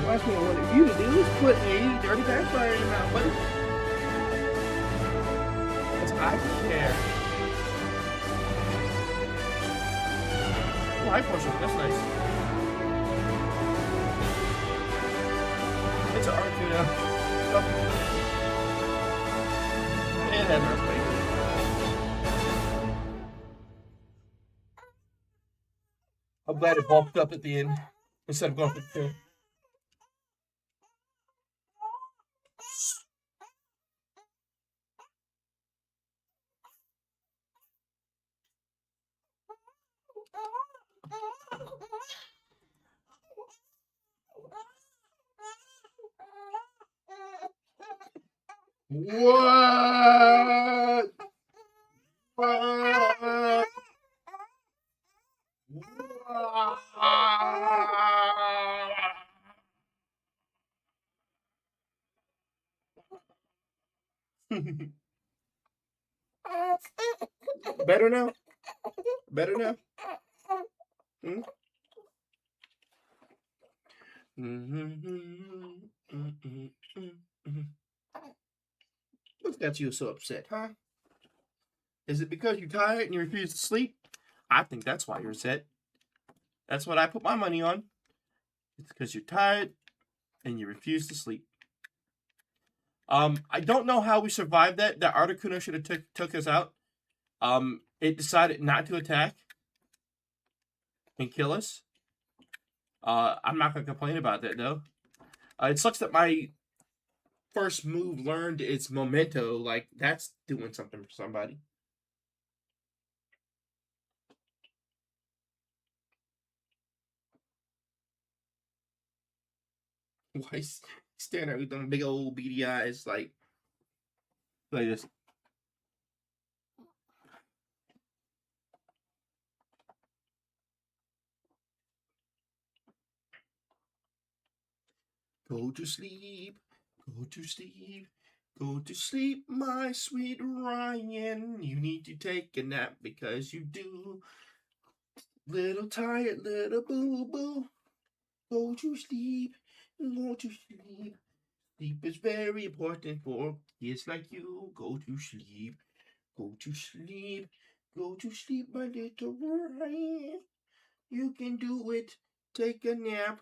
Last thing I wanted you to do is put a dirty pacifier in your mouth, buddy. I care. Oh, high potion. That's nice. It's an Articuno. Oh. It has earthquake. I'm glad it bulked up at the end instead of going for 2. What? What? Better now? Better now? Hmm? What's got you so upset, huh? Is it because you're tired and you refuse to sleep? I think that's why you're upset. That's what I put my money on. It's because you're tired and you refuse to sleep. I don't know how we survived that. That Articuno should have took us out. It decided not to attack and kill us. I'm not gonna complain about that though. It sucks that my first move learned its memento. Like that's doing something for somebody. Why he's staring at me with them big old beady eyes like this? Go to sleep, go to sleep, go to sleep, my sweet Ryan. You need to take a nap because you do. Little tired, little boo-boo. Go to sleep, go to sleep. Sleep is very important for kids like you. Go to sleep, go to sleep, go to sleep, my little Ryan. You can do it. Take a nap.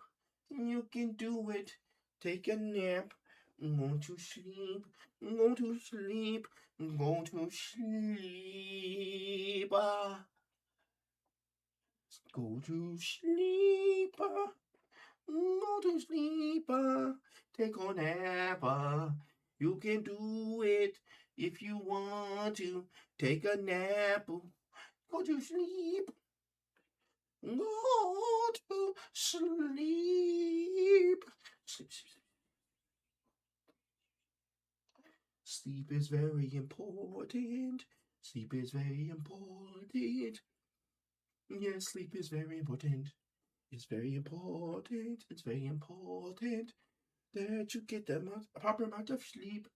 You can do it. Take a nap. Go to sleep. Go to sleep. Go to sleep. Go to sleep. Go to sleep. Take a nap. You can do it if you want to. Take a nap. Go to sleep. Go to sleep. Sleep, sleep, sleep. Sleep is very important. Sleep is very important. Yes, sleep is very important. It's very important. It's very important that you get the proper amount of sleep.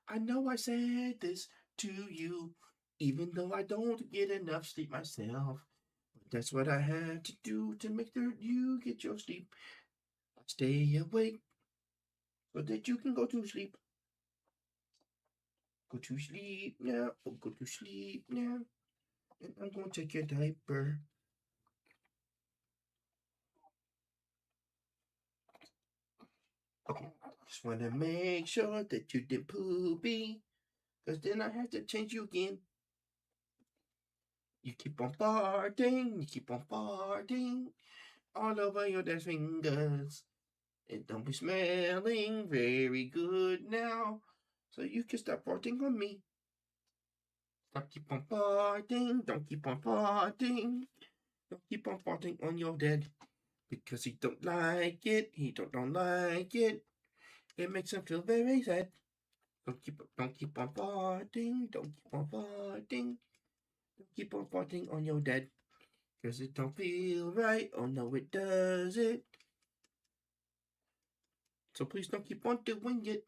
I know I said this to you, even though I don't get enough sleep myself. But that's what I have to do to make sure you get your sleep. Stay awake so that you can go to sleep. Go to sleep now. Oh, go to sleep now. And I'm going to take your diaper. Okay. Just want to make sure that you didn't poopy. Because then I have to change you again. You keep on farting. You keep on farting. All over your dad's fingers. It don't be smelling very good now. So you can stop farting on me. Don't keep on farting. Don't keep on farting. Don't keep on farting on your dad. Because he don't like it. He don't like it. It makes him feel very sad. Don't keep on farting. Don't keep on farting. Don't keep on farting on your dad. Because it don't feel right. Oh no, it doesn't. So please don't keep on doing it.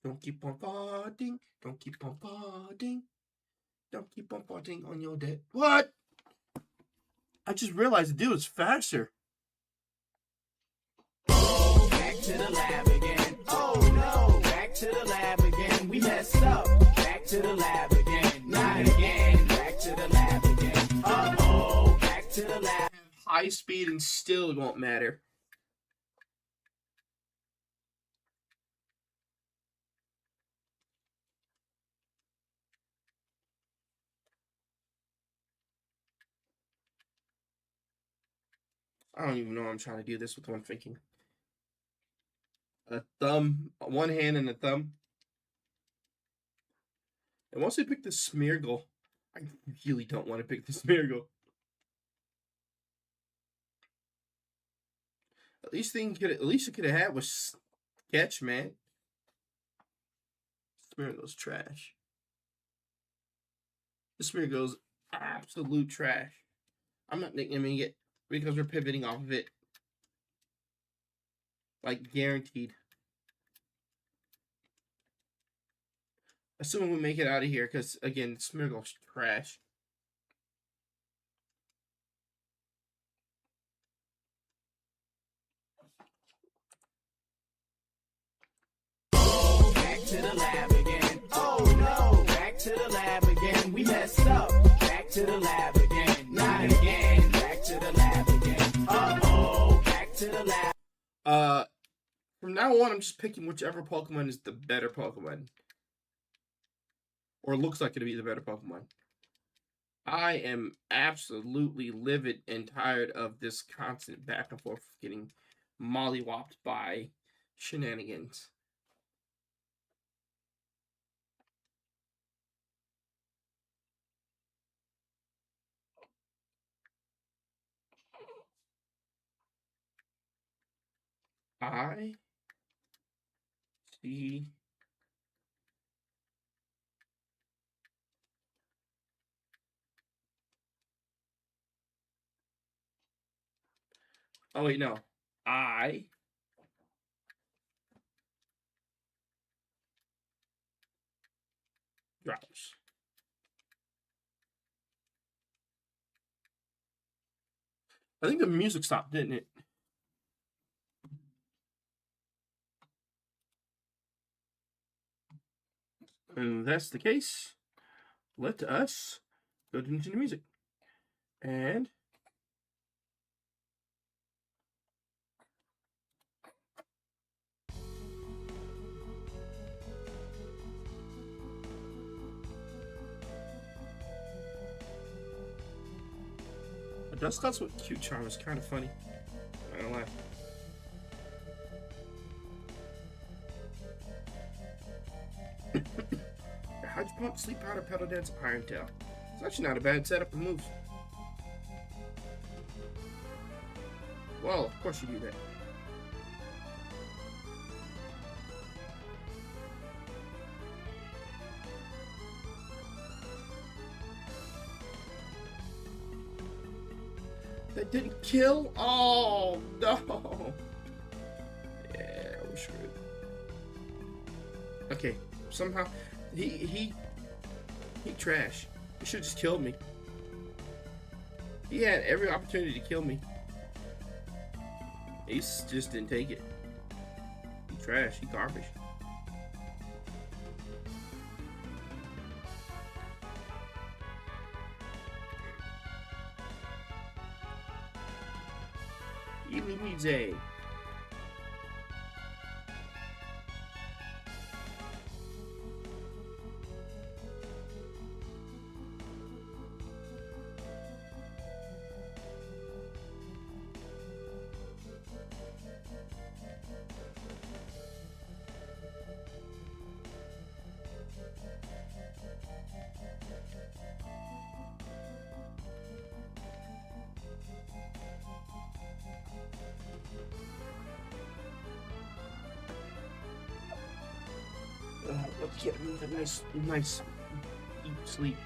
Don't keep on farting. Don't keep on farting. Don't keep on farting on your dad. What? I just realized the dude is faster. Back to the lab again. Oh no, back to the lab again. We messed up. to the lab again. Not again. Back to the lab again. Uh-oh. Back to the lab. High speed and still won't matter. I don't even know I'm trying to do this with one thinking. A thumb, one hand and a thumb. And once I pick the Smeargle, I really don't want to pick the Smeargle. At least you could have had was Sketch, man. Smeargle's trash. The Smeargle's absolute trash. I'm not nicknaming it because we're pivoting off of it. Like, guaranteed. Assuming we make it out of here, because, again, Smeargle's trash. Back to the lab again. Oh no. Back to the lab again. We messed up. Back to the lab again. Not again. Back to the lab again. Uh-oh. Back to the lab. From now on, I'm just picking whichever Pokemon is the better Pokemon. Or looks like it to be the better Pokemon. I am absolutely livid and tired of this constant back and forth getting mollywopped by shenanigans. I see. Oh wait, no. I drops. I think the music stopped, didn't it? And if that's the case, let us go into the music. And a Dusclops with cute charm is kind of funny. I don't lie. How'd you pump, sleep powder, pedal dance, iron tail? It's actually not a bad setup of moves. Well, of course you do that. That didn't kill? Oh, no. Yeah, we're screwed. Okay, somehow, he trash. He should just killed me. He had every opportunity to kill me. He just didn't take it. He trash, he garbage. Evening needs a. Let's get him a nice deep sleep.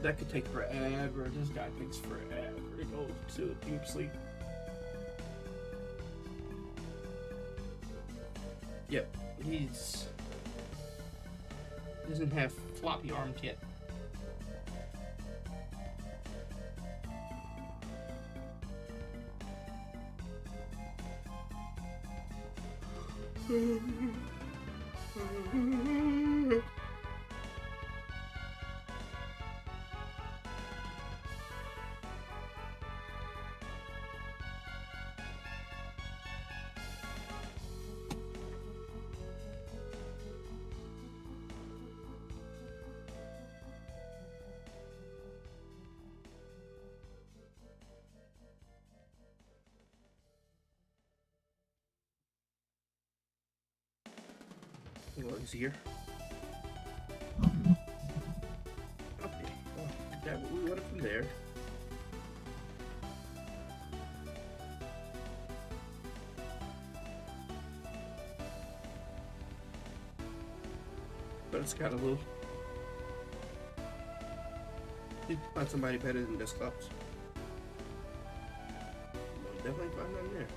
That could take forever. This guy takes forever to go to a deep sleep. Yep, he's doesn't have floppy arms yet. Well, he's here. Okay, well, yeah, we went from there. But it's got a little. You find somebody better than Desktops. Definitely find none there.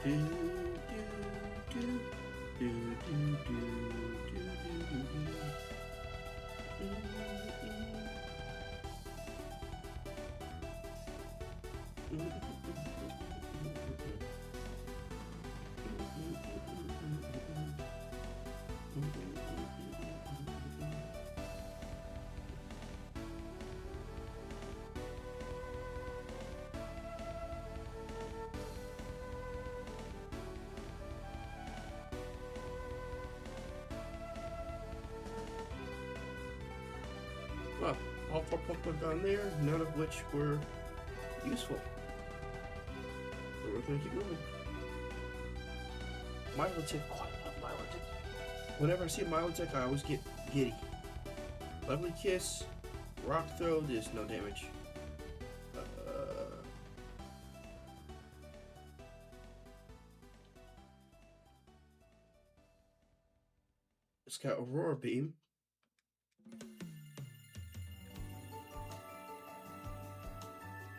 Do, do, do, do, do, do, Well, all 4 Pokemon down there, none of which were useful. So we're gonna keep moving. Milotic. Oh, I love Milotic. Whenever I see a Milotic, I always get giddy. Lovely Kiss, Rock Throw, there's no damage. It's got Aurora Beam.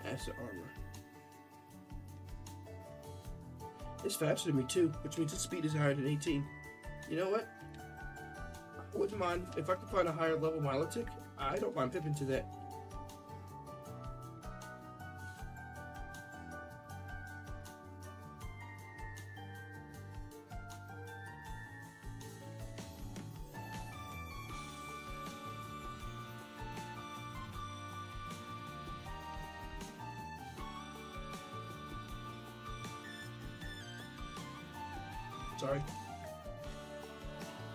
Acid Armor. It's faster than me too, which means its speed is higher than 18. You know what? I wouldn't mind if I could find a higher level Milotic. I don't mind pipping to that. Sorry.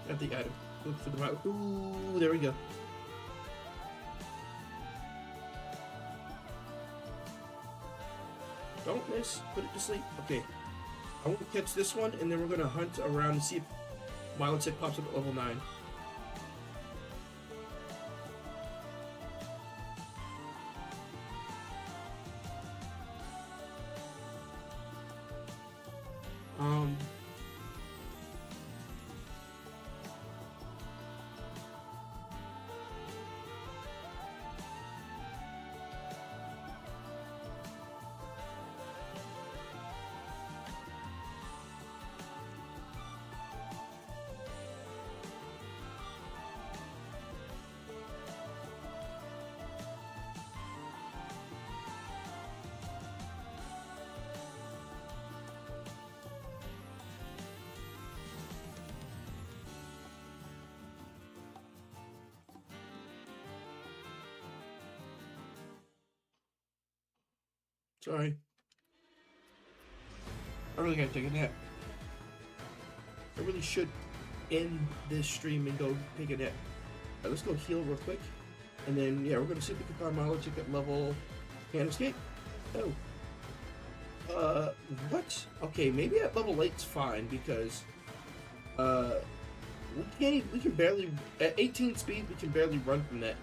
Got the item. Look for the Milotic. Ooh, there we go. Don't miss. Put it to sleep. Okay. I want to catch this one, and then we're going to hunt around and see if Milotic pops up at level 9. Sorry. I really gotta take a nap. I really should end this stream and go take a nap. Alright, let's go heal real quick. And then, yeah, we're gonna see if we can find Milotic at level... Can't escape? Oh. What? Okay, maybe at level 8's fine, because... we can barely... At 18 speed, we can barely run from that.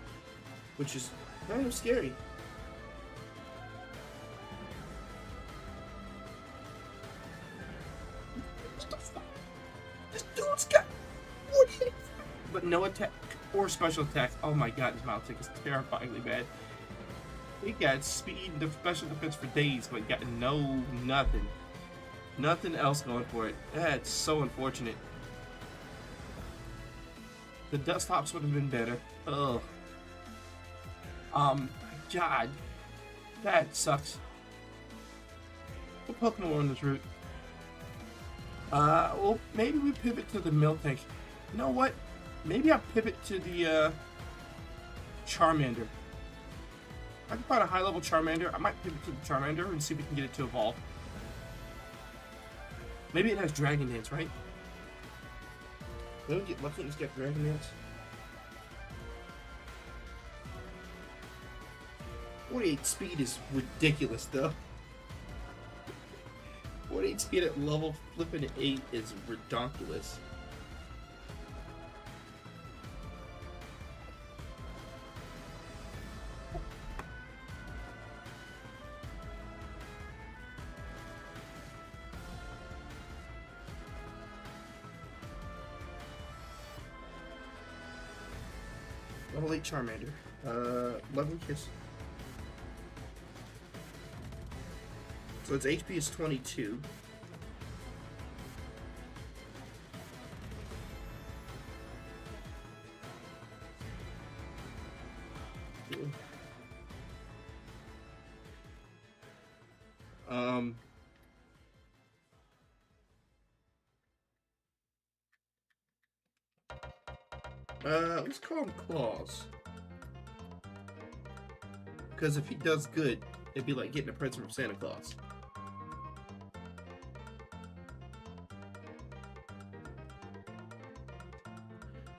Which is kind of scary. But no attack or special attacks. Oh my god, this Milotic is terrifyingly bad. He got speed and special defense for days, but got nothing. Nothing else going for it. That's so unfortunate. The Dust Hops would have been better. Ugh. God. That sucks. What Pokemon were on this route? Well, maybe we pivot to the Miltank. You know what? Maybe I'll pivot to the, Charmander. I can find a high-level Charmander. I might pivot to the Charmander and see if we can get it to evolve. Maybe it has Dragon Dance, right? Let me get lucky and just get Dragon Dance. 48 speed is ridiculous, though. 48 speed at level flipping 8 is ridiculous. Level 8 Charmander. 11 Kiss. So its HP is 22. Let's call him Claws. Because if he does good, it'd be like getting a present from Santa Claus.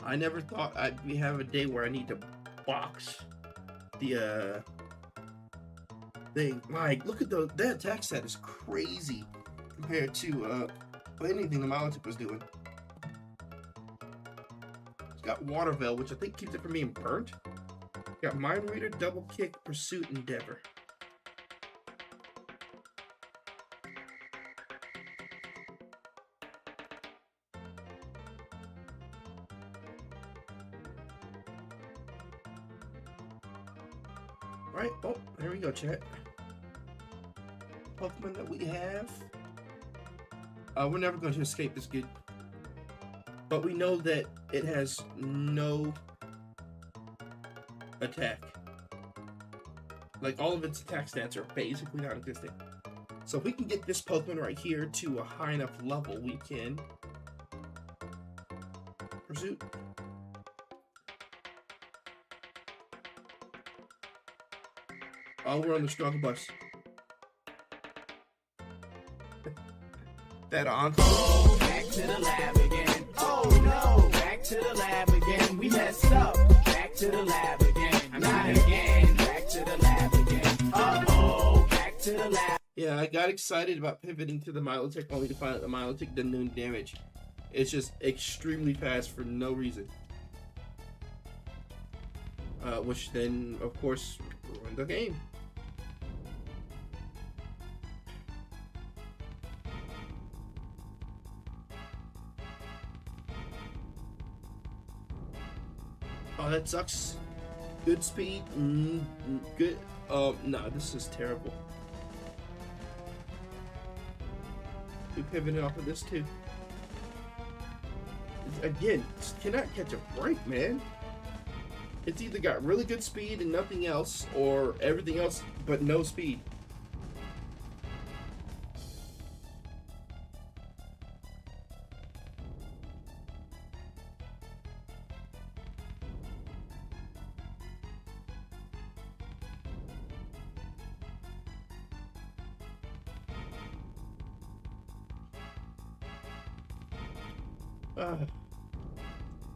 I never thought I'd have a day where I need to box the thing. Like, look at that attack stat is crazy compared to anything the Milotic was doing. It's got Water Veil, which I think keeps it from being burnt. Got Mind Reader, Double Kick, Pursuit, Endeavor. Right, oh, there we go, chat. Pokemon that we have. We're never going to escape this good. But we know that it has no attack. Like, all of its attack stats are basically non-existent. So if we can get this Pokemon right here to a high enough level, we can Pursuit. Oh, we're on the struggle bus. That on. Oh, back to the lab again. Oh no, back to the lab again. We messed up. Back to the lab again. Not again. Back to the lab again. Oh, back to the lab. Yeah, I got excited about pivoting to the Milotic only to find out the Milotic doesn't do damage. It's just extremely fast for no reason. Which then, of course, ruined the game. Oh, that sucks. Good speed. Good. No, this is terrible. We pivoted off of this too. Again, just cannot catch a break, man. It's either got really good speed and nothing else, or everything else but no speed.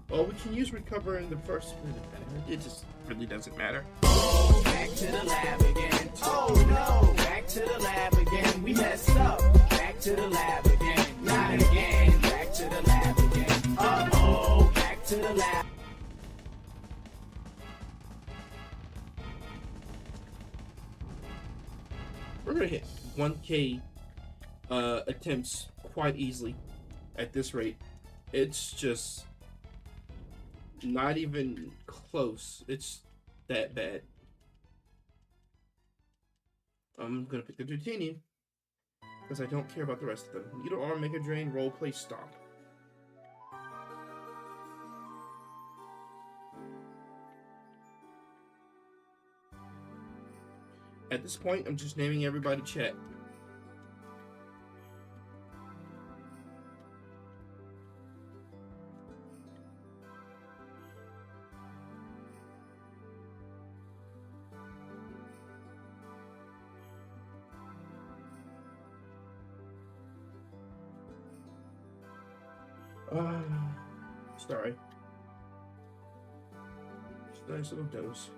Well, we can use recover in the first minute. It just really doesn't matter. Oh, back to the lab again. Oh no, back to the lab again. We messed up. Back to the lab again. Not again. Back to the lab again. Oh, back to the lab. We're gonna hit 1K attempts quite easily at this rate. It's just not even close. It's that bad. I'm gonna pick the Dratini because I don't care about the rest of them. Needle Arm, Mega Drain, Role Play, Stomp. At this point, I'm just naming everybody Chet. Sorry. Just a nice little dose.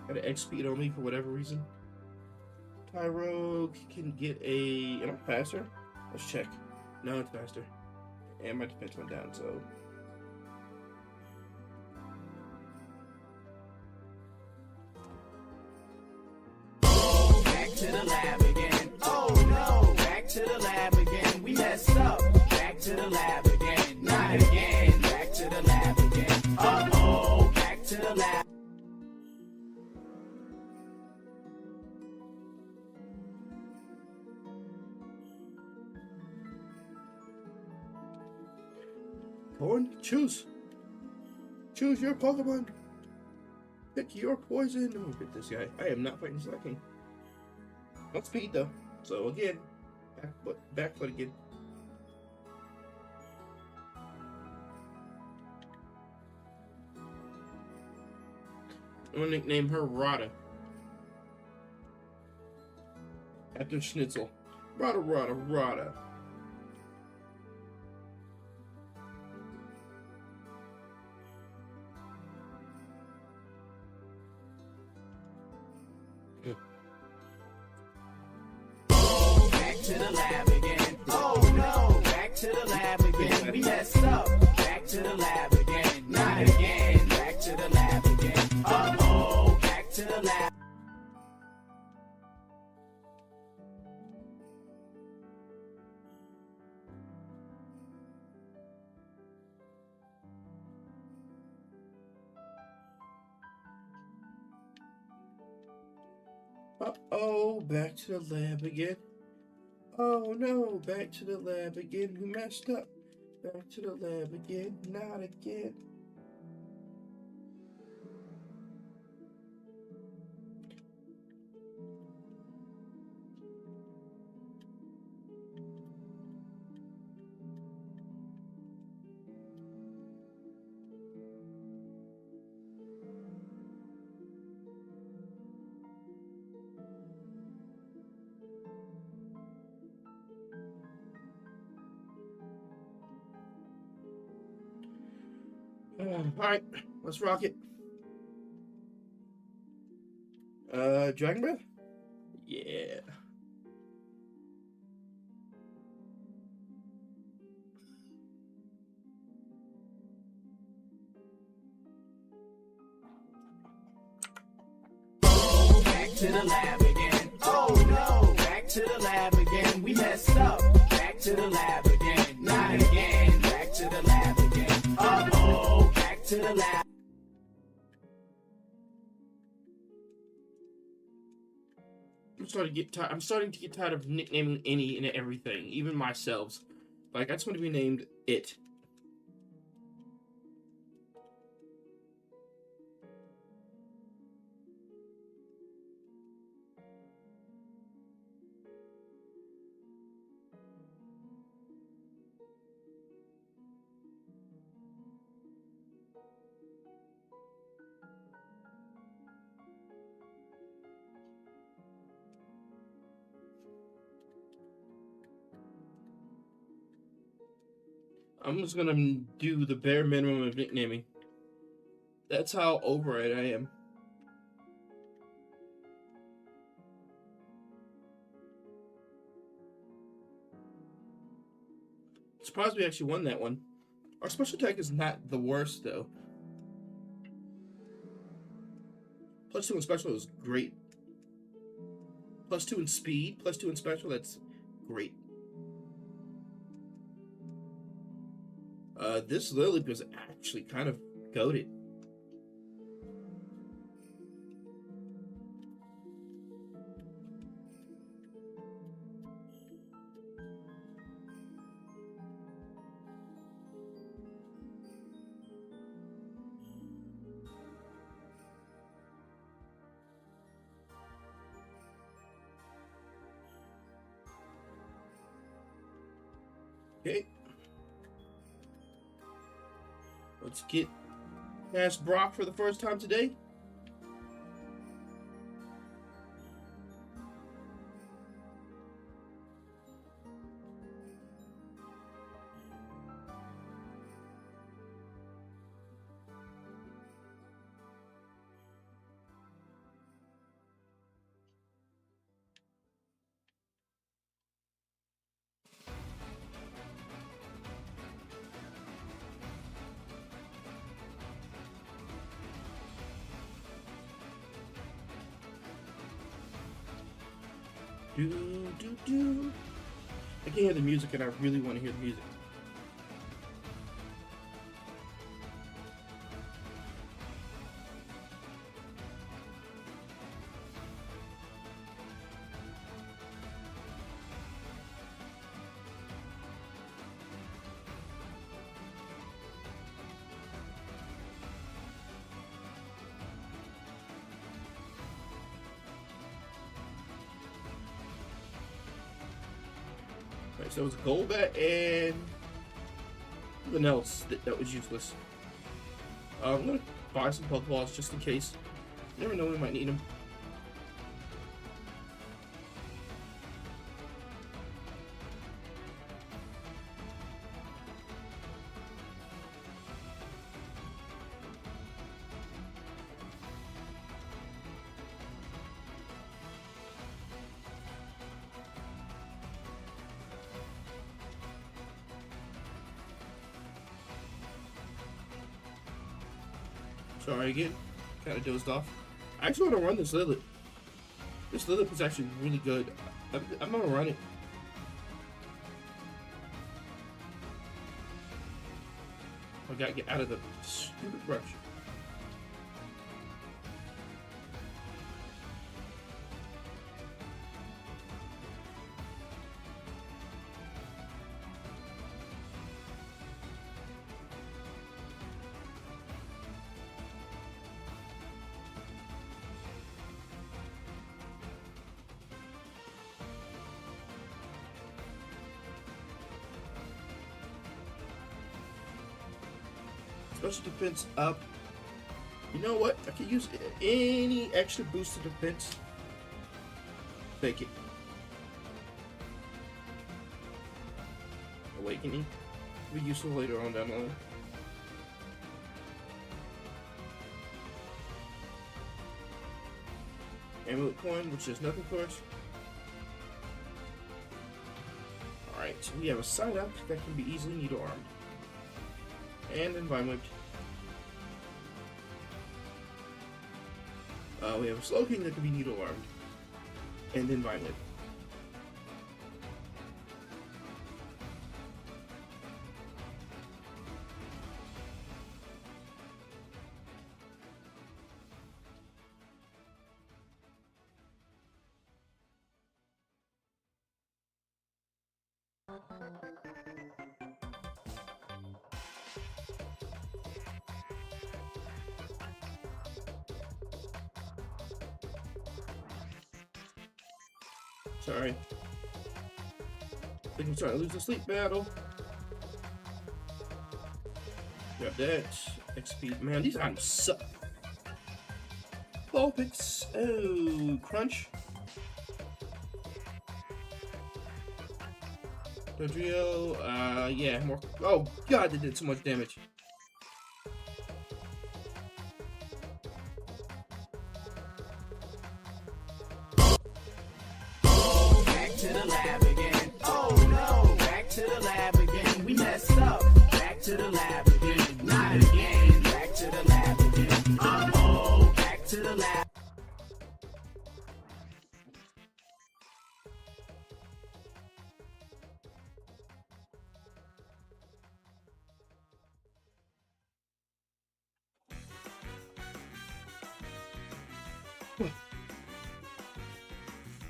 Got an X speed on me for whatever reason. Tyro can get a... Am I faster? Let's check. No, it's faster. And my defense went down, so... Back to the lab again. Oh no, back to the lab again. We messed up. Back to the lab again. Not again. Back to the lab again. Uh-oh, back to the lab. Corn, choose. Choose your Pokemon. Pick your poison. Let me pick this guy. I am not fighting slacking. No speed though. So again, back foot again. I'm gonna nickname her Rada. After Schnitzel. Rada, Rada, Rada. Back to the lab again. Oh no, back to the lab again. We messed up. Back to the lab again. Not again. Back to the lab again. Uh-oh, back to the lab. Uh-oh, back to the lab again. Oh no, back to the lab again. We messed up. Back to the lab again. Not again. Alright, let's rock it. Dragon Breath? Yeah. Back to the lab again. Oh no, back to the lab again. We messed up. Back to the lab again. Not again. Back to the lab again. Uh-oh, back to the lab. I'm starting to get tired of nicknaming any and everything, even myself. Like, I just want to be named It. I'm just gonna do the bare minimum of nicknaming. That's how over it I am. Surprised we actually won that one. Our special attack is not the worst though. +2 in special is great. +2 in speed, +2 in special, that's great. This Lily was actually kind of goated. Okay. Let's get past Brock for the first time today. Do. I can hear the music and I really want to hear the music. So it was a gold bat and something else that was useless. I'm gonna buy some Pokeballs just in case. You never know, we might need them. Sorry again, kind of dozed off. I actually want to run this Lilith. This Lilith is actually really good. I'm gonna run it. I gotta get out of the stupid brush. Special defense up. You know what? I can use any extra boost to defense. Take it. Awakening. Be useful later on down the line. Amulet coin, which is nothing for us. Alright, so we have a side up that can be easily needle armed. And then Vine Whipped. We have a Slow King that can be needle armed. And then Vine Whipped. Sorry. I think I'm starting to lose the sleep battle. Grab that. XP. Man, these items suck. Vulpix. Oh, Crunch. Dodrio. Yeah, more. Oh, God, they did so much damage. To the lab again. Oh no, back to the lab again. We messed up. Back to the lab again. Not again. Back to the lab again. Oh, back to the lab.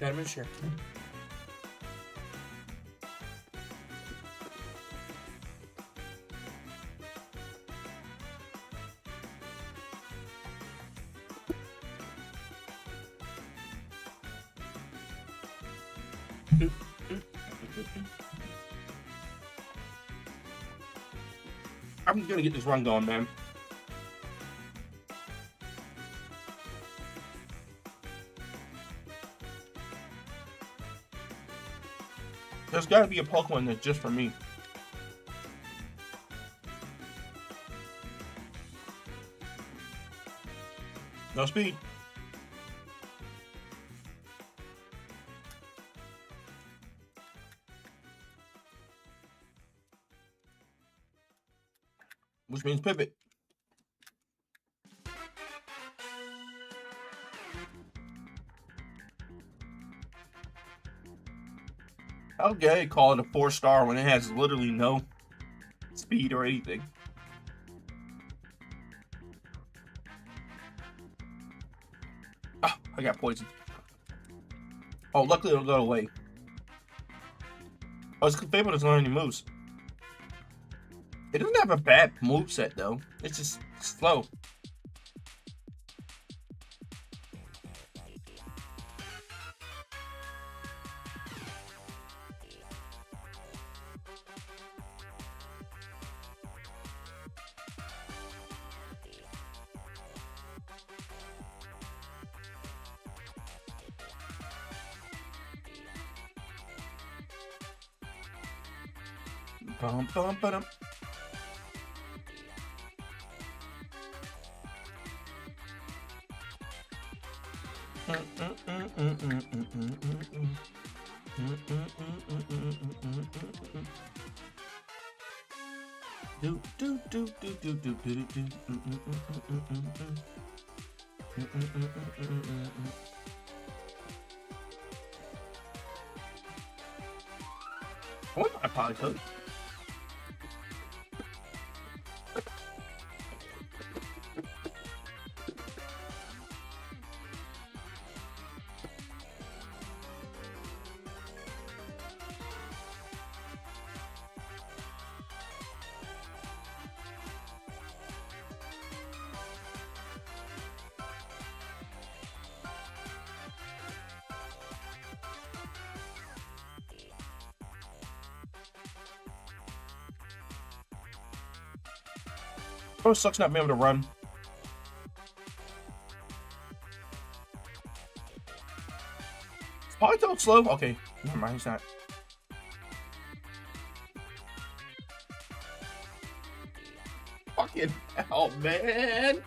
Got him in share. I'm gonna get this run going, man. There's gotta be a Pokemon that's just for me. No speed. Which means pivot. How dare you call it a 4-star when it has literally no speed or anything? Ah, I got poisoned. Oh, luckily it'll go away. Oh, it's Fable doesn't learn any moves. It doesn't have a bad moveset though. It's just slow. Bum bum ba-dum. Do do do do do do do do. I wonder if I probably could. Oh, sucks not being able to run. Is Politoed slow? Okay, never mind, he's not. Fucking hell, man.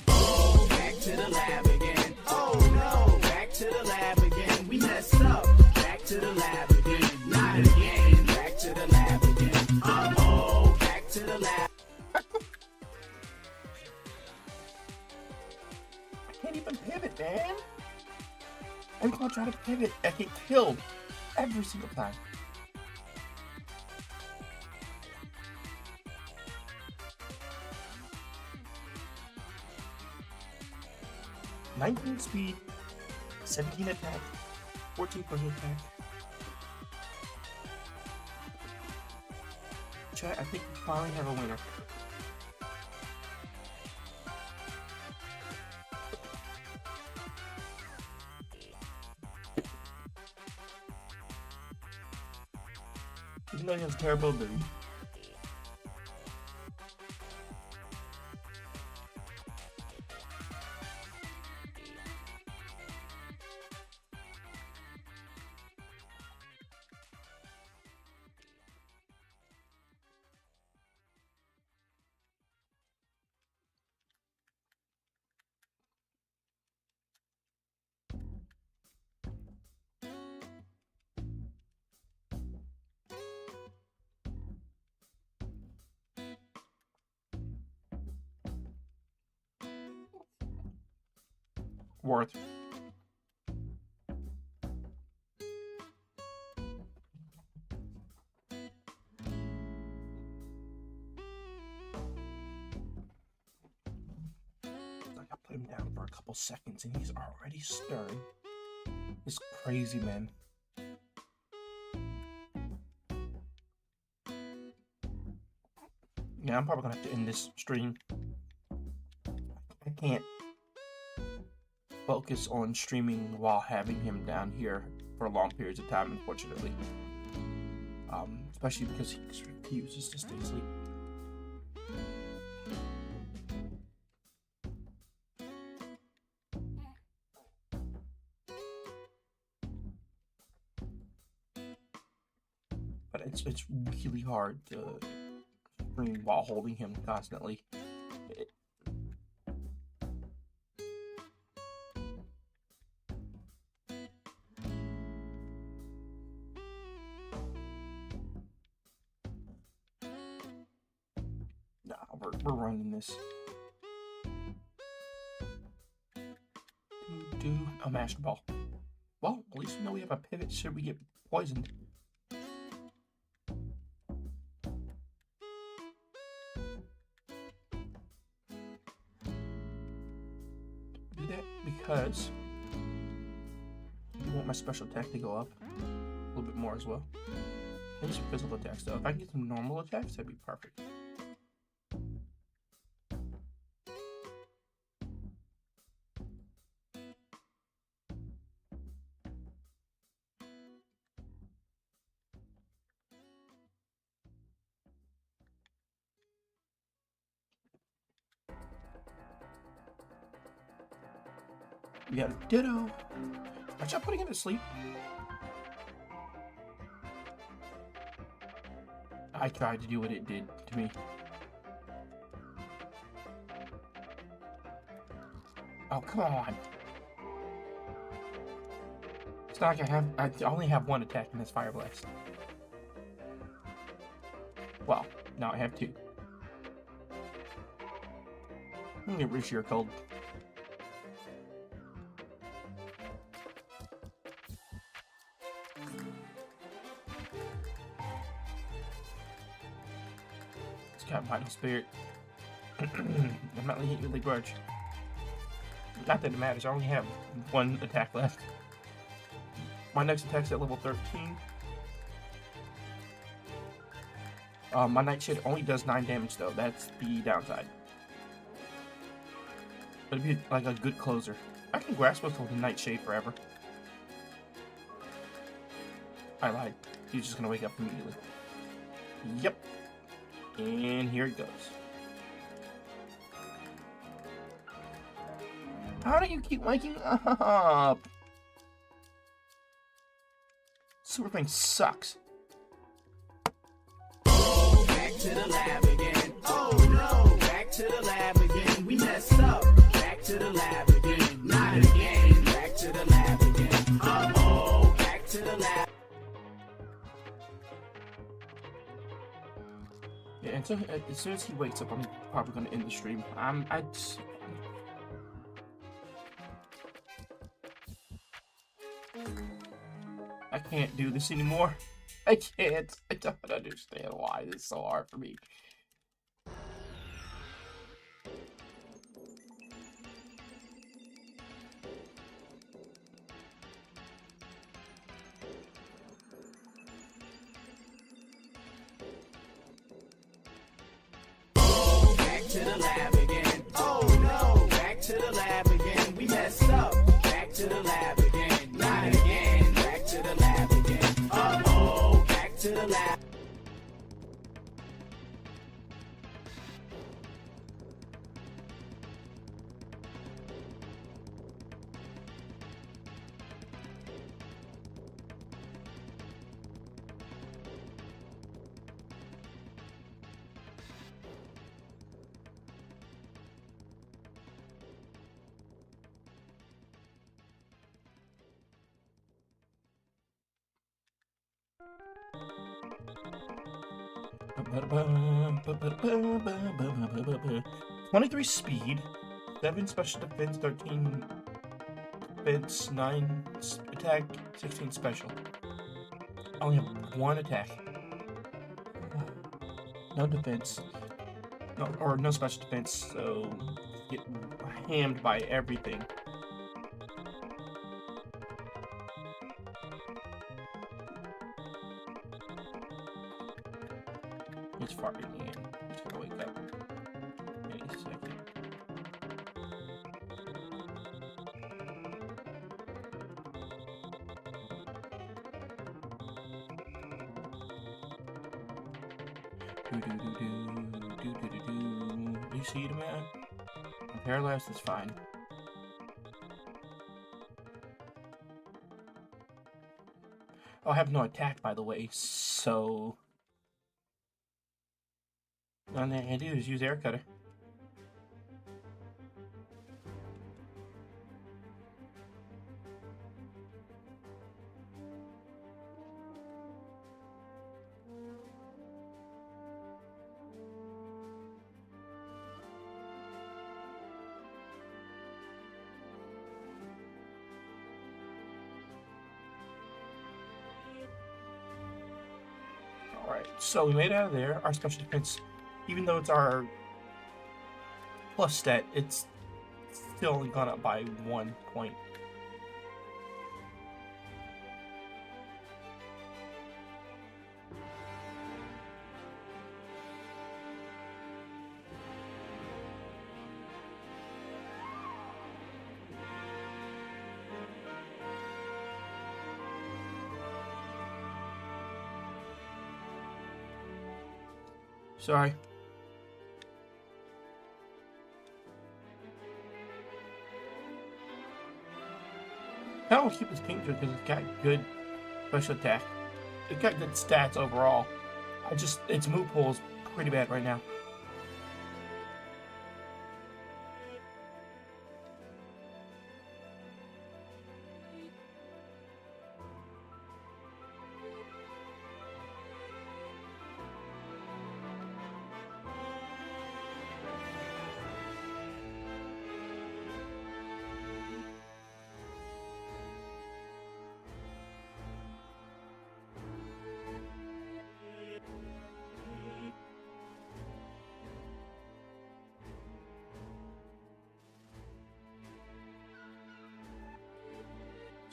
Back to the lab again. Oh no, back to the lab again. We messed up. Back to the lab again. Not again. Back to the lab again. Oh, back to the lab. I can't even pivot, man. Every time I try to pivot, I get killed every single time. "19 speed, 17 attack, 14 push attack." Chat, I think we finally have a winner. Even though he has terrible ability. Worth. Like, I put him down for a couple seconds and he's already stirring. It's crazy, man. Yeah, I'm probably gonna have to end this stream. I can't focus on streaming while having him down here for long periods of time, unfortunately. especially because he refuses to stay asleep. But it's really hard to stream while holding him constantly. Nah, we're running this. Do a master ball. Well, at least we know we have a pivot should we get poisoned. Do that because I want my special attack to go up a little bit more as well. And some physical attacks though. If I can get some normal attacks, that'd be perfect. We got a ditto. Watch out putting him to sleep. I tried to do what it did to me. Oh, come on. It's not like I only have one attack in this Fire Blast. Well, now I have two. I'm gonna get rid of your cold. Got Vital Spirit. I'm not letting you really grudge. Not that it matters, I only have one attack left. My next attack's at level 13. My Nightshade only does 9 damage though, that's the downside. But it'd be like a good closer. I can Grasp with the Nightshade forever. I lied. He's just gonna wake up immediately. Yep. And here it goes. How do you keep waking up? Super Thing sucks. Back to the lab again. Oh no, back to the lab again. We messed up. Back to the lab again. Not again. Back to the lab again. Uh-oh, back to the lab. Yeah, and so as soon as he wakes up, I'm probably going to end the stream. I can't do this anymore. I can't. I don't understand why this is so hard for me. To the lab again. Oh no, back to the lab again. We messed up. Back to the lab again. Not again. Back to the lab again. Uh-oh, back to the lab. Ba-ba-ba-ba-ba-ba-ba-ba. 23 speed, 7 special defense, 13 defense, 9 attack, 16 special. I only have 1 attack. No defense. No special defense, so get hammed by everything. He's farting again. He's gonna wake up. Wait a second. You see it, man? I'm paralyzed, it's fine. Oh, I have no attack, by the way, so... the only thing I do is use air cutter. Alright, so we made it out of there. Our special defense, even though it's our plus stat, it's still only gone up by 1 point. Sorry. I don't keep this pink because it's got good special attack. It's got good stats overall. Its move pool is pretty bad right now.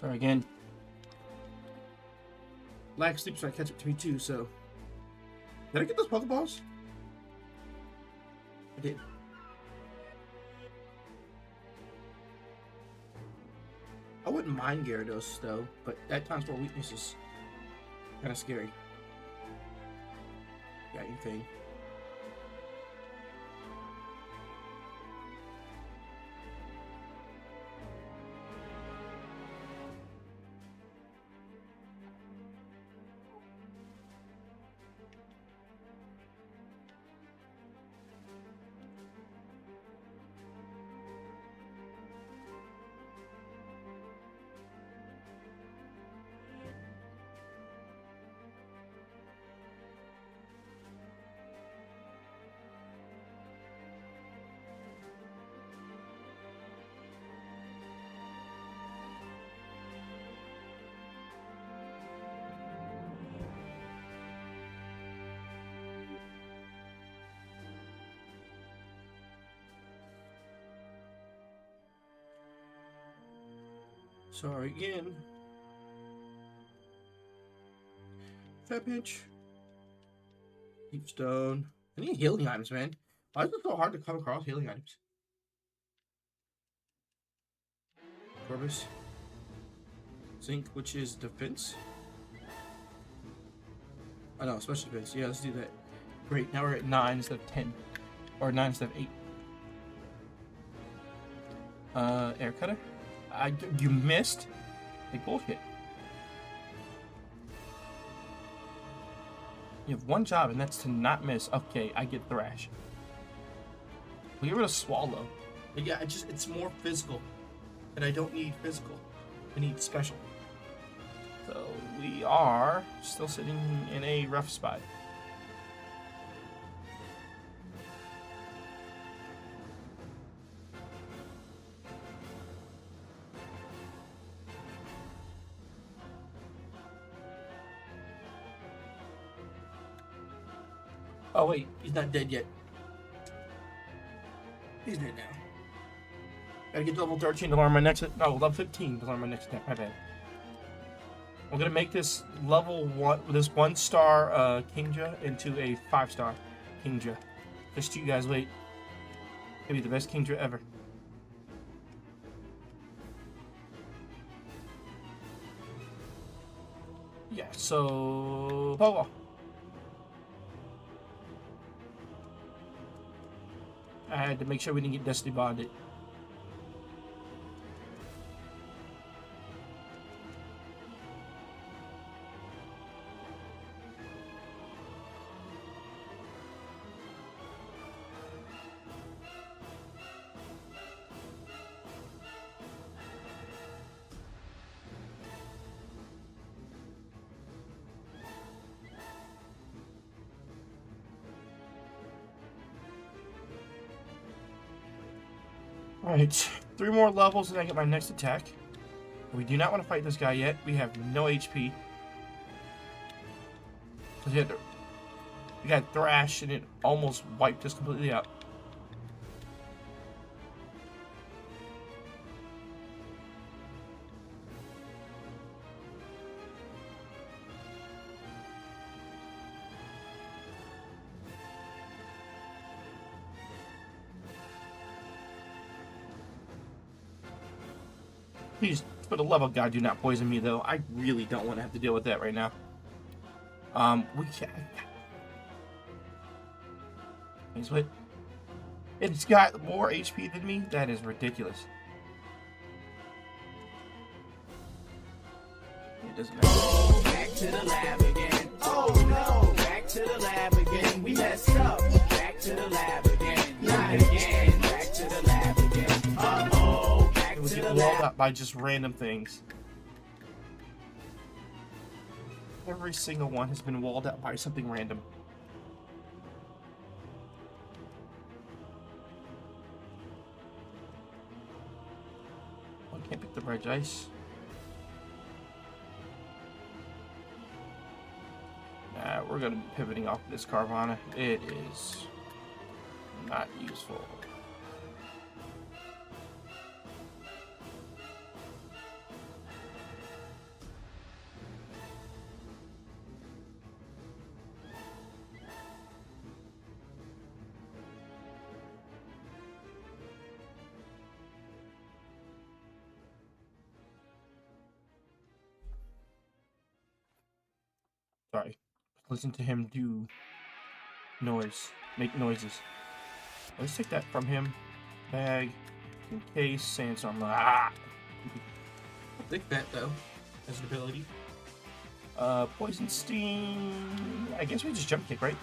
Sorry again. Lack of sleep trying to catch up to me too, so. Did I get those Pokeballs? I did. I wouldn't mind Gyarados though, but at times for weakness is kind of scary. Got anything? Sorry again. Fat pinch. Deep stone. I need healing items, man. Why is it so hard to come across healing items? Corvus. Zinc, which is defense. Oh no, special defense. Yeah, let's do that. Great, now we're at 9 instead of 10. Or 9 instead of 8. Air cutter. You missed? Like bullshit. You have one job, and that's to not miss. Okay, I get Thrash. We get rid of Swallow. But yeah, it's more physical. And I don't need physical. I need special. So we are still sitting in a rough spot. Oh wait, he's not dead yet. He's dead now. Gotta get to level 13 to learn my next. No, level 15 to learn my next attack. My bad. I'm gonna make this level 1, this 1-star Kingja into a 5-star Kingja. Just you guys wait. It'll be the best Kingja ever. Yeah. So, Pokeball. I had to make sure we didn't get Destiny bonded. Alright, 3 more levels and I get my next attack. We do not want to fight this guy yet. We have no HP. Because we got Thrash and it almost wiped us completely out. Please, for the love of God, do not poison me, though. I really don't want to have to deal with that right now. We can't. He's what? It's got more HP than me? That is ridiculous. It doesn't matter. Back to the lab again. Oh no, back to the lab again. We messed up. Back to the lab again. Not again. Back to the lab again. Uh-oh. Back We to get the walled lab. up by just random things. Every single one has been walled out by something random. I can't pick the red ice. Nah, we're gonna be pivoting off this Carvana. It is not useful. Sorry. Listen to him do make noises. Let's take that from him. Bag, in case, sandstorm. Ah! I'll take that though, as an ability. Poison sting. I guess we just jump kick, right?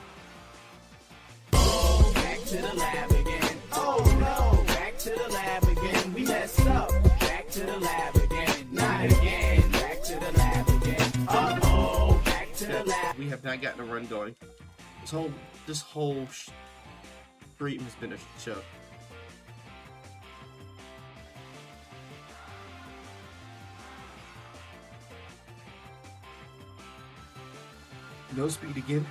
Back to the lab again. Oh no, back to the lab again. We messed up. Back to the lab again. Not again. Back to the lab again. Uh-oh. Back to the lab. We have not gotten a run going. This whole stream has been a show. No speed again.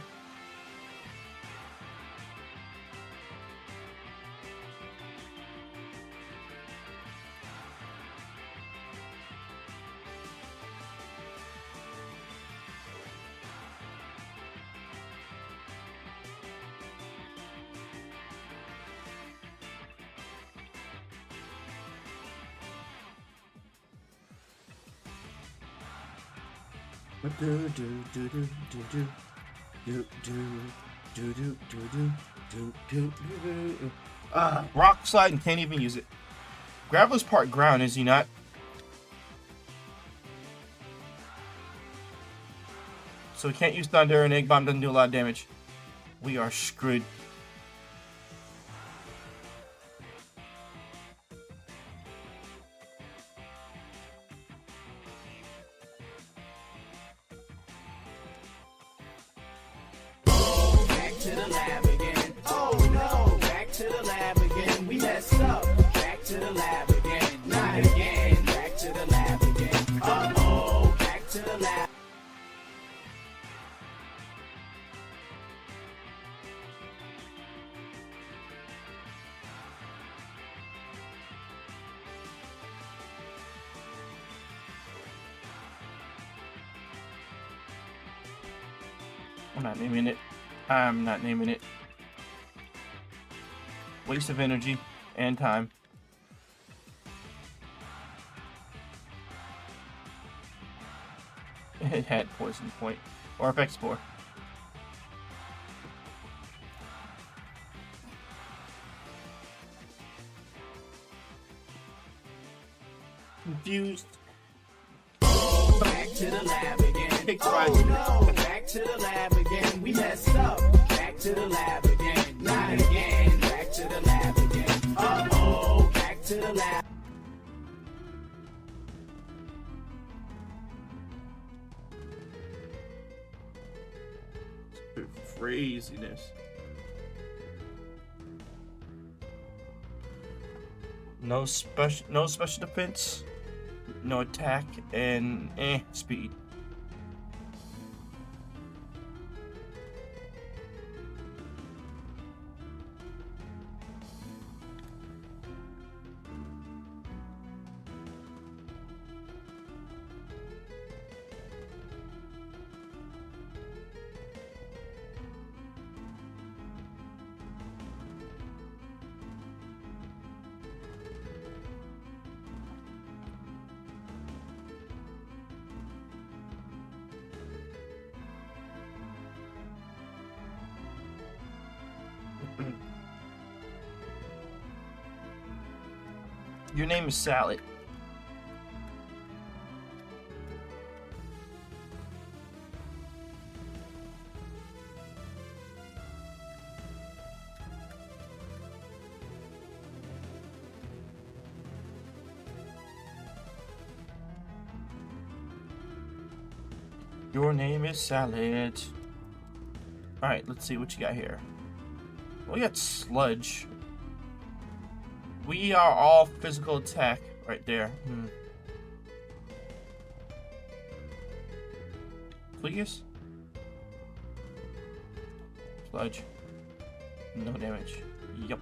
Rock slide and can't even use it. Gravel's part ground, is he not? So we can't use thunder, and egg bomb doesn't do a lot of damage. We are screwed. Back to the lab again. Oh no, back to the lab again. We messed up. Back to the lab again. Not again. Back to the lab again. Uh-oh. Back to the lab. I'm not naming it. I'm not naming it. Waste of energy and time. It had poison point or effect spore. confused. Back to the lab again. Oh no, back to the lab again. We messed up. Back to the lab again. Not again. Back to the lab again. Uh-oh, back to the lab. Craziness. No special defense, no attack, and speed. Your name is Salad. Your name is Salad. Alright, let's see what you got here. We got Sludge. We are all physical attack right there. Please? Sludge. No damage. Yup.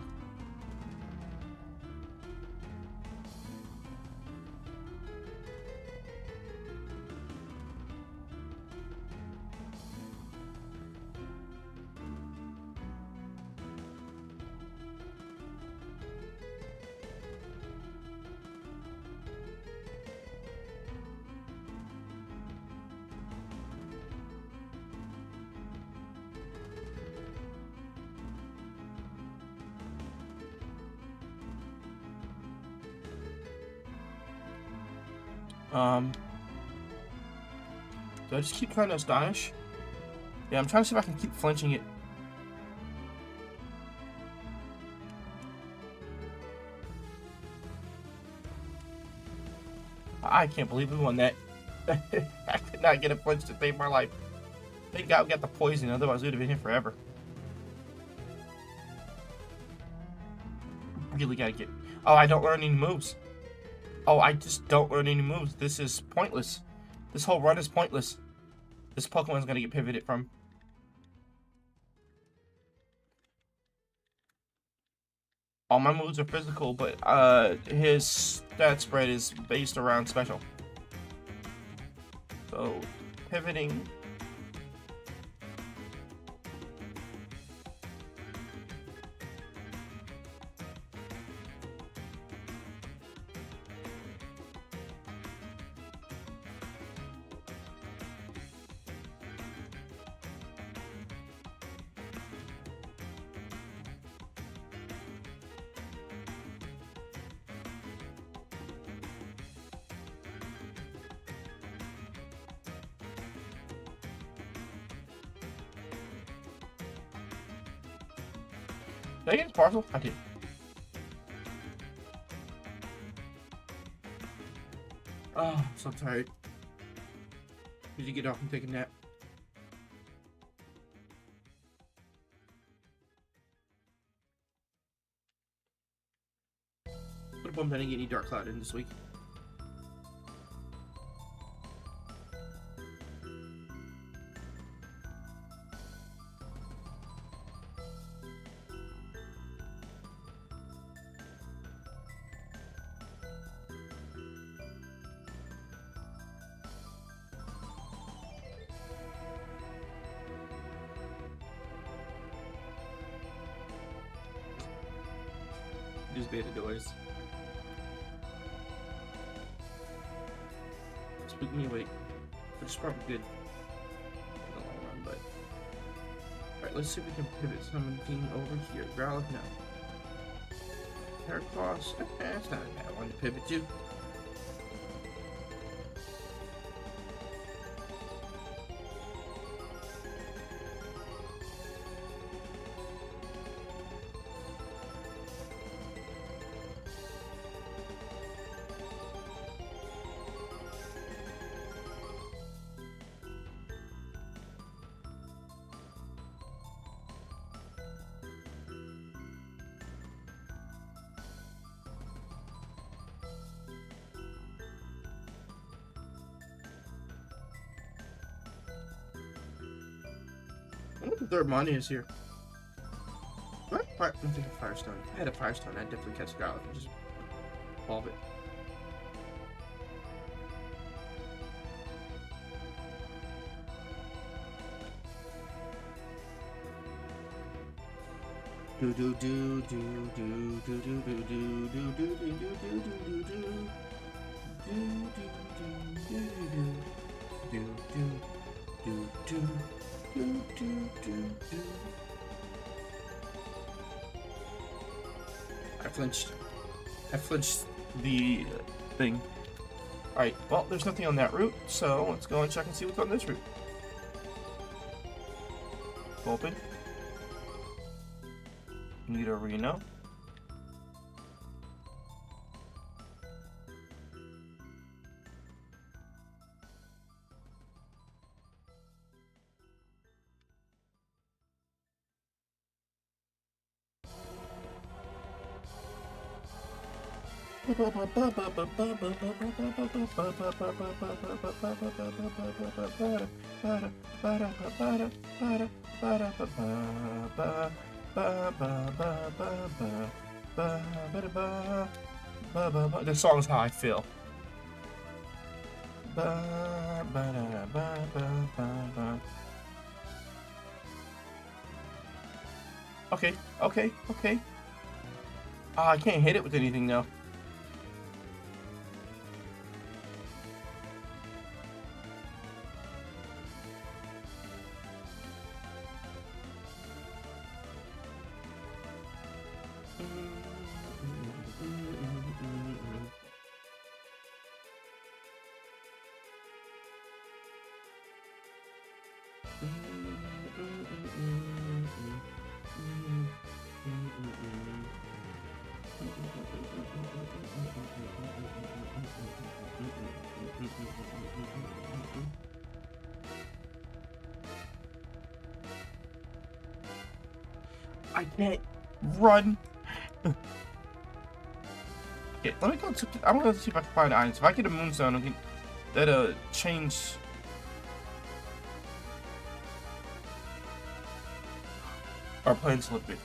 Do I just keep trying to astonish? Yeah, I'm trying to see if I can keep flinching it. I can't believe we won that. I could not get a flinch to save my life. Thank God we got the poison, otherwise we'd have been here forever. Really gotta get... Oh, I don't learn any moves. Oh, I just don't learn any moves. This is pointless. This whole run is pointless. This Pokemon's gonna get pivoted from. All my moves are physical, but his stat spread is based around special. So, pivoting. Did I get this parcel? I did. Oh, I'm so tired. Need to get off and take a nap. What a bump I didn't get any Dark Cloud in this week. Just beta doors. Spook me awake, which is probably good in the long run, but... Alright, let's see if we can pivot something over here. Growlithe, no. Hair Claws, that's not a bad one to pivot to. third money is here. What? I'm thinking Firestone. I had a Firestone. I'd definitely catch Scarlet and just evolve it. Do do do do do do do do do do do do do do do. I flinched. I flinched the thing. Alright, well, there's nothing on that route, so let's go and check and see what's on this route. Open. Need arena. This song's how I feel. Okay, okay, okay. I can't hit it with anything though. I can't run. Okay, let me go to. I'm gonna see if I can find items. If I get a moonstone, that'll change. Our plans a little bit.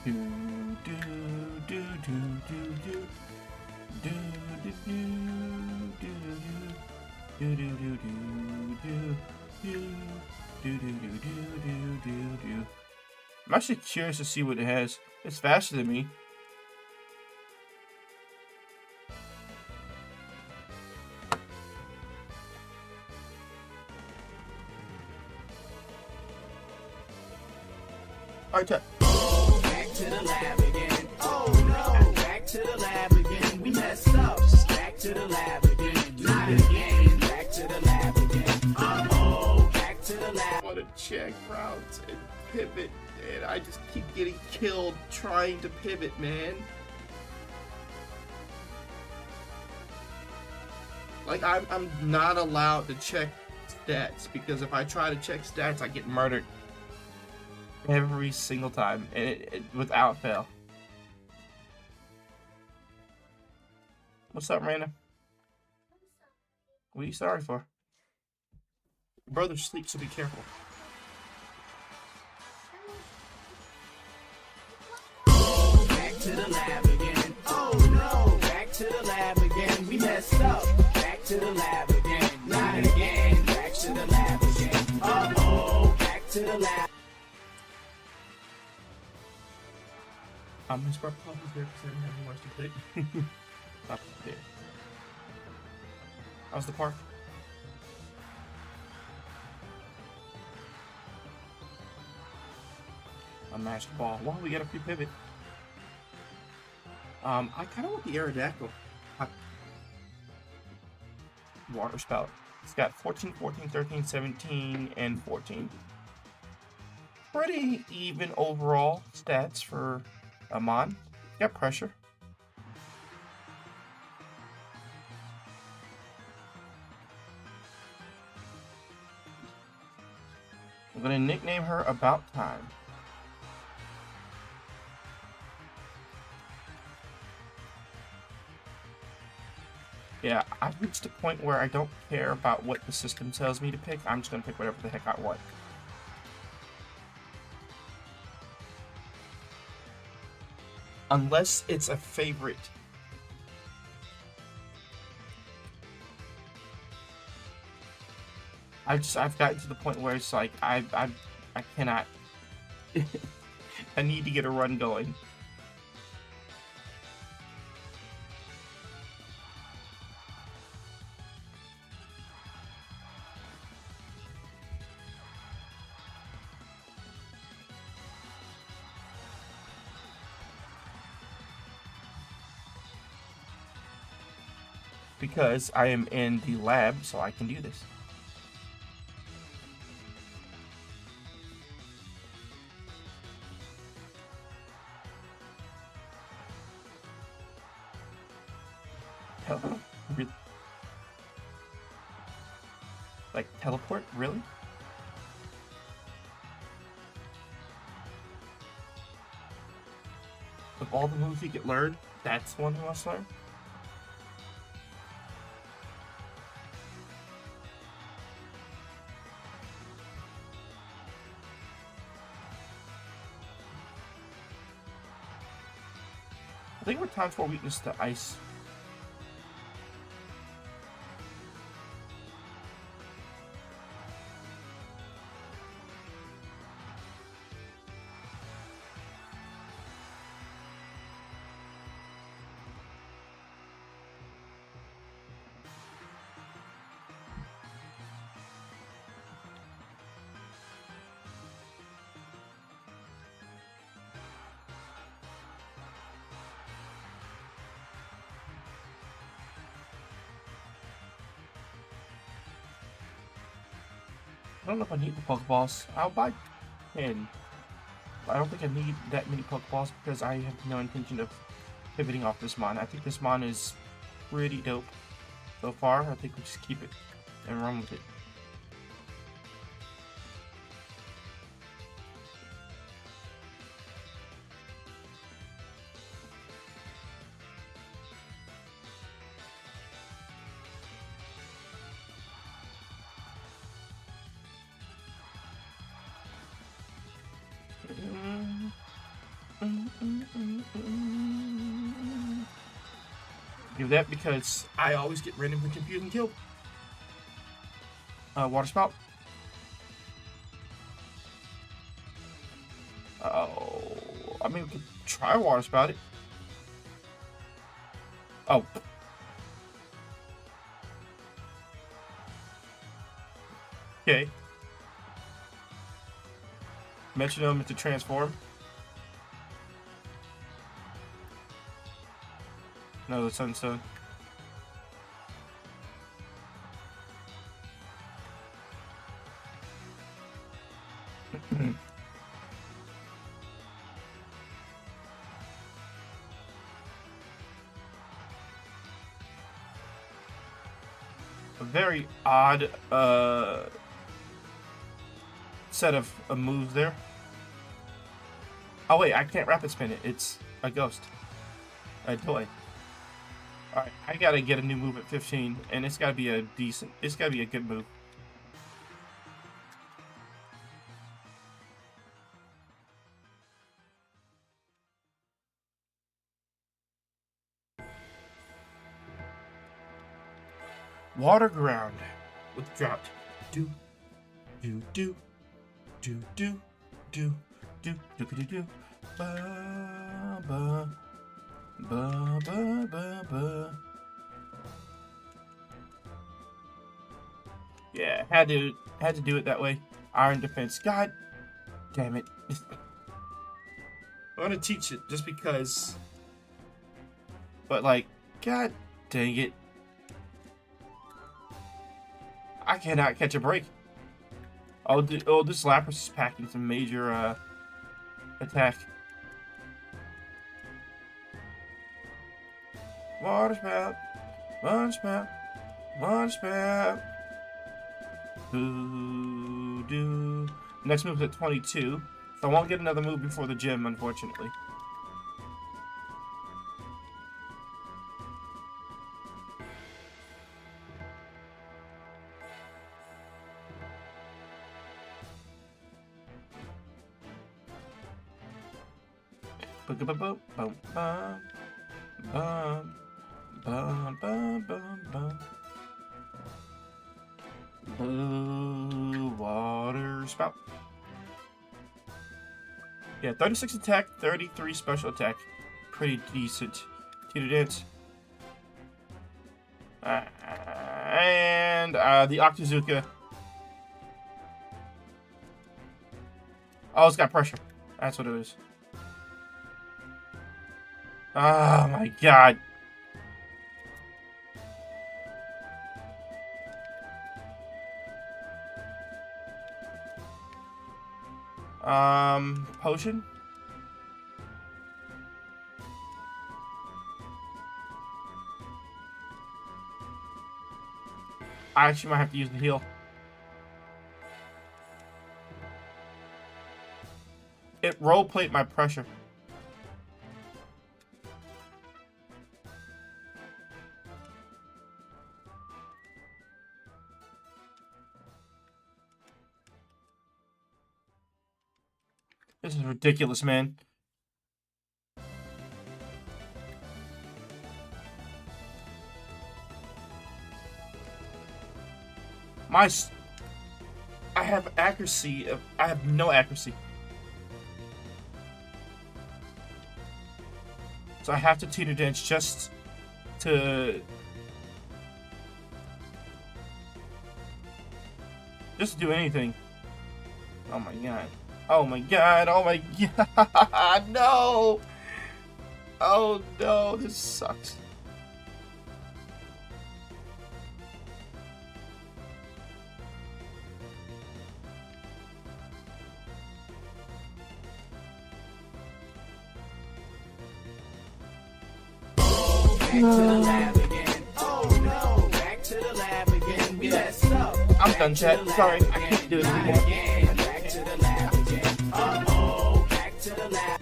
Do do do do do do do do do do do do do do do do. I'm actually curious to see what it has. It's faster than me. Alright, Back to the lab again. Oh no, back to the lab again. We messed up. Back to the lab again. Not again. Back to the lab again. Oh, back to the lab. I want to check routes and pivot, and I just keep getting killed trying to pivot, man. Like, I'm not allowed to check stats, because if I try to check stats, I get murdered. Every single time, and it without fail. What's up, Miranda? What are you sorry for? Your brother sleeps, so be careful. Back to the lab again. Oh no, back to the lab again. We messed up. Back to the lab again. Not again. Back to the lab again. Oh, back to the lab. I'm gonna spark pop here because I didn't have anywhere to put it. Not there. How's the park? A mashed ball. Wow, we got a free pivot. I kind of want the Aerodactyl. Water spout. It's got 14, 14, 13, 17, and 14. Pretty even overall stats for a mon. Got pressure. I'm gonna nickname her About Time. Yeah, I've reached a point where I don't care about what the system tells me to pick. I'm just gonna pick whatever the heck I want. Unless it's a favorite. I've gotten to the point where it's like I cannot. I need to get a run going. Because I am in the lab, so I can do this. Like, teleport? Really? Of all the moves you get learned, that's one who must learn? I think we're times 4 weakness to ice. I don't know if I need the Pokeballs. I'll buy 10. But I don't think I need that many Pokeballs because I have no intention of pivoting off this mon. I think this mon is pretty dope so far. I think we just keep it and run with it. Do that because I always get randomly confused and killed. Water spout. Oh, I mean, we could try water spout it. Oh. Okay. Metronome to transform. No, the sunstone. A very odd set of moves there. Oh wait, I can't rapid spin it. It's a ghost. A toy. Alright, I gotta get a new move at 15, and it's gotta be a good move. Water ground with drought. Do, do, do, do, do, do, do, do, do, do, ba, ba. Ba, ba, ba, ba. Yeah, had to do it that way. Iron defense. God damn it. I want to teach it just because. But like, god dang it. I cannot catch a break. Oh, this Lapras is packing some major attack. Water spout, water spout, water spout. Hoodoo. Next move's at 22, so I won't get another move before the gym, unfortunately. Bum bum bum bum bum bum bum bum. Blue water spout. Yeah, 36 attack, 33 special attack. Pretty decent. Teeter dance. And the Octazooka. Oh, it's got pressure. That's what it is. Oh my god. Potion? I actually might have to use the heal. It roleplayed my pressure. This is ridiculous, man. I have accuracy. I have no accuracy. So I have to teeter dance just to do anything. Oh my god. Oh my god. Oh my god. No. Oh no. This sucks. Back to the lab again. Oh no, back to the lab again. We messed up. I'm done, chat. Sorry, I can't do it anymore. Back to the lab again. Oh, back to the lab.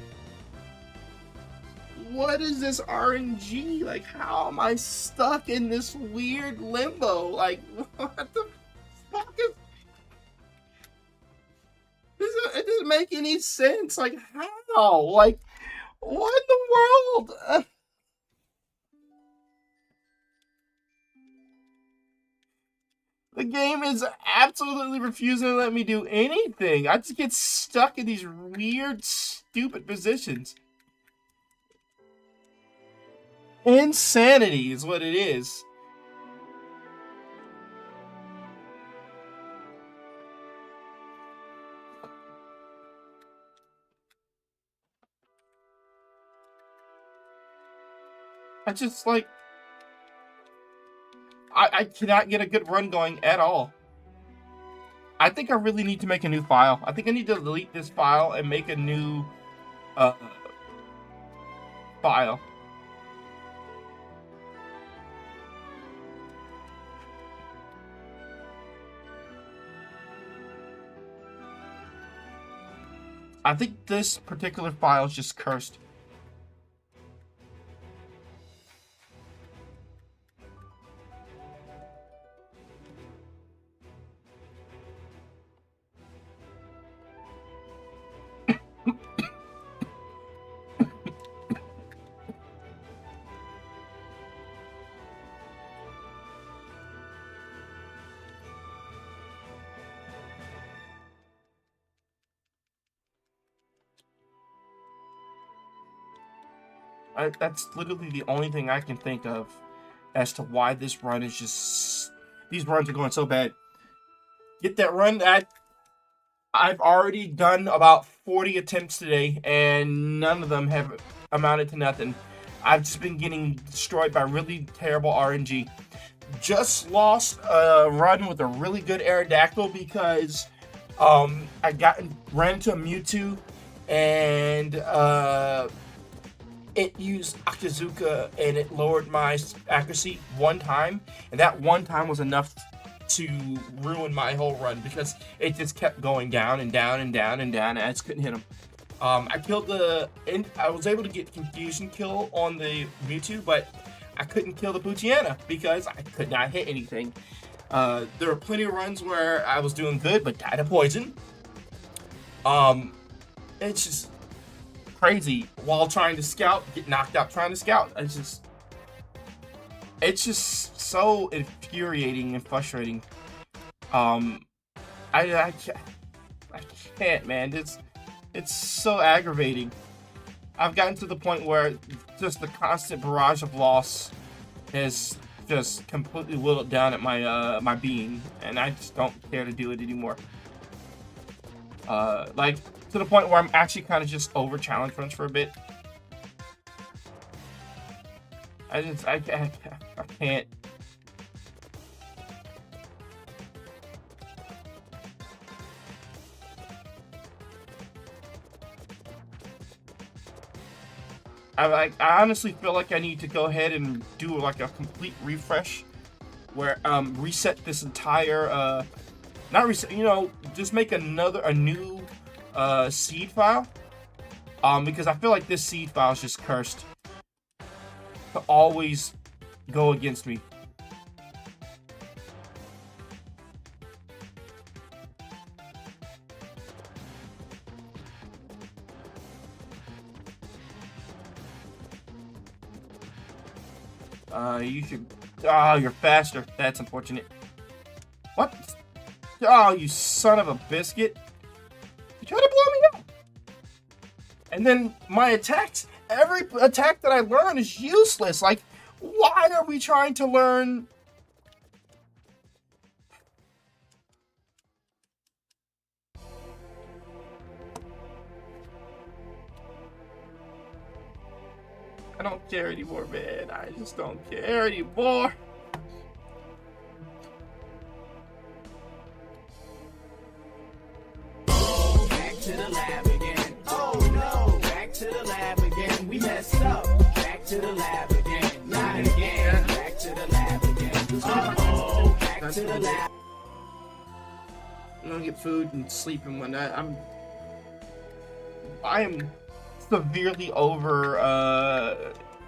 What is this RNG? Like, how am I stuck in this weird limbo? Like, what the fuck is... It doesn't make any sense. Like, how? Like, what in the world? The game is absolutely refusing to let me do anything. I just get stuck in these weird, stupid positions. Insanity is what it is. I just, like... I cannot get a good run going at all. I think I really need to make a new file. I think I need to delete this file and make a new file. I think this particular file is just cursed. That's literally the only thing I can think of as to why this run is just... These runs are going so bad. Get that run. I've already done about 40 attempts today, and none of them have amounted to nothing. I've just been getting destroyed by really terrible RNG. just lost a run with a really good Aerodactyl because I ran into a Mewtwo and it used Akazuka and it lowered my accuracy one time, and that one time was enough to ruin my whole run because it just kept going down and down and down and down, and I just couldn't hit him. I was able to get Confusion Kill on the Mewtwo, but I couldn't kill the Poochyena because I could not hit anything. There were plenty of runs where I was doing good, but died of poison. It's just crazy. While trying to scout, get knocked out trying to scout. It's just so infuriating and frustrating. I can't, man. It's so aggravating. I've gotten to the point where just the constant barrage of loss has just completely whittled down at my being, and I just don't care to do it anymore. Like to the point where I'm actually kind of just over challenge runs for a bit. I can't. I honestly feel like I need to go ahead and do like a complete refresh where reset this entire not reset, just make a new seed file, because I feel like this seed file is just cursed to always go against me. You should. Oh, you're faster. That's unfortunate. What? Oh, you son of a biscuit. You trying to blow me up. And then my attacks, every attack that I learn is useless. Like, why are we trying to learn? I don't care anymore, man. I just don't care anymore. Back to the lab again. Oh no, back to the lab again. We messed up. Back to the lab again. Not again. Back to the lab again. Oh, back to the lab. I'm gonna get food and sleep and whatnot. I am severely over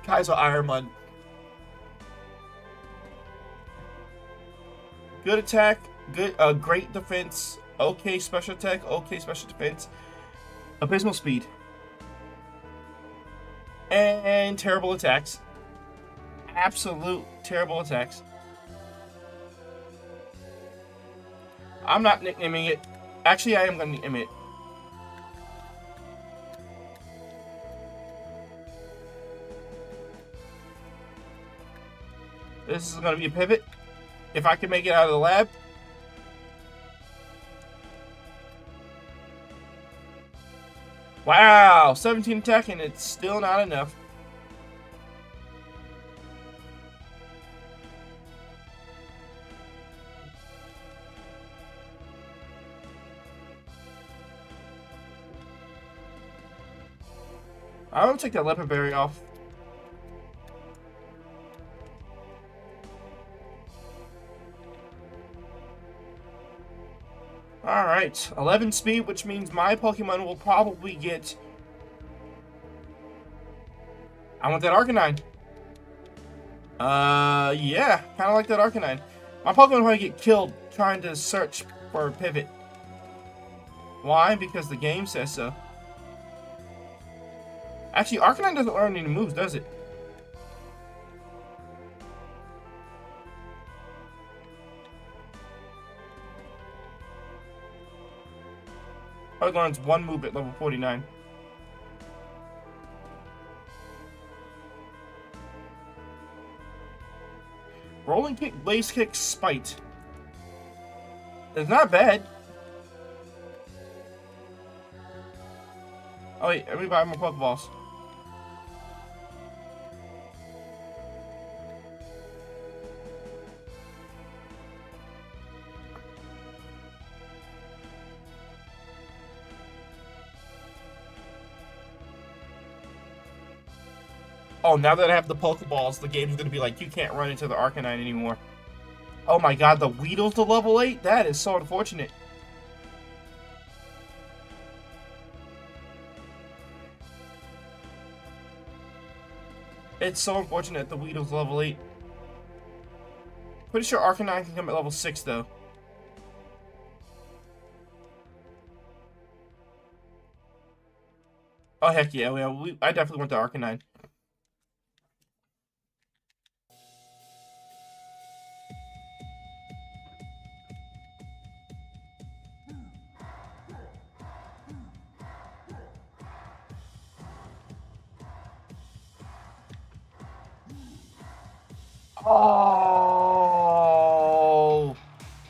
Kaizo Ironmon. Good attack, great defense, okay special attack, okay special defense, abysmal speed, and terrible attacks. Absolute terrible attacks. I'm not nicknaming it. Actually, I am going to nickname it. This is going to be a pivot. If I can make it out of the lab. Wow, 17 attack and it's still not enough. I will take that leopard berry off. Alright, 11 speed, which means my Pokemon will probably get... I want that Arcanine. Yeah, kind of like that Arcanine. My Pokemon will probably get killed trying to search for a pivot. Why? Because the game says so. Actually, Arcanine doesn't learn any moves, does it? It learns one move at level 49. Rolling kick, blaze kick, spite. It's not bad. Oh wait, let me buy more Pokeballs. Oh, now that I have the Pokeballs, the game's gonna be like, you can't run into the Arcanine anymore. Oh my god, the Weedle's to level 8? That is so unfortunate. It's so unfortunate the Weedle's level 8. Pretty sure Arcanine can come at level 6 though. Oh heck yeah, I definitely want the Arcanine. Oh,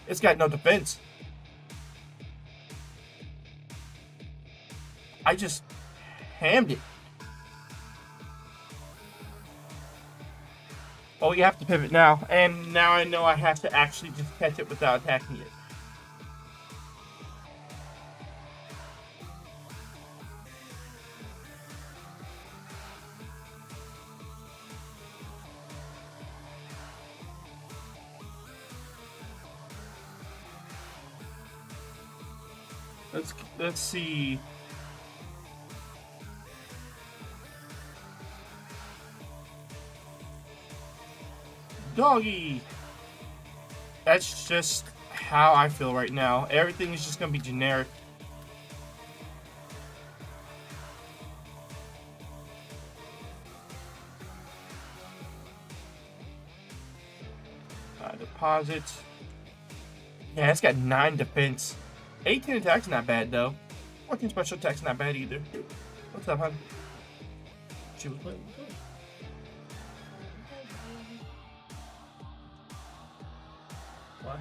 it's got no defense. I just hammed it. Oh, you have to pivot now, and now I know I have to actually just catch it without attacking it. Let's see. Doggy. That's just how I feel right now. Everything is just gonna be generic. Deposit. Yeah, it's got 9 defense. 18 attack's not bad though. 14 special attack's not bad either. What's up, hon? She was playing. What?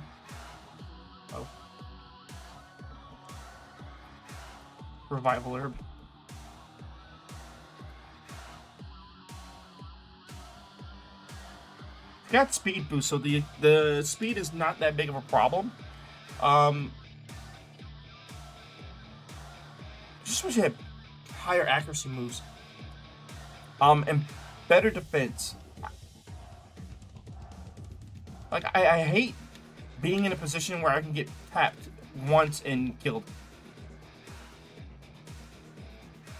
Oh. Revival herb. Got speed boost, so the speed is not that big of a problem. Just wish you had higher accuracy moves. And better defense. Like, I hate being in a position where I can get tapped once and killed.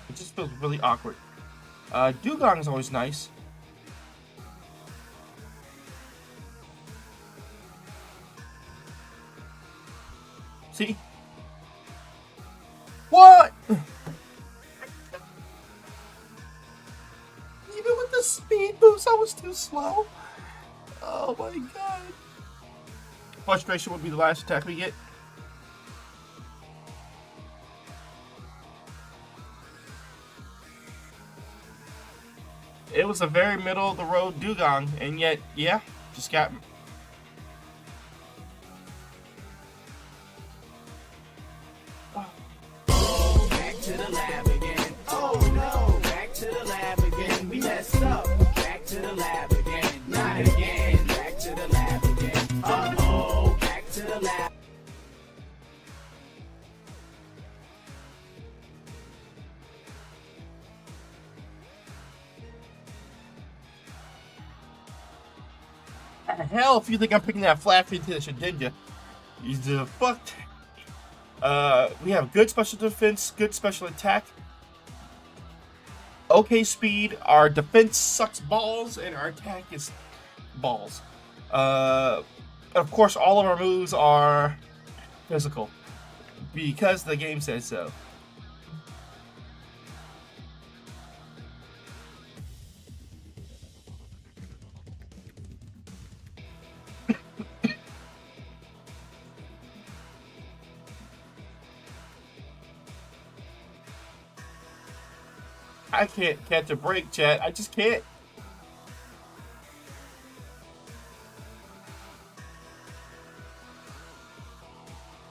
It just feels really awkward. Dugong is always nice. See? What? Even with the speed boost, I was too slow. Oh my god. Frustration would be the last attack we get. It was a very middle of the road Dugong, and yet, yeah, just got. Back to the lab again. Oh no, back to the lab again. We messed up. Back to the lab again. Not again. Back to the lab again. Uh-oh, back to the lab. Hell, if you think I'm picking that flat feet to the Shedinja, you're fucked. We have good special defense, good special attack, okay speed. Our defense sucks balls, and our attack is balls. Of course, all of our moves are physical because the game says so. I can't catch a break, chat. I just can't.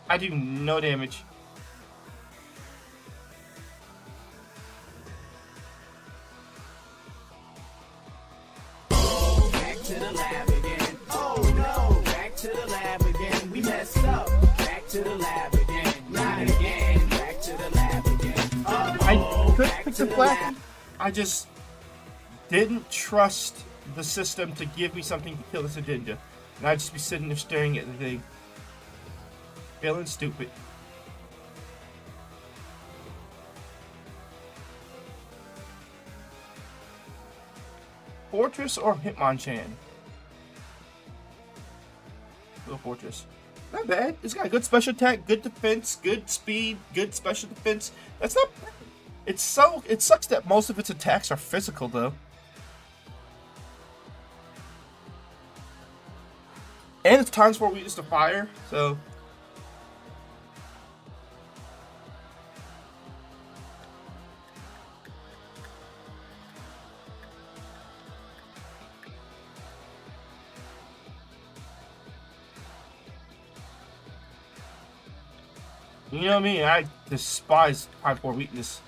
I do no damage. Back to the lab again. Oh no, back to the lab again. We messed up. Back to the lab again. Not again. Back to the lab again. I could pick the flat. I just didn't trust the system to give me something to kill this Adinja. And I'd just be sitting there staring at the thing. Feeling stupid. Fortress or Hitmonchan? Little Fortress. Not bad. It's got good special attack, good defense, good speed, good special defense. That's not bad. It sucks that most of its attacks are physical though. And it's times 4 weakness to fire, so you know me, I despise type 4 weakness.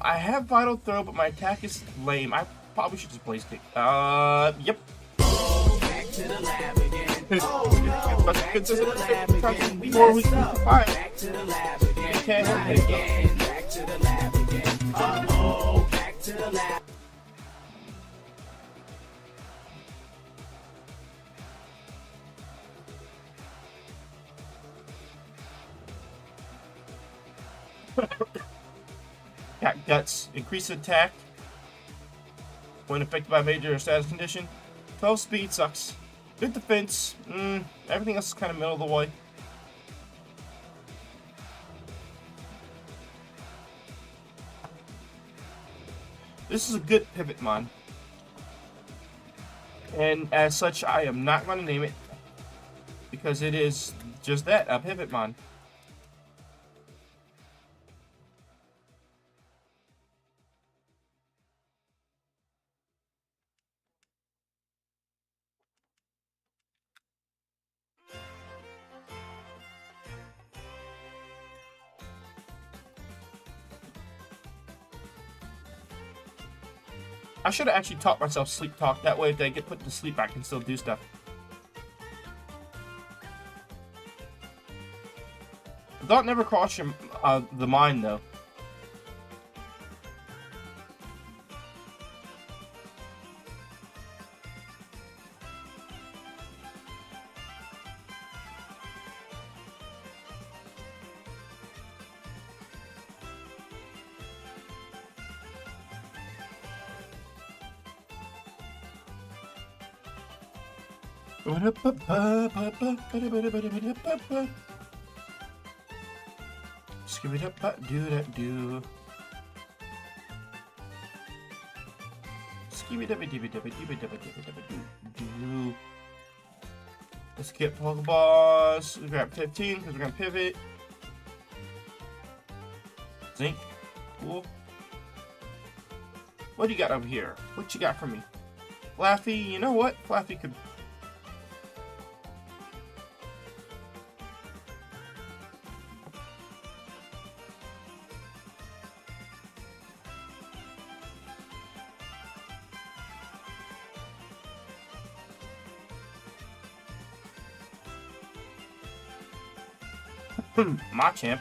I have Vital Throw, but my attack is lame. I probably should just Blaze Kick. Yep. Back to the lab again. Oh no. Back to the lab again. We messed up. Back to the lab again. Can't Not help it. again. Back to the lab again. Uh-oh. Back to the lab. Cat Guts. Increase attack when affected by major or status condition. 12 speed sucks. Good defense. Everything else is kind of middle of the way. This is a good Pivotmon. And as such, I am not going to name it. Because it is just that, a Pivotmon. I should have actually taught myself sleep talk. That way, if they get put to sleep, I can still do stuff. The thought never crossed your, the mind, though. Skibidi-dap-do-that-do. Skibidi-dap-dibidi-dap-dibidi-dap-do. Let's get Pokeballs. We grab 15 because we're gonna pivot. Zinc. Cool. What do you got over here? What you got for me? Flaffy, you know what? Flaffy could. Machamp.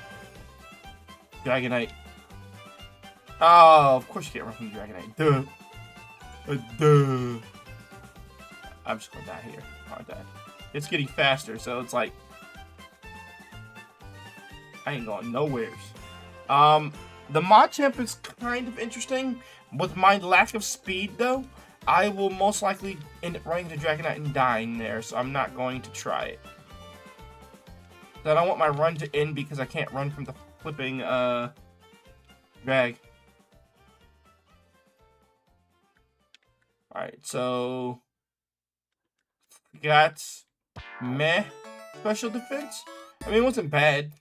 Dragonite. Oh, of course you can't run from Dragonite. Duh. Duh. I'm just gonna die here. Oh, I died. It's getting faster, so it's like I ain't going nowheres. The Machamp is kind of interesting. With my lack of speed, though, I will most likely end up running into Dragonite and dying there, so I'm not going to try it. I don't want my run to end because I can't run from the flipping drag. Alright, so we got meh special defense. I mean, it wasn't bad.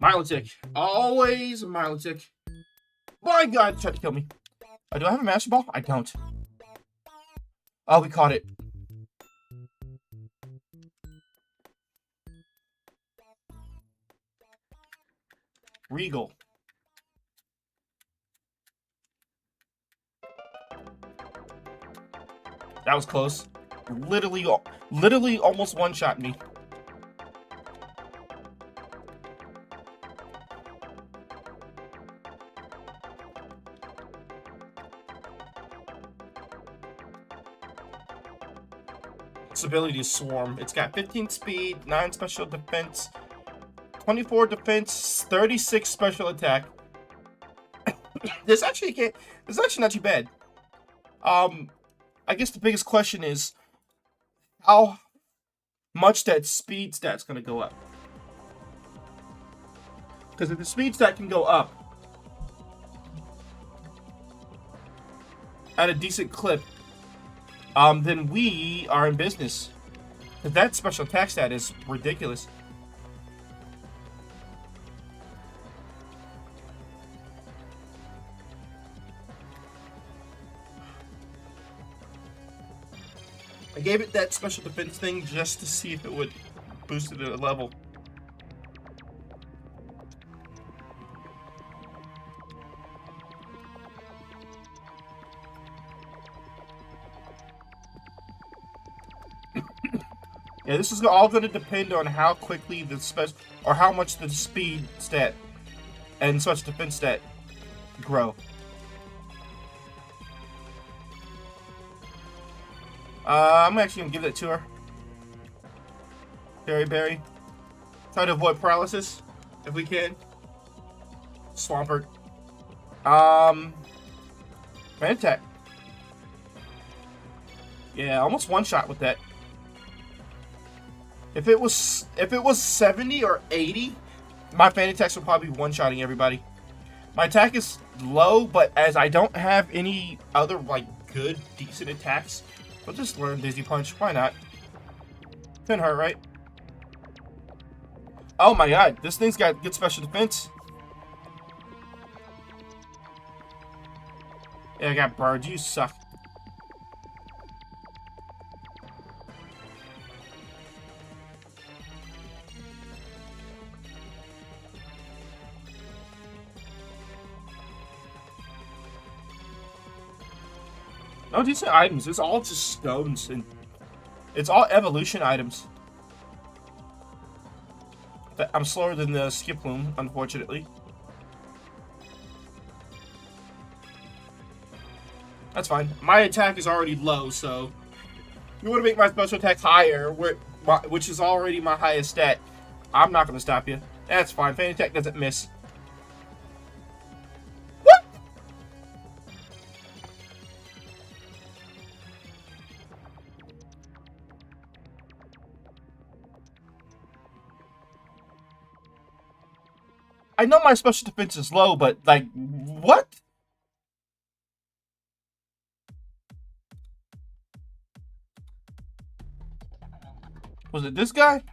Milotic. Always Milotic. My god, it tried to kill me. Do I have a Master Ball? I don't. Oh, we caught it. Regal. That was close. Literally almost one-shot me. Its ability to swarm. It's got 15 speed, 9 special defense, 24 defense, 36 special attack. This actually not too bad. I guess the biggest question is how much that speed stat's gonna go up. Because if the speed stat can go up at a decent clip, then we are in business. Because that special attack stat is ridiculous. I gave it that special defense thing just to see if it would boost it at a level. Yeah, this is all going to depend on how quickly the special, or how much the speed stat and such defense stat grow. I'm actually going to give that to her. Berry. Try to avoid paralysis, if we can. Swampert. Man attack. Yeah, almost one shot with that. If it was 70 or 80, my fan attacks would probably be one-shotting everybody. My attack is low, but as I don't have any other like good, decent attacks, I'll just learn Dizzy Punch. Why not? Couldn't hurt, right? Oh my god, this thing's got good special defense. Yeah, I got birds. You suck. No decent items. It's all just stones, and it's all evolution items. But I'm slower than the Skiploom, unfortunately. That's fine. My attack is already low, so you want to make my special attack higher, which is already my highest stat. I'm not going to stop you. That's fine. Fan attack doesn't miss. I know my special defense is low, but, like, what? Was it this guy?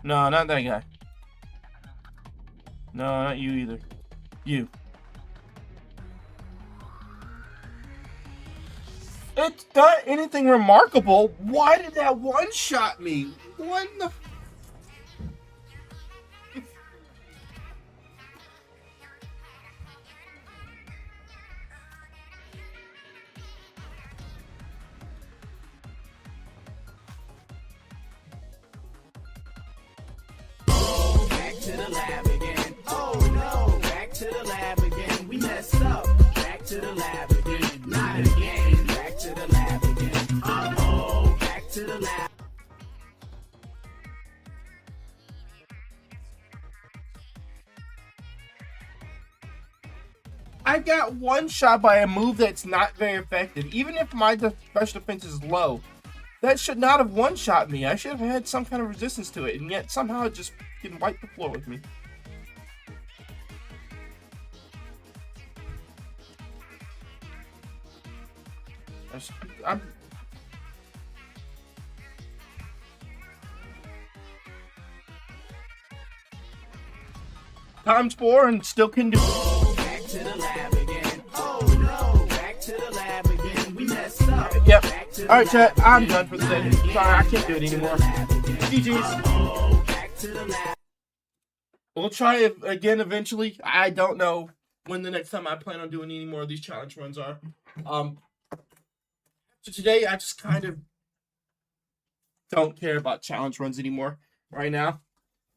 No, not that guy. No, not you either. You. It's not anything remarkable. Why did that one-shot me? What the... To the lab again. Oh no, back to the lab again. We messed up. Back to the lab again. Not again. Back to the lab again. Oh, back to the lab. I got one shot by a move that's not very effective. Even if my special defense is low, that should not have one-shot me. I should have had some kind of resistance to it, and yet somehow it just didn't wipe the floor with me. I'm... ×4 and still can do it. Back to the lab again. Oh no, back to the lab again. We messed up. Yep. Alright, chat, I'm done for the day. Sorry, I can't do it anymore. GG's. Oh, back to the lab. We'll try it again eventually. I don't know when the next time I plan on doing any more of these challenge runs are. So today I just kind of don't care about challenge runs anymore right now.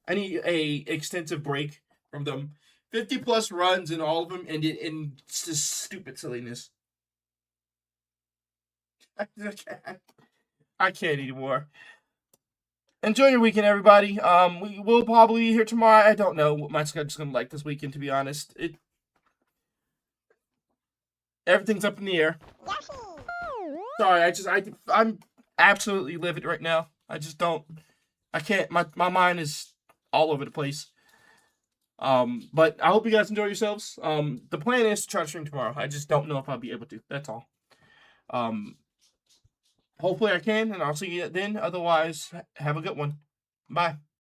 I need a extensive break from them. 50 plus runs and all of them ended in just stupid silliness. I can't anymore. Enjoy your weekend, everybody. We will probably be here tomorrow. I don't know what my schedule's gonna be like this weekend, to be honest. Everything's up in the air. Sorry, I'm absolutely livid right now. I can't. My mind is all over the place. But I hope you guys enjoy yourselves. The plan is to try to stream tomorrow. I just don't know if I'll be able to. That's all. Hopefully I can, and I'll see you then. Otherwise, have a good one. Bye.